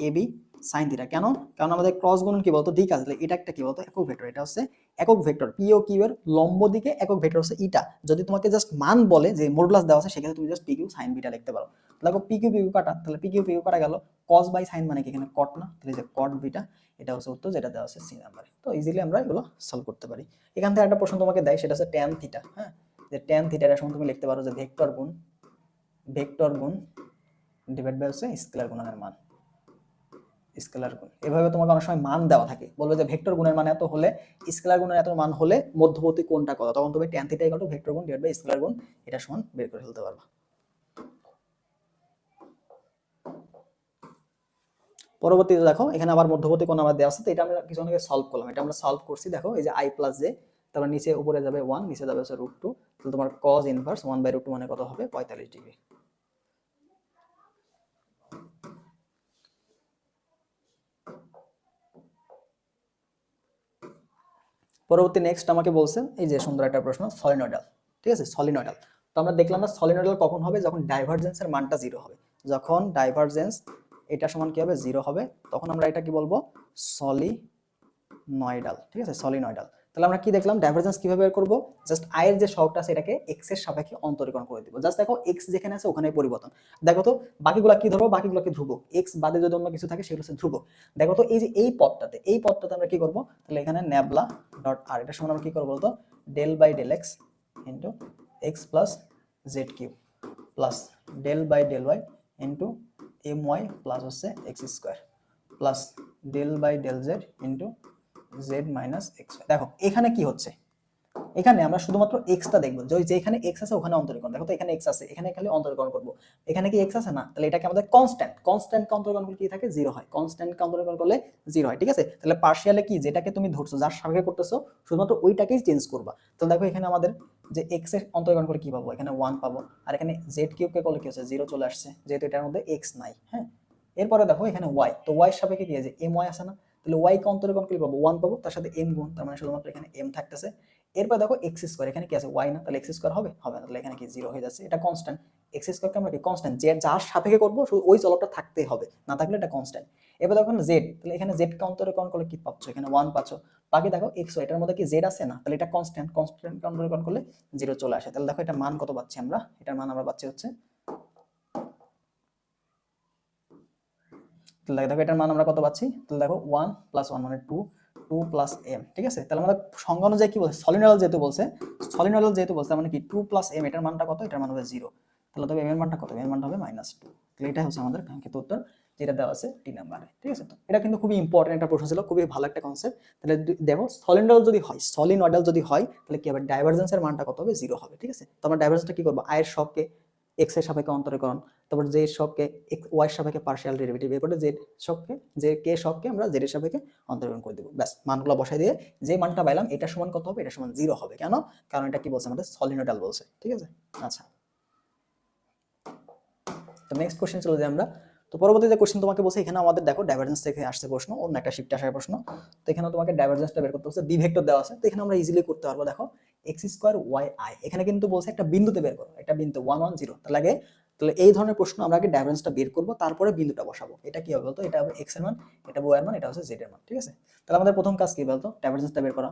এ বি sin থিটা। কেন? কারণ আমাদের ক্রস গুণন কি বলতো? দিক আছে, এটা একটা কি বলতো? একক ভেক্টর। এটা হচ্ছে একক ভেক্টর, পি ও কিউ এর লম্ব দিকে একক ভেক্টর হচ্ছে ইটা। যদি তোমাকে জাস্ট মান বলে যে মডুলাস দেওয়া আছে, সেক্ষেত্রে তুমি just P Q sin beta লিখতে পারো। দেখো পি কিউ কাটা, তাহলে পি কিউ কাটা গেল, cos বাই sin মানে কি? এখানে cot না, তাহলে যে cot বিটা, এটা হচ্ছে উত্তর, যেটা দেওয়া আছে সি নাম্বারে। তো ইজিলি আমরা এগুলো সলভ করতে পারি। এখান থেকে একটা প্রশ্ন তোমাকে দেয়, সেটা হচ্ছে tan থিটা, হ্যাঁ, যে tan থিটা এর সমান তুমি লিখতে পারো যে ভেক্টর গুণ ডিভাইড বাই হচ্ছে স্কেলার গুণনের মান, স্কেলার গুণ। এভাবে তোমাকে অনেক সময় মান দেওয়া থাকে, বলবে যে ভেক্টর গুণের মান এত হলে, স্কেলার গুণের এত মান হলে মধ্যবর্তী কোণটা কত, তখন তুমি tan theta equal to vector গুণ ডিভাইড বাই স্কেলার গুণ, এটা সমান বের করে ফেলতে পারবা। পরবর্তীতে দেখো এখানে আবার মধ্যবর্তী কোণ আমার দেওয়া আছে, তো এটা আমরা কিছু আগে সলভ করলাম, এটা আমরা সলভ করছি। দেখো এই যে i প্লাস জে, তারপর নিচে উপরে যাবে 1, নিচে যাবে হচ্ছে √2, তাহলে তোমার cos ইনভার্স 1/√2 মানে কত হবে 45 ডিগ্রি। পরবর্তী নেক্সট আমাকে বলছে এই যে সুন্দর একটা প্রশ্ন, সলিনয়েডাল, ঠিক আছে, সলিনয়েডাল। তো আমরা দেখলাম না সলিনয়েডাল কখন হবে, যখন ডাইভারজেন্সের মানটা 0 হবে, যখন ডাইভারজেন্স এটা সমান কি হবে 0 হবে, তখন আমরা এটা কি বলবো সলিনয়েডাল, ঠিক আছে, সলিনয়েডাল। তাহলে আমরা কি দেখলাম ডাইভারজেন্স কিভাবে বের করব, জাস্ট i এর যে সহগটা আছে এটাকে x এর সাপেক্ষে অন্তরীকরণ করে দিব, জাস্ট দেখো x যেখানে আছে ওখানেই পরিবর্তন। দেখো তো বাকিগুলো কি ধরবো, বাকিগুলো কি ধ্রুবক, x বাদে যদি অন্য কিছু থাকে সেগুলো হচ্ছে ধ্রুবক। দেখো তো এই যে এই পদটাতে আমরা কি করব, তাহলে এখানে নেবলা ডট আর এটা সমান আমরা কি করব বলতো del by del x into x plus Z cube plus del by del y into my plus হচ্ছে x square plus del by del z into z minus x। দেখো এখানে কি হচ্ছে, এখানে আমরা শুধুমাত্র x টা দেখব, যে এখানে x আছে ওখানে অন্তরীকরণ, দেখো তো এখানে x আছে, এখানে খালি অন্তরীকরণ করব, এখানে কি x আছে না, তাহলে এটাকে আমাদের কনস্ট্যান্ট কে অন্তরীকরণ করলে কি থাকে 0 হয়, কনস্ট্যান্ট কে অন্তরীকরণ করলে 0 হয়, ঠিক আছে। তাহলে পার্শিয়ালে কি যেটাকে তুমি ধরছো যার সাপেক্ষে করতেছো শুধুমাত্র ওইটাকেই চেঞ্জ করবা। তাহলে দেখো এখানে আমাদের যে x এর অন্তরীকরণ করে কি পাবো, এখানে 1 পাবো, আর এখানে z কিউব কে করলে কি হচ্ছে 0 চলে আসছে, যেহেতু এটার মধ্যে x নাই। হ্যাঁ, এরপরে দেখো এখানে y, তো y এর সাপেক্ষে কি আছে my আছে না, তাহলে y কে অন্তরীকরণ করলে পাবো 1 পাবো, তার সাথে m গুণ, তার মানে শুধুমাত্র এখানে m থাকতেছে। এরপর দেখো এক্স স্কোয়ার, এখানে কি আছে y না, তাহলে এক্স স্কোয়ার হবে হবে না, তাহলে এখানে কি 0 হয়ে যাচ্ছে, এটা কনস্ট্যান্ট। এক্স স্কোয়ারকে আমরা কি কনস্ট্যান্ট, যে যার সাপেক্ষে করবো শুধু ওই চলকটা থাকতেই হবে, না থাকলে এটা কনস্ট্যান্ট। এবার দেখো জেড, তাহলে এখানে জেড কে অন্তরীকরণ করলে কি পাচ্ছ, এখানে 1 পাচ্ছ, বাকি দেখো এক্স এটার মধ্যে কি জেড আছে না, তাহলে এটা কনস্ট্যান্ট কে অন্তরীকরণ করলে 0 চলে আসে। তাহলে দেখো এটা মান কত পাচ্ছি আমরা, এটার মান আমরা পাচ্ছি হচ্ছে, তাহলে দেখো এটার মান আমরা কত পাচ্ছি, তাহলে দেখো 1 প্লাস 1 মানে 2, 2 প্লাস m, ঠিক আছে। তাহলে আমাদের সংজ্ঞা অনুযায়ী কি বলছে, সলিনয়েডাল যেহেতু বলছে মানে কি 2 প্লাস m, এটার মানটা কত, এটার মান হবে 0, তাহলে তবে m এর মানটা কত, m এর মানটা হবে -2। তাহলে এটা হচ্ছে আমাদের কাঙ্ক্ষিত উত্তর, যেটা দেওয়া আছে 3 নম্বরে, ঠিক আছে। তো এটা কিন্তু খুবই ইম্পর্টেন্ট একটা প্রশ্ন ছিল, খুবই ভালো একটা কনসেপ্ট। তাহলে দেখো সলিনয়েডাল যদি হয় তাহলে কি হবে, ডাইভারজেন্সের মানটা কত হবে 0 হবে, ঠিক আছে। তো আমরা ডাইভারজেন্সটা কি করব, i এর সহগকে x এর সাপেক্ষে অন্তরীকরণ, তারপর যে শককে y এর সাপেক্ষে পার্শিয়াল ডেরিভেটিভ, এরপরে z শককে যে k শককে আমরা z এর সাপেক্ষে অন্তরীকরণ করে দেব, ব্যাস মানগুলো বসাই দিয়ে যে মানটা পাইলাম এটা সমান কত হবে, এটা সমান 0 হবে। কেন, কারণ এটা কি বলছে আমাদের সলিনয়েডাল বলছে, ঠিক আছে। আচ্ছা, তো নেক্সট কোশ্চেন চলে যাই আমরা। তো পরবর্তী যে কোশ্চেন তোমাকে বলছে, এখানে আমাদের দেখো ডাইভারজেন্স থেকে আসছে প্রশ্ন, অন্য একটা শিফটে আসার প্রশ্ন। তো এখানে তোমাকে ডাইভারজেন্সটা বের করতে হচ্ছে, বি ভেক্টর দেওয়া আছে, তো এখানে আমরা ইজিলি করতে পারবো। দেখো x স্কয়ার y i, এখানে কিন্তু বলছে একটা বিন্দুতে বের করো, একটা বিন্দু 1 1 0, তাহলে আগে তাহলে এই ধরনের প্রশ্ন আমরা আগে ডাইভারজেন্সটা বের করব, তারপরে বিন্দুটা বসাবো। এটা কি হবে বলতো, এটা হবে x এর মান, এটা y এর মান, এটা হচ্ছে z এর মান, ঠিক আছে। তাহলে আমাদের প্রথম কাজ কি বলতো, ডাইভারজেন্সটা বের করা।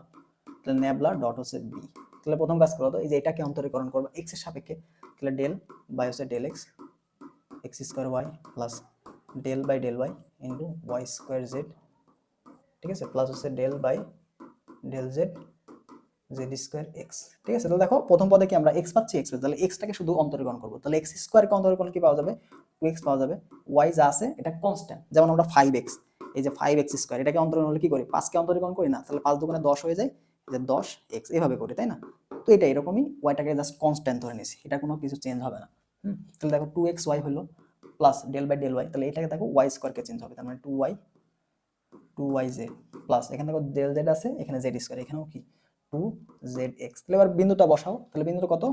তাহলে নেবলা ডট হচ্ছে b, তাহলে প্রথম কাজ করো তো এই যে এটাকে অন্তরীকরণ করব x এর সাপেক্ষে, তাহলে ডেল বাই হচ্ছে del x square y plus del by del y into y square z, ঠিক আছে, প্লাস হচ্ছে del by del z z square x, ঠিক আছে। তাহলে দেখো প্রথম পদে কি আমরা x পাচ্ছি, x পাচ্ছি, তাহলে x টাকে শুধু অন্তরীকরণ করব, তাহলে x স্কয়ার কে অন্তরীকরণ কি পাওয়া যাবে 2x পাওয়া যাবে, y যা আছে এটা কনস্ট্যান্ট, যেমন আমরা 5x, এই যে 5x স্কয়ার এটাকে অন্তরীকরণ হলে কি করি 5 কে অন্তরীকরণ করি না, তাহলে 5 দুগুণে 10 হয়ে যায়, যে 10x এভাবে করি, তাই না। তো এটা এরকমই, y টাকে জাস্ট কনস্ট্যান্ট ধরে নিছি, এটা কোনো কিছু চেঞ্জ হবে না। তাহলে দেখো 2xy হলো plus del by del y, তাহলে এটাকে দেখো y স্কয়ার কে চেঞ্জ হবে, তার মানে 2yz প্লাস এখানে দেখো ডেল z আছে, এখানে z স্কয়ার, এখানেও কি 2zx। তাহলে এবার বিন্দুটা বসাও, তাহলে বিন্দুটা কত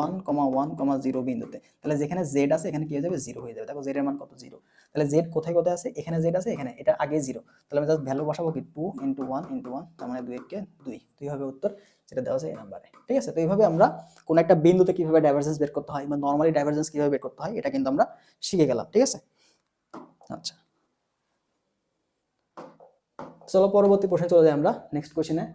1, 1, 0 বিন্দুতে, তাহলে যেখানে z আছে এখানে কি হয়ে যাবে 0 হয়ে যাবে। দেখো z এর মান কত 0, তাহলে z কোথায় কোথায় আছে, এখানে z আছে, এখানে এটা আগে 0, তাহলে আমি জাস্ট ভ্যালু বসাবো কি 2 × 1 × 1, তার মানে 2 কে 2 হবে উত্তর, যেটা দেওয়া আছে এই নম্বরে, ঠিক আছে। তো এইভাবে আমরা কোন একটা বিন্দুতে কিভাবে ডাইভারজেন্স বের করতে হয় বা নরমালি ডাইভারজেন্স কিভাবে বের করতে হয় এটা কিন্তু আমরা শিখে গেলাম, ঠিক আছে। আচ্ছা, চলো পরবর্তী প্রশ্নে চলে যাই আমরা, নেক্সট কোশ্চেনে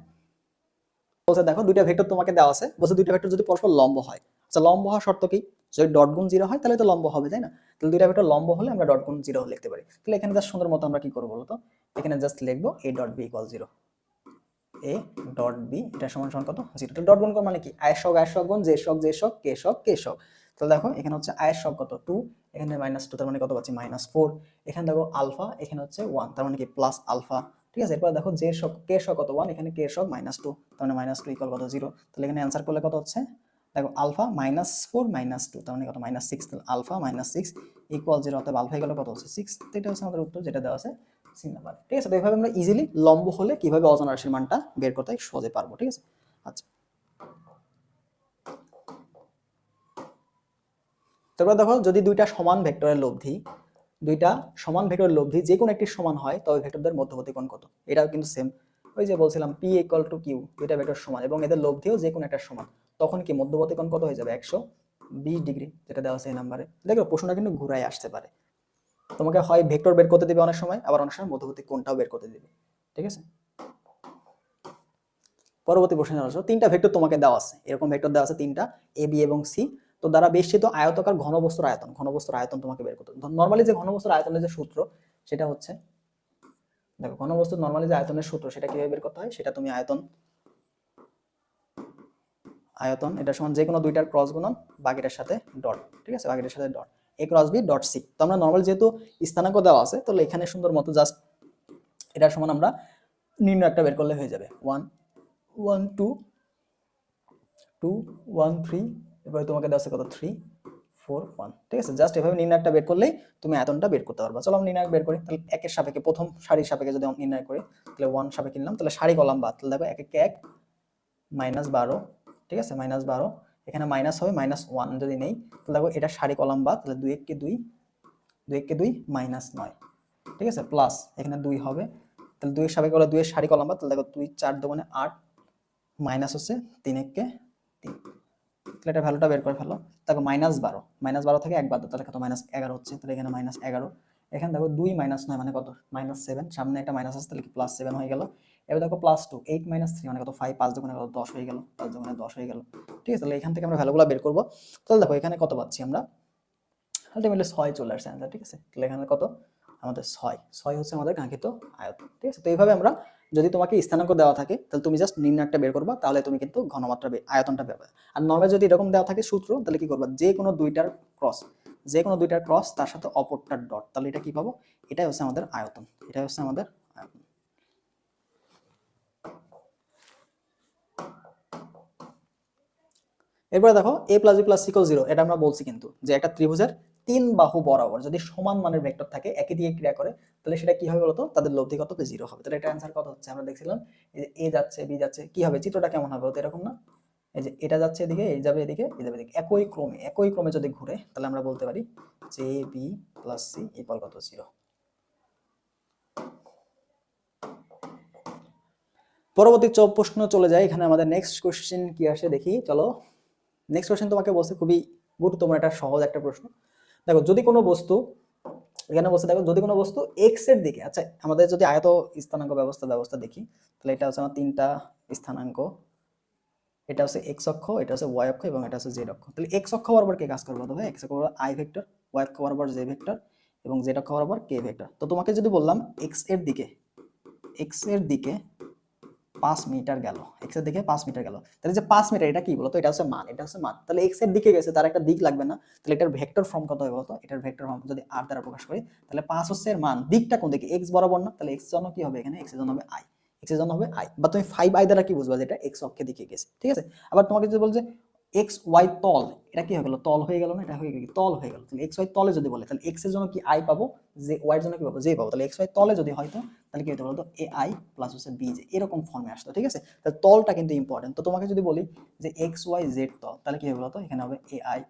বলছে দেখো দুইটা ভেক্টর তোমাকে দেওয়া আছে, বলছে দুইটা ভেক্টর যদি পরস্পর লম্ব হয়, আচ্ছা লম্ব হওয়ার শর্ত কি, যদি ডট গুণ 0 হয় তাহলে তো লম্ব হবে, তাই না। তাহলে দুইটা ভেক্টর লম্ব হলে আমরা ডট গুণ 0 লিখতে পারি। তাহলে এখানে জাস্ট সুন্দর মতো আমরা কি করব বলতো, এখানে জাস্ট লিখবো a dot b equal 0, a dot b এটা সমান সমান কত 0। তাহলে ডট গুণ মানে কি আয়ের সহগ গুণ j সহগ k সহগ। তাহলে দেখো এখানে হচ্ছে আয়ের সহগ কত 2, এখানে -2, তার মানে কত পাচ্ছি -4, এখানে দেখো আলফা, এখানে হচ্ছে 1, তার মানে কি প্লাস আলফা, ঠিক আছে। এরপর দেখো j সহগ k সহগ কত 1, এখানে k সহগ -2, তার মানে -2 ইকুয়াল কত 0। তাহলে এখানে অ্যানসার করলে কত হচ্ছে দেখো আলফা -4 -2 তার মানে কত -6, তাহলে আলফা -6 ইকুয়াল 0, অতএব আলফা ইকুয়াল কত হচ্ছে 6। এটা হচ্ছে আমাদের উত্তর যেটা দেওয়া আছে সি নাম্বার। ঠিক আছে, তো এইভাবে আমরা ইজিলি লম্ব হলে কিভাবে অজানা রাশির মানটা বের করতে হয় সহজে পারবো। ঠিক আছে, আচ্ছা তারপর দেখো যদি দুইটা সমান ভেক্টরের লব্ধি যে কোনো একটি সমান হয় তবে ভেক্টরদের মধ্যবর্তী কোণ কত। এটাও কিন্তু সেম, ওই যে বলছিলাম পি ইকুয়াল টু কিউ, দুইটা ভেক্টর সমান এবং এদের লব্ধিও যে কোনো একটা সমান, তখন কি মধ্যবর্তী কোণ কত হয়ে যাবে 120 ডিগ্রি, যেটা দেওয়া আছে এই নাম্বারে। দেখো প্রশ্নটা কিন্তু ঘুরাই আসতে পারে, তোমাকে হয় ভেক্টর বের করতে দিবে অনেক সময়, আবার অনেক সময় মধ্যবর্তী কোণটাও বের করতে দিবে। ঠিক আছে, পরবর্তী প্রশ্নে আসো। তিনটা ভেক্টর তোমাকে দেওয়া আছে, এরকম ভেক্টর দেওয়া আছে তিনটা, এ বি এবং সি। তো দ্বারা বেষ্টিত আয়তাকার ঘনবস্তুর আয়তন তোমাকে বের করতে হবে। নরমালি যে ঘনবস্তুর আয়তনের যে সূত্র সেটা হচ্ছে, দেখো ঘনবস্তুর নরমালি যে আয়তনের সূত্র সেটা কিভাবে বের করতে হয়, সেটা তুমি আয়তন এটা সমান যে কোনো দুইটার ক্রস গুণন বাকিটার সাথে ডট। ঠিক আছে, বাকিটার সাথে ডট, এ ক্রস বি ডট সি। তো আমরা নরমাল যেহেতু স্থানাঙ্ক দেওয়া আছে, তাহলে এখানে সুন্দর মতো জাস্ট এটার সমান আমরা নির্ণয় একটা বের করলে হয়ে যাবে 1 1 2 2 1 3, এবারে তোমাকে দেওয়া আছে কত 3 4 1। ঠিক আছে, জাস্ট এভাবে নির্ণয় একটা বের করলেই তুমি আয়তনটা বের করতে পারবা। চলো আমরা নির্ণয় বের করি। তাহলে একের সাপেক্ষে প্রথম সারির সাপেক্ষে যদি আমরা নির্ণয় করি, তাহলে 1 সাপেক্ষে নিলাম, তাহলে সারি কলাম বাদ, তাহলে দেখো 1 1 1 -12। ঠিক আছে, -12, এখানে মাইনাস হবে -1 যদি নেই, তাহলে দেখো এটা সারি কলাম বাদ, তাহলে 2 1 কে 2 2 1 কে 2 -9। ঠিক আছে, প্লাস এখানে 2 হবে, তাহলে 2 এর সাপেক্ষে হলো 2 এর সারি কলাম বাদ, তাহলে দেখো 2 4 দোকানে 8 মাইনাস হচ্ছে 3 1 কে 3, তাহলে এটা ভ্যালুটা বের করে ফেলো। দেখো -12 থেকে 1 বাদ দাও, তাহলে কত -11 হচ্ছে, তাহলে এখানে -11। এখানে দেখো 2 -9 মানে কত -7, সামনে একটা মাইনাস আছে, তাহলে কি +7 হয়ে গেল। এবার দেখো +2 8 -3 মানে কত 5, 5 দুগুণে কত 10 হয়ে গেল, 5 দুগুণে 10 হয়ে গেল। ঠিক আছে, তাহলে এখান থেকে আমরা ভ্যালুগুলো বের করব। তাহলে দেখো এখানে কত পাচ্ছি আমরা, আলটিমেটলি 6 চলে আসছে অ্যান্সার। ঠিক আছে, তাহলে এখানে কত আমাদের 6 হচ্ছে আমাদের কাঙ্ক্ষিত আয়তন। ঠিক আছে, তো এইভাবে আমরা, যদি তোমাকে স্থানাঙ্ক দেওয়া থাকে তাহলে তুমি জাস্ট নির্ণয়টা বের করবা, তাহলে তুমি কিন্তু ঘনমাত্রা আয়তনটা বের পাবে। আর নরমাল যদি এরকম দেওয়া থাকে সূত্র, তাহলে কি করবা, যে কোনো দুইটার ক্রস তার সাথে অপরটার ডট, তাহলে এটা কি পাবো, এটাই হচ্ছে আমাদের আয়তন, এটাই হচ্ছে আমাদের আয়তন। এরপরে দেখো a + b + c = 0, এটা আমরা বলছি কিন্তু যে একটা ত্রিভুজের 3 বাহু বরাবর যদি সমান মানের ভেক্টর থাকে, একই দিকে ক্রিয়া করে, তাহলে সেটা কি হবে বলতো, তাদের লব্ধি কত হবে 0 হবে। তাহলে এটা অ্যানসার কত হচ্ছে, আমরা দেখছিলাম এই যে a যাচ্ছে b যাচ্ছে, কি হবে চিত্রটা কেমন হবে বলতো, এরকম না, এই যে এটা যাচ্ছে এদিকে, এই যাবে এদিকে, এই যাবে এদিকে, একই ক্রমে যদি ঘুরে, তাহলে আমরা বলতে পারি যে b + c = কত 0। পরবর্তী প্রশ্ন চলে যায়, এখানে আমাদের নেক্সট কোশ্চেন কি আসে দেখি, চলো। নেক্সট কোশ্চেন তোমাকে বলছে খুবই গুরুত্বপূর্ণ একটা সহজ একটা প্রশ্ন। দেখো যদি কোনো বস্তু, এখানে বলছে দেখো যদি কোনো বস্তু এক্স এর দিকে, আচ্ছা আমাদের যদি আয়ত স্থানাঙ্ক ব্যবস্থা দেখি, তাহলে এটা হচ্ছে আমার তিনটা স্থানাঙ্ক, এটা হচ্ছে এক্স অক্ষ, এটা হচ্ছে ওয়াই অক্ষ এবং এটা হচ্ছে জেড অক্ষ। তাহলে এক্স অক্ষ বরাবর কে কাজ করবে, তবে এক্স অক্ষ বরাবর আই ভেক্টর, ওয়াই অক্ষ বরাবর জে ভেক্টর এবং জেড অক্ষ বরাবর কে ভেক্টর। তো তোমাকে যদি বললাম এক্স এর দিকে 5 মিটার গেল, এক্স এর দিকে 5 মিটার গেল, তাহলে যে 5 মিটার এটা কি বলতো, এটা হচ্ছে মান, তাহলে এক্স এর দিকে গেছে, তার একটা দিক লাগবে না, তাহলে এটার ভেক্টর ফর্ম কত হবে বলতো, এটার ভেক্টর ফর্ম যদি আর দ্বারা প্রকাশ করি, তাহলে 5 হচ্ছে এর মান, দিকটা কোন দিকে, এক্স বরাবর না, তাহলে এক্স জন্য কি হবে, এখানে এক্স এর জন্য হবে আই, এক্স এর জন্য হবে আই, বা তুমি 5i দ্বারা কি বুঝবা, যে এটা এক্স অক্ষের দিকে গেছে। ঠিক আছে, আবার তোমাকে যদি বল যে এক্স ওয়াই তল, এটা কি হয়ে গেল, তল হয়ে গেল না, এটা হয়ে গেল তল হয়ে গেল, তাহলে এক্স ওয়াই তলে যদি বলে, তাহলে এক্স এর জন্য কি আই পাবো, যে ওয়াই এর জন্য কি পাবো, জে পাবো, তাহলে এক্স ওয়াই তলে যদি হয়তো, তাহলে কি হতে বলতো, এ আই প্লাস হচ্ছে বি জে, এরকম ফর্মে আসতো। ঠিক আছে, তাহলে তলটা কিন্তু ইম্পর্টেন্ট। তো তোমাকে যদি বলি যে এক্স ওয়াই জেড তল, তাহলে কি হবে বলতো, এখানে হবে এ আই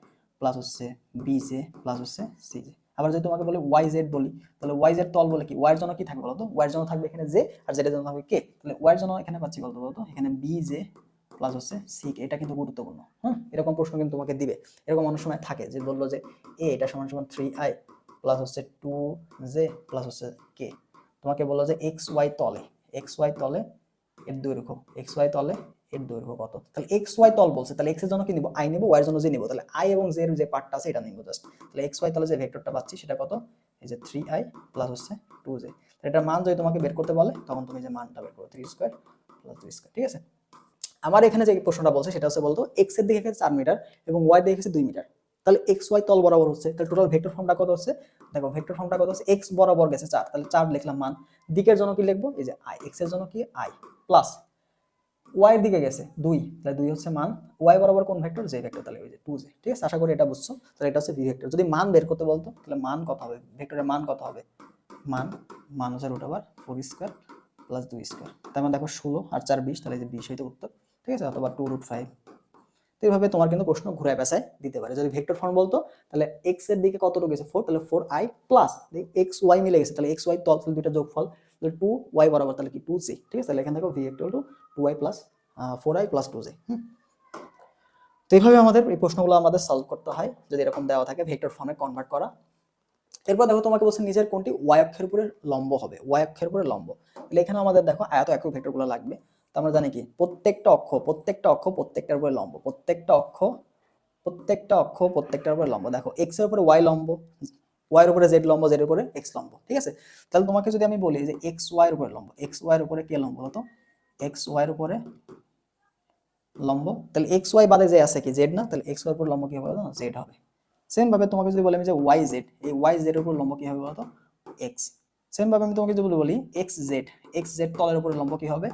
প্লাস হচ্ছে বি জে প্লাস হচ্ছে সি জে। আবার যদি তোমাকে বলি ওয়াই জেড বলি, তাহলে ওয়াই জেড তল বলে কি, ওয়াই এর জন্য কি থাকবে বলতো, ওয়াই এর জন্য থাকবে এখানে জে, আর জেড এর জন্য থাকবে কে, তাহলে ওয়াই এর জন্য এখানে পাচ্ছি বলতো এখানে বি জে প্লাস হচ্ছে সি কে। এটা কিন্তু গুরুত্বপূর্ণ। হ্যাঁ, এরকম প্রশ্ন কিন্তু তোমাকে দিবে, এরকম অনেক সময় থাকে যে বললো যে এ এটা সমান সমান 3i প্লাস হচ্ছে 2j প্লাস হচ্ছে কে, তোমাকে বললো যে এক্স ওয়াই তলে এর দৈর্ঘ্য, এক্স ওয়াই তলে এর দৈর্ঘ্য কত, তাহলে এক্স ওয়াই তল বলছে, তাহলে এক্স এর জন্য কি নিব, আই নিব, ওয়াই এর জন্য জে নিব, তাহলে আই এবং জে এর যে পার্টটা আছে এটা নিব জাস্ট। তাহলে এক্স ওয়াই তলে যে ভেক্টরটা পাচ্ছি সেটা কত, এই যে 3i প্লাস হচ্ছে 2j। তাহলে এটার মান যদি তোমাকে বের করতে বলে, তখন তুমি যে মানটা বের করো 3 স্কয়ার প্লাস 2 স্কয়ার। ঠিক আছে, আমার এখানে যে প্রশ্নটা বলছে সেটা হচ্ছে বলতো এক্স এর দিকে 4 মিটার এবং ওয়াই দিকে 2 মিটার, তাহলে এক্স ওয়াই তল বরাবর হচ্ছে, তাহলে টোটাল ভেক্টর ফর্মটা কত হচ্ছে, দেখো ভেক্টর ফর্মটা কত হচ্ছে, এক্স বরাবর গেছে 4, তাহলে 4 লিখলাম মান, দিকের জন্য কি লিখবো, এই যে আই, এক্স এর জন্য কি আই প্লাস ওয়াই এর দিকে গেছে 2, তাহলে 2 হচ্ছে মান, ওয়াই বরাবর কোন ভেক্টর, জে ভেক্টর, তাহলে ওই যে 2j। ঠিক আছে, আশা করি এটা বুঝছো। তাহলে এটা হচ্ছে ভি ভেক্টর। যদি মান বের করতে বলতো তাহলে মান কত হবে, ভেক্টরের মান কত হবে, মান মান হচ্ছে √4 স্কয়ার প্লাস 2 স্কয়ার, তার মানে দেখো 16 আর 4 20, তাহলে এই যে 20 হইতে উত্তর। ঠিক আছে, অথবা 2√5। তো এইভাবে তোমার কিন্তু প্রশ্ন ঘুরায় পেঁচায় দিতে পারে। যদি ভেক্টর ফর্ম বলতো তাহলে x এর দিকে কতটুকু গেছে 4, তাহলে 4i প্লাস x y মিলে গেছে, তাহলে x y তল তাহলে দুইটা যোগফল, তাহলে 2y বরাবর তাহলে কি 2c। ঠিক আছে, তাহলে এখান থেকে v equal to 2y plus 4i plus 2j। তো এইভাবে আমাদের এই প্রশ্নগুলো আমাদের সলভ করতে হয় যদি এরকম দেওয়া থাকে, ভেক্টর ফর্মে কনভার্ট করা। এরপর দেখো তোমাকে বলছে নিচের কোনটি y অক্ষের উপরে লম্ব হবে, y অক্ষের উপরে লম্ব। তাহলে এখানে আমাদের দেখো আয়ত একক ভেক্টরগুলো লাগবে। তো আমরা জানি কি প্রত্যেকটা অক্ষ প্রত্যেকটার উপরে লম্ব, প্রত্যেকটার উপরে লম্ব। দেখো x এর উপরে y লম্ব, y এর উপরে z লম্ব, z এর উপরে x লম্ব। ঠিক আছে, তাহলে তোমাকে যদি আমি বলি যে x y এর উপরে লম্ব, x y এর উপরে কে লম্ব বলতো, x y এর উপরে লম্ব, তাহলে x y বাদে যে আছে কি z না, তাহলে x y এর উপর লম্ব কি হবে বলতো, z হবে। সেম ভাবে তোমাকে যদি বলি আমি যে y z, এই y z এর উপর লম্ব কি হবে বলতো, x। সেম ভাবে আমি তোমাকে যদি বলি x z তলের উপরে লম্ব কি হবে,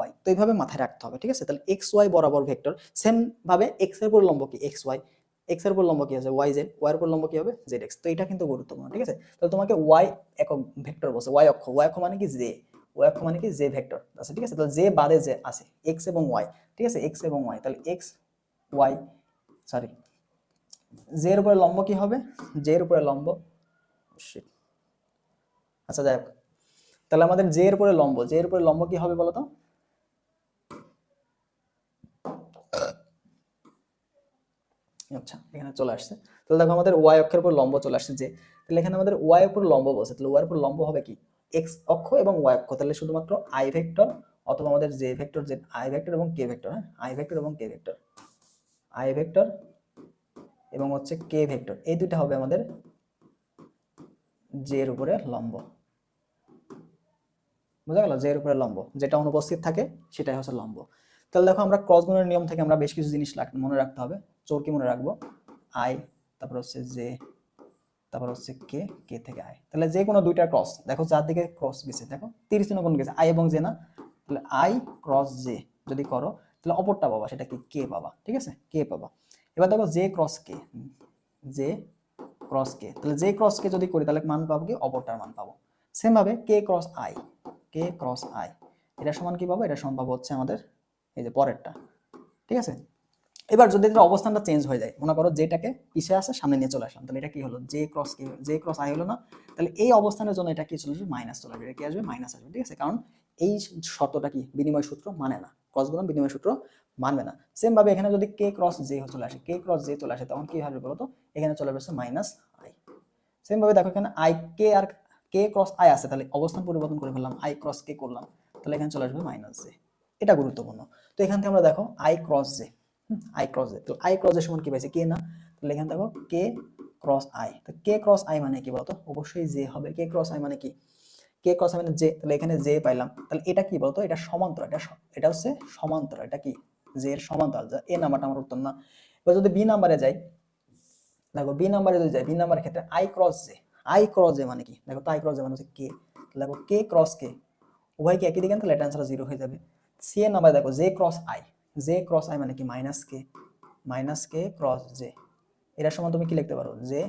y। তো এইভাবে মাথায় রাখতে হবে। ঠিক আছে, তাহলে x y বরাবর ভেক্টর, সেম ভাবে x এর উপর লম্ব কি x y, x এর উপর লম্ব কি আছে y z, y এর উপর লম্ব কি হবে z x। তো এটা কিন্তু গুরুত্বপূর্ণ। ঠিক আছে, তাহলে তোমাকে y একক ভেক্টর বলছে, y অক্ষ, y অক্ষ মানে কি j, y অক্ষ মানে কি j ভেক্টর আছে। ঠিক আছে, তাহলে j বাদে যে আছে x এবং y। ঠিক আছে, x এবং y, তাহলে x y সরি j এর উপরে লম্ব কি হবে, j এর উপরে লম্ব shit। আচ্ছা যাই হোক, তাহলে আমাদের j এর উপরে লম্ব, j এর উপরে লম্ব কি হবে বলো তো, আচ্ছা এখানে চলে আসছে। তাহলে দেখো আমাদের y অক্ষের উপর লম্ব চলে আসছে যে, তাহলে এখানে আমাদের y এর উপর লম্ব বলছে, তাহলে y এর উপর লম্ব হবে কি x অক্ষ এবং y অক্ষ, তাহলে শুধুমাত্র i ভেক্টর অথবা আমাদের j vector, z i vector এবং k ভেক্টর, হ্যাঁ i ভেক্টর এবং k ভেক্টর, i ভেক্টর এবং হচ্ছে k ভেক্টর, এই দুইটা হবে আমাদের j এর উপরে লম্ব। বোঝা গেল, j এর উপরে লম্ব যেটা অনুপস্থিত থাকে সেটাই হচ্ছে লম্ব। তাহলে দেখো আমরা ক্রস গুণের নিয়ম থেকে আমরা বেশ কিছু জিনিস মনে রাখতে হবে। কি মনে রাখবো, i, তারপর হচ্ছে j, তারপর হচ্ছে কে, কে থেকে আই, তাহলে যে কোনো দুইটা ক্রস, দেখো যার দিকে ক্রস গেছে দেখো 30 চিহ্ন কোন গেছে, আই এবং জে না, তাহলে আই ক্রস জে যদি করো তাহলে অপরটা পাবা, সেটা কি কে পাবা। ঠিক আছে, কে পাবা। এবার দেখো জে ক্রস কে, জে ক্রস কে, তাহলে জে ক্রস কে যদি করি তাহলে মান পাবো কি, অপরটার মান পাবো। সেম ভাবে K cross I, K cross I, এটা সমান কি পাবো, এটা সমান পাবো হচ্ছে আমাদের এই যে পরেরটা। ঠিক আছে, এবার যদি এটার অবস্থানটা চেঞ্জ হয়ে যায়, মনে করো যেটাকে পিছিয়ে আসে সামনে নিয়ে চলে আসলাম, তাহলে এটা কি হলো, J cross K, J cross I হলো না, তাহলে এই অবস্থানের জন্য এটা কি চলে আসবে, মাইনাস চলে আসবে, এটা কি আসবে, মাইনাস আসবে। ঠিক আছে, কারণ এই শর্তটা কি বিনিময় সূত্র মানে না, ক্রস গুণন বিনিময় সূত্র মানবে না। সেম ভাবে এখানে যদি কে ক্রস জে চলে আসে, কে ক্রস জে চলে আসে, তখন কি হবে বলতো, এখানে চলে আসবে মাইনাস আই। সেম ভাবে দেখো এখানে আই কে আর কে ক্রস আই আছে, তাহলে অবস্থান পরিবর্তন করে ফেললাম, আই ক্রস কে করলাম, তাহলে এখানে চলে আসবে মাইনাস জে। এটা গুরুত্বপূর্ণ। তো এখান থেকে আমরা দেখো I cross J, I cross J, তো আই ক্রস এর সমান কি পাইছে, কে না, তাহলে এখানে দেখো কে ক্রস আই, তো কে ক্রস আই মানে কি বলতো, অবশ্যই জে হবে। কে ক্রস আই মানে কি, কে ক্রস আই মানে জে, তাহলে এখানে জে পাইলাম, তাহলে এটা কি বলতো, এটা সমান্তরাল, এটা হচ্ছে সমান্তরাল, এটা কি জে এর সমান্তরাল, এ নাম্বারটা আমার উত্তর না। এবার যদি বি নাম্বারে যাই, দেখো বি নাম্বারে যদি যাই, বি নাম্বারের ক্ষেত্রে I cross J, I cross J মানে কি, দেখো তো আই ক্রস জে মানে হচ্ছে কে, দেখো কে ক্রস কে, উভয় কি একই দিকে, তাহলে এটা আনসার 0 হয়ে যাবে। সি এর নাম্বার দেখো J cross I, J cross I মানে কি মাইনাস কে ক্রস জে, এর সমান তুমি কি লিখতে পারো, জে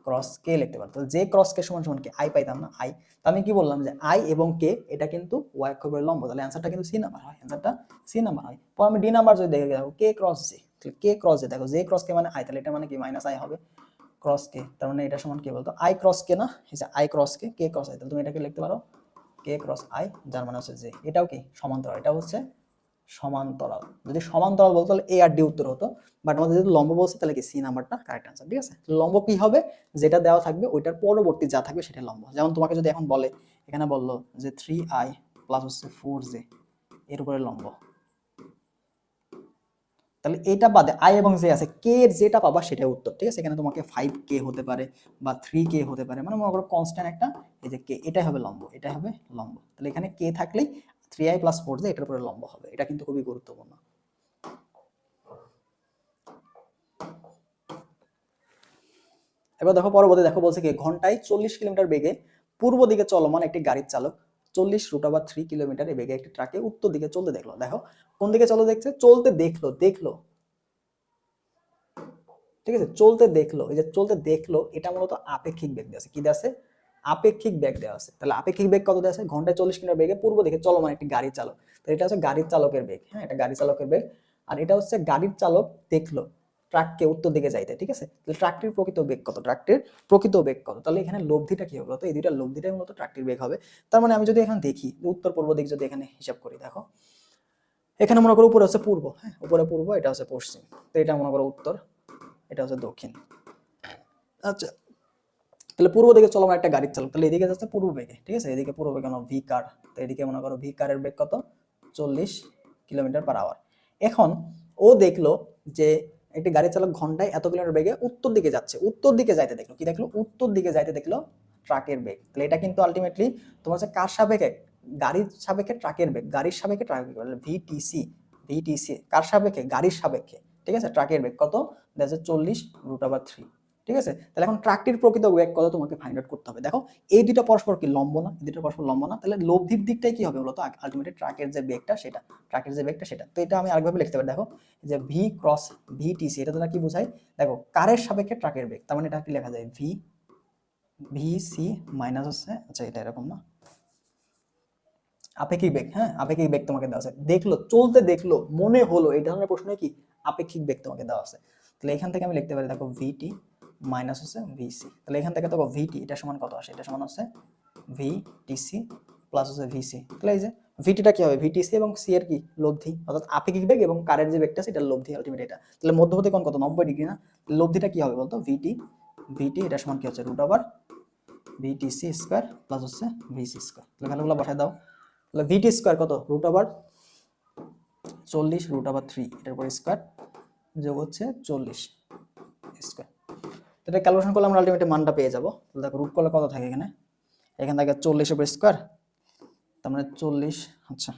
ক্রস কে লিখতে পারো। তাহলে জে ক্রস কে সমান সমান কি, আই পাইতাম না, আই। তো আমি কি বললাম যে আই এবং কে এটা কিন্তু ওয়াই অক্ষরের লম্ব, তাহলে অ্যানসারটা কিন্তু সি নাম্বার হয়, অ্যানসারটা সি নাম্বার হয়। পর আমি ডি নাম্বার যদি দেখে দেখো কে ক্রস জে, তাহলে কে ক্রস জে, দেখো জে ক্রস কে মানে আই, তাহলে এটা মানে কি মাইনাস আই হবে, ক্রস কে তার মানে এটা সমান কি বলতো, আই ক্রস কে না, এই যে I cross K, K cross I, তাহলে তুমি এটাকে লিখতে পারো কে ক্রস আই, যার মানে হচ্ছে জে। এটাও কি সমান্তরাল, এটা হচ্ছে সমান্তরাল। যদি সমান্তরাল বলতো তাহলে এ আর ডি উত্তর হতো, বাট আমাদের যদি লম্ব বলছে তাহলে কি সি নাম্বারটা কারেক্ট আনসার। ঠিক আছে, লম্ব কি হবে, যেটা দেওয়া থাকবে ওইটার পরবর্তী যা থাকবে সেটা লম্ব। যেমন তোমাকে যদি এখন বলে, এখানে বললো যে 3i প্লাস হচ্ছে 4j এর উপরে লম্ব, তাহলে এটা বাদে আই এবং জে আছে, কে এর যেটা পাবা সেটাই উত্তর। ঠিক আছে, এখানে তোমাকে 5k হতে পারে বা 3k হতে পারে, মানে মনে করো কনস্ট্যান্ট একটা, এই যে কে, এটাই হবে লম্ব, এটাই হবে লম্ব। তাহলে এখানে কে থাকলেই 3i প্লাস 4j এটার উপরে লম্ব হবে, এটা কিন্তু খুবই গুরুত্বপূর্ণ। এবার দেখো পরবর্তী দেখো বলছে কি, ঘন্টায় 40 কিলোমিটার বেগে পূর্ব দিকে চলমান একটি গাড়ির চালক 40√3 কিলোমিটার এই বেগে একটি ট্রাকে উত্তর দিকে চলতে দেখলো। দেখো কোন দিকে চলো দেখছে, চলতে দেখলো, ঠিক আছে, চলতে দেখলো। এই যে চলতে দেখলো এটা মূলত আপেক্ষিক বেগ দেওয়া আছে। কি দেওয়া আছে? আপেক্ষিক বেগ দেওয়া আছে। তাহলে আপেক্ষিক বেগ কত দেওয়া আছে? ঘন্টায় 40 কিলোমিটার বেগে পূর্ব দিকে চলমান একটি গাড়ি চালক। তো এটা হচ্ছে গাড়ির চালকের বেগ। হ্যাঁ, এটা গাড়ি চালকের বেগ। আর এটা হচ্ছে গাড়ির চালক দেখলো ট্রাককে উত্তর দিকে যাইতে। ঠিক আছে, তাহলে ট্রাকটির প্রকৃত বেগ কত? ট্রাকটির প্রকৃত বেগ কত? তাহলে এখানে লব্ধিটা কি হবে? তো এই দুইটা লব্ধিটাই মূলত ট্রাকটির বেগ হবে। তার মানে আমি যদি এখন দেখি উত্তর পূর্ব দিক যদি এখানে হিসাব করি, দেখো এখানে মনে করো উপরে হচ্ছে পূর্ব, হ্যাঁ উপরে পূর্ব, এটা হচ্ছে পশ্চিম, তো এটা মনে করো উত্তর, এটা হচ্ছে দক্ষিণ। আচ্ছা, তাহলে পূর্ব দিকে চলমান একটা গাড়ির চালক, তাহলে এদিকে যাচ্ছে পূর্ব বেগে। ঠিক আছে, এদিকে পূর্ব বেগে ভি কার, তো এদিকে মনে করো ভি কারের বেগ কত? 40 কিলোমিটার পার আওয়ার। এখন ও দেখলো যে একটি গাড়ি চালক ঘন্টায় এত কিলোমিটার বেগে উত্তর দিকে যাচ্ছে। উত্তর দিকে যাইতে দেখলো, কি দেখলো? উত্তর দিকে যাইতে দেখলো ট্রাকের বেগ। তাহলে এটা কিন্তু আলটিমেটলি তোমার হচ্ছে কার সাপেক্ষে? গাড়ির সাপেক্ষে ট্রাকের বেগ, গাড়ির সাপেক্ষে ট্রাকের বেগ, ভিটিসি। ভিটিসি কার সাপেক্ষে? গাড়ির সাপেক্ষে। ঠিক আছে, ট্রাকের বেগ কত? দ্যাটস 40√3। ঠিক আছে, তাহলে এখন ট্রাকটির প্রকৃত বেগ কত তোমাকে ফাইন্ড আউট করতে হবে। দেখো এই দুটো পরস্পর কি লম্ব না? এই দুটো পরস্পর লম্ব না? তাহলে লব্ধির দিকটাই কি হবে বলতো? আলটিমেটলি ট্রাকের যে বেগটা সেটা, ট্রাকের যে বেগটা সেটা। তো এটা আমি আরেকভাবে লিখতে পারি, দেখো যে ভি ক্রস ভিটিসি, এটা তোমরা কি বোঝায়? দেখো কারের সাপেক্ষে ট্রাকের বেগ, তার মানে এটা কি লেখা যায়? ভি ভিসি মাইনাস হচ্ছে, আচ্ছা এটা এরকম না, আপেক্ষিক বেগ। হ্যাঁ, আপেক্ষিক বেগ তোমাকে দেওয়া আছে। দেখলো, চলতে দেখলো, মনে হলো, এই ধরনের প্রশ্ন কি আপেক্ষিক বেগ তোমাকে দেওয়া আছে। তাহলে এখান থেকে আমি লিখতে পারি, দেখো ভিটি মাইনাস হচ্ছে ভিসি। তাহলে এখান থেকে দেখো ভিটি এটা সমান কত আসে? এটা সমান হচ্ছে ভিটিসি প্লাস হচ্ছে ভিসি। তাহলে এই যে ভিটিটা কি হবে? ভিটিসি এবং সি এর কি লব্ধি, অর্থাৎ আপেক্ষিক বেগ এবং কারের যে বেগটা সেটা লব্ধি আলটিমেট এটা। তাহলে মধ্যবর্তী কোণ কত? 90 ডিগ্রি না? লব্ধিটা কি হবে বলতো? ভিটি, ভিটি এটা সমান কি হচ্ছে? Root over VTC square plus হচ্ছে ভিসি স্কয়ার। তাহলে ভ্যালুগুলো বসায় দাও। তাহলে ভিটি স্কয়ার কত? রুট ওভার 40√3 এটার উপর স্কয়ার যোগ হচ্ছে 40 স্কয়ার। এটা ক্যালকুলেশন করলে আমরা আলটিমেটলি মানটা পেয়ে যাব। তাহলে দেখো রুট করলে কত থাকে এখানে? এখান থেকে 40 উপর স্কয়ার, তার মানে 40। আচ্ছা,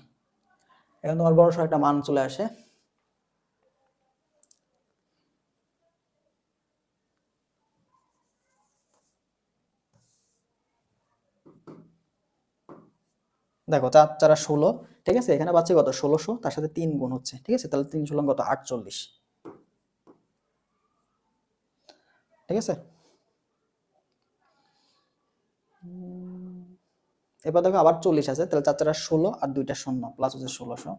এখন তোমার বড় সড় একটা মান চলে আসে। দেখো 4 4 16, ঠিক আছে, এখানে পাচ্ছি কত? 1600, তার সাথে 3 গুণ হচ্ছে। ঠিক আছে, তাহলে 3 16 কত? 48। ঠিক আছে, এবার দেখো আবার 40 আছে, তাহলে 4 4 16 আর 2টা 0 প্লাস হচ্ছে 1600।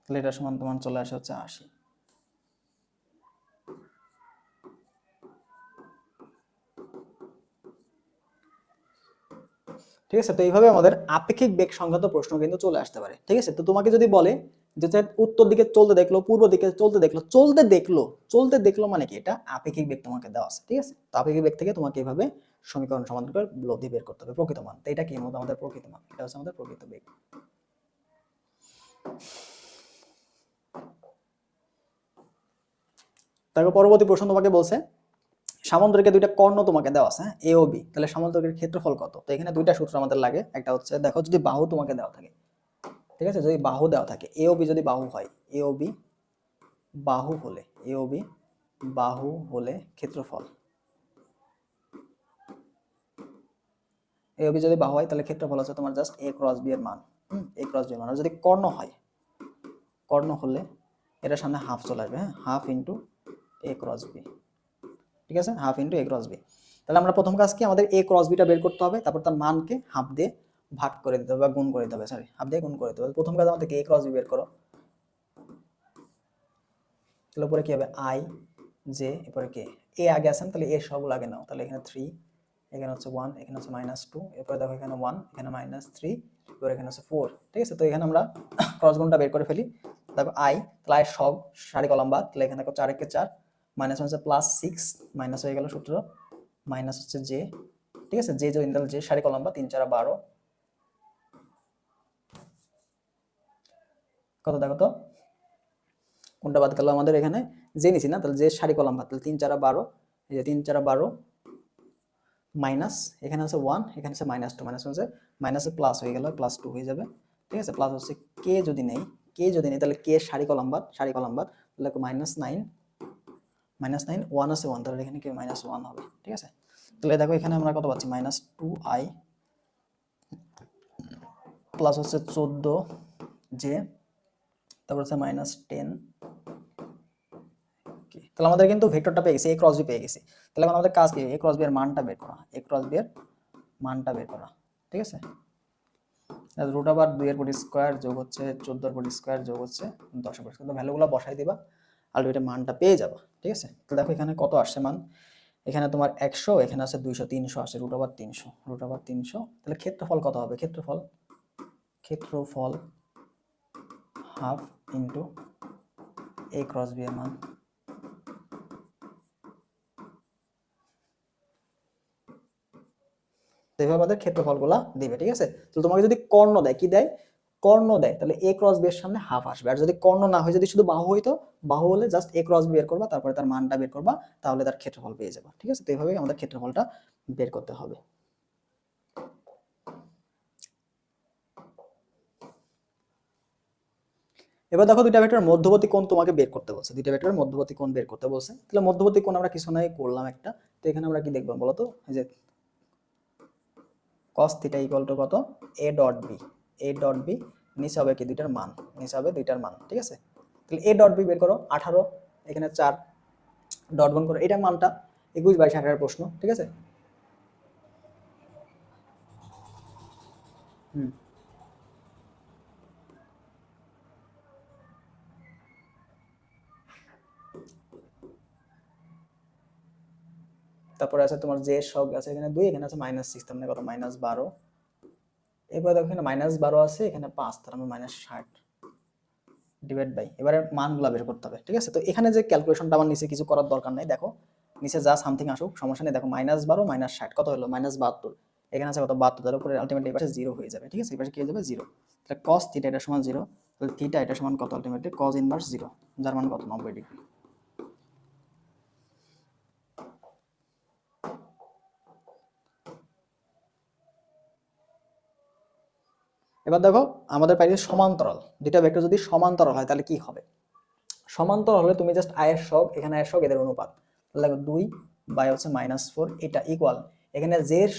তাহলে এটা সমান তোমার চলে আসে হচ্ছে 80। ঠিক আছে, তো এইভাবে আমাদের আপেক্ষিক বেগ সংক্রান্ত প্রশ্ন কিন্তু চলে আসতে পারে। ঠিক আছে, তো তোমাকে যদি বলে যে উত্তর দিকে চলতে দেখলো, পূর্ব দিকে চলতে দেখলো, চলতে দেখলো, চলতে দেখলো মানে কি? এটা আপেক্ষিক বেগ তোমাকে দেওয়া আছে। ঠিক আছে, তো আপেক্ষিক বেগ থেকে তোমাকে এইভাবে সমীকরণ সমাধান করে লব্ধি বের করতে হবে, প্রকৃত মান। তো এটা কি আমাদের প্রকৃত মান, এটা হচ্ছে আমাদের প্রকৃত বেগ। তারপর পরবর্তী প্রশ্ন তোমাকে বলছে সামান্তরিকের দুইটা কর্ণ তোমাকে দেওয়া আছে, এ ও বি। তাহলে সামান্তরিকের ক্ষেত্রফল কত? তো এখানে দুইটা সূত্র আমাদের লাগে। একটা হচ্ছে দেখো যদি বাহু তোমাকে দেওয়া থাকে, ঠিক আছে, যদি বাহু দেওয়া থাকে, এ ও বি যদি বাহু হয়, এ ও বি বাহু হলে, এ ও বি বাহু হলে ক্ষেত্রফল, এ ও বি যদি বাহু হয় তাহলে ক্ষেত্রফল হচ্ছে তোমার জাস্ট এ ক্রস বি এর মান। এ ক্রস বি এর মান। আর যদি কর্ণ হয়, কর্ণ হলে এটা সামনে হাফ চলে আসবে। হ্যাঁ, হাফ ইন্টু এ ক্রস বি। ঠিক আছে, হাফ ইন্টু এ ক্রস বি। তাহলে আমরা প্রথম কাজ কি? আমাদের এ ক্রস বিটা বের করতে হবে, তারপর তার মানকে হাফ দিয়ে ভাগ করে দিতে হবে বা গুণ করে দিতে হবে, সরি হাফ দিয়ে গুণ করে দিতে হবে। প্রথম কাজ আমাদেরকে এ ক্রস বি বের করো। তাহলে উপরে কি হবে? আই জে, এরপরে কে, এ আগে আসেন, তাহলে এর সবগুলো আগে নাও। তাহলে এখানে 3, এখানে হচ্ছে 1, এখানে হচ্ছে -2, এরপরে দেখো এখানে 1, এখানে -3, এরপর এখানে হচ্ছে 4। ঠিক আছে, তো এখানে আমরা ক্রস গুণটা বের করে ফেলি। দেখো আই, তাহলে আই সব সারি কলাম বাদ, তাহলে এখানে দেখো 4 একে 4, মাইনাস হচ্ছে +6, মাইনাস হয়ে গেল সূত্র, মাইনাস হচ্ছে জে। ঠিক আছে, জে যদি তাহলে জে সারি কলাম বাদ, 3 4 12, কত দেখো তো কোনটা বাদ গেল আমাদের? এখানে জে নিছি না, তাহলে জে সারি কলাম বাদ, তাহলে 3 4 12, এই যে 3 4 12 মাইনাস, এখানে আছে 1, এখানে আছে -2, মাইনাস হচ্ছে মাইনাসে প্লাস হয়ে গেল, +2 হয়ে যাবে। ঠিক আছে, প্লাস হচ্ছে কে যদি নেই, কে যদি নেই তাহলে কে সারি কলাম বাদ তাহলে -9 1 আছে 1, তাহলে এখানে কি -1 হবে। ঠিক আছে, তাহলে দেখো এখানে আমরা কত পাচ্ছি -2i প্লাস হচ্ছে 14j, তারপর হচ্ছে -10। তাহলে আমাদের কিন্তু ভেক্টরটা পেয়ে গেছি, a ক্রস b পেয়ে গেছি। তাহলে এখন আমাদের কাজ কি, a ক্রস b এর মানটা বের করা, ঠিক আছে। √2 এর পুরো স্কয়ার যোগ হচ্ছে 14 এর পুরো স্কয়ার যোগ হচ্ছে 10 এর পুরো স্কয়ার, ভ্যালুগুলো বসাই দিবা আলটিমেট মানটা পেয়ে যাবা। ঠিক আছে, তো দেখো এখানে কত আসছে মান, এখানে তোমার 100, এখানে আছে 200, 300 আসে, √300। তাহলে ক্ষেত্রফল কত হবে, ক্ষেত্রফল half into a cross b এর মান। এইভাবে আমাদের ক্ষেত্রফলগুলা দিবে। ঠিক আছে, তো তোমাকে যদি কর্ণ দেয়, কি দেয়, কর্ণ দেয়, তাহলে a ক্রস b এর সামনে হাফ আসবে। আর যদি কর্ণ না হয়, যদি শুধু বাহু হইতো, বাহু হলে জাস্ট a ক্রস b বের করবা, তারপরে তার মানটা বের করবা, তাহলে তার ক্ষেত্রফল পেয়ে যাবে। ঠিক আছে, তো এইভাবেই আমাদের ক্ষেত্রফলটা বের করতে হবে। এবার দেখো দুইটা ভেক্টরের মধ্যবর্তী কোণ তোমাকে বের করতে বলছে, তাহলে মধ্যবর্তী কোণ আমরা কিছু নাই করলাম একটা। তো এখানে আমরা কি দেখবো বলতো, এই যে cos θ = কত, a ডট b, নিচে হবে কি দুইটার মান, ঠিক আছে। তাহলে a ডট b বের করো, 18, এখানে 4 ডট গুণ করো, এটার মানটা 21, 22, 18 প্রশ্ন। ঠিক আছে, তারপরে আছে তোমার যে সব আছে, এখানে 2, এখানে আছে -6, তার মানে কত -12। এরপর দেখো এখানে -12 আছে, এখানে 5, তার মানে -60 ডিভাইড বাই, এবারে মানগুলো বের করতে হবে। ঠিক আছে, তো এখানে যে ক্যালকুলেশনটা আমার নিচে কিছু করার দরকার নাই, দেখো নিচে যা সামথিং আসুক সমস্যা নেই। দেখো -12 -60 কত হলো, -72, এখানে আছে কত 72, তার উপরে আলটিমেটলি এই পাশে 0 হয়ে যাবে। ঠিক আছে, এই পাশে কি হয়ে যাবে 0, তাহলে cos θ এটা সমান 0, তাহলে θ এটা সমান কত, আলটিমেটলি cos ইনভার্স 0, যার মান কত 90 ডিগ্রি। এবার দেখো আমাদের পাইছে সমান্তরাল, দুইটা ভেক্টর যদি সমান্তরাল হয় তাহলে কি হবে। সমান্তরাল হলে তুমি জাস্ট আয়ের সব, এখানে আয়ের সব, এদের অনুপাত, তাহলে 2 বাই হচ্ছে -4, এটা ইকুয়াল, এখানে জের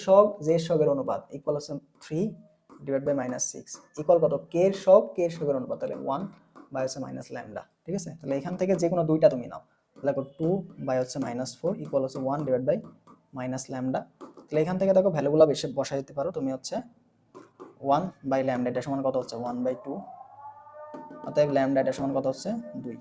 সবের অনুপাত ইকুয়াল হচ্ছে 3 ডিভাইড বাই -6, ইকুয়াল কত, কে এর সবের অনুপাত, তাহলে 1 বাই হচ্ছে -λ। ঠিক আছে, তাহলে এখান থেকে যে কোনো দুইটা তুমি নাও, তাহলে 2 বাই হচ্ছে -4 ইকুয়াল হচ্ছে 1 ডিভাইড বাই -λ। তাহলে এখান থেকে দেখো ভ্যালুগুলো বেশি বসাই দিতে পারো তুমি, হচ্ছে 1 বাই λ এটা সমান কত হচ্ছে 1/2, অতএব λ এটা সমান কত হচ্ছে 2।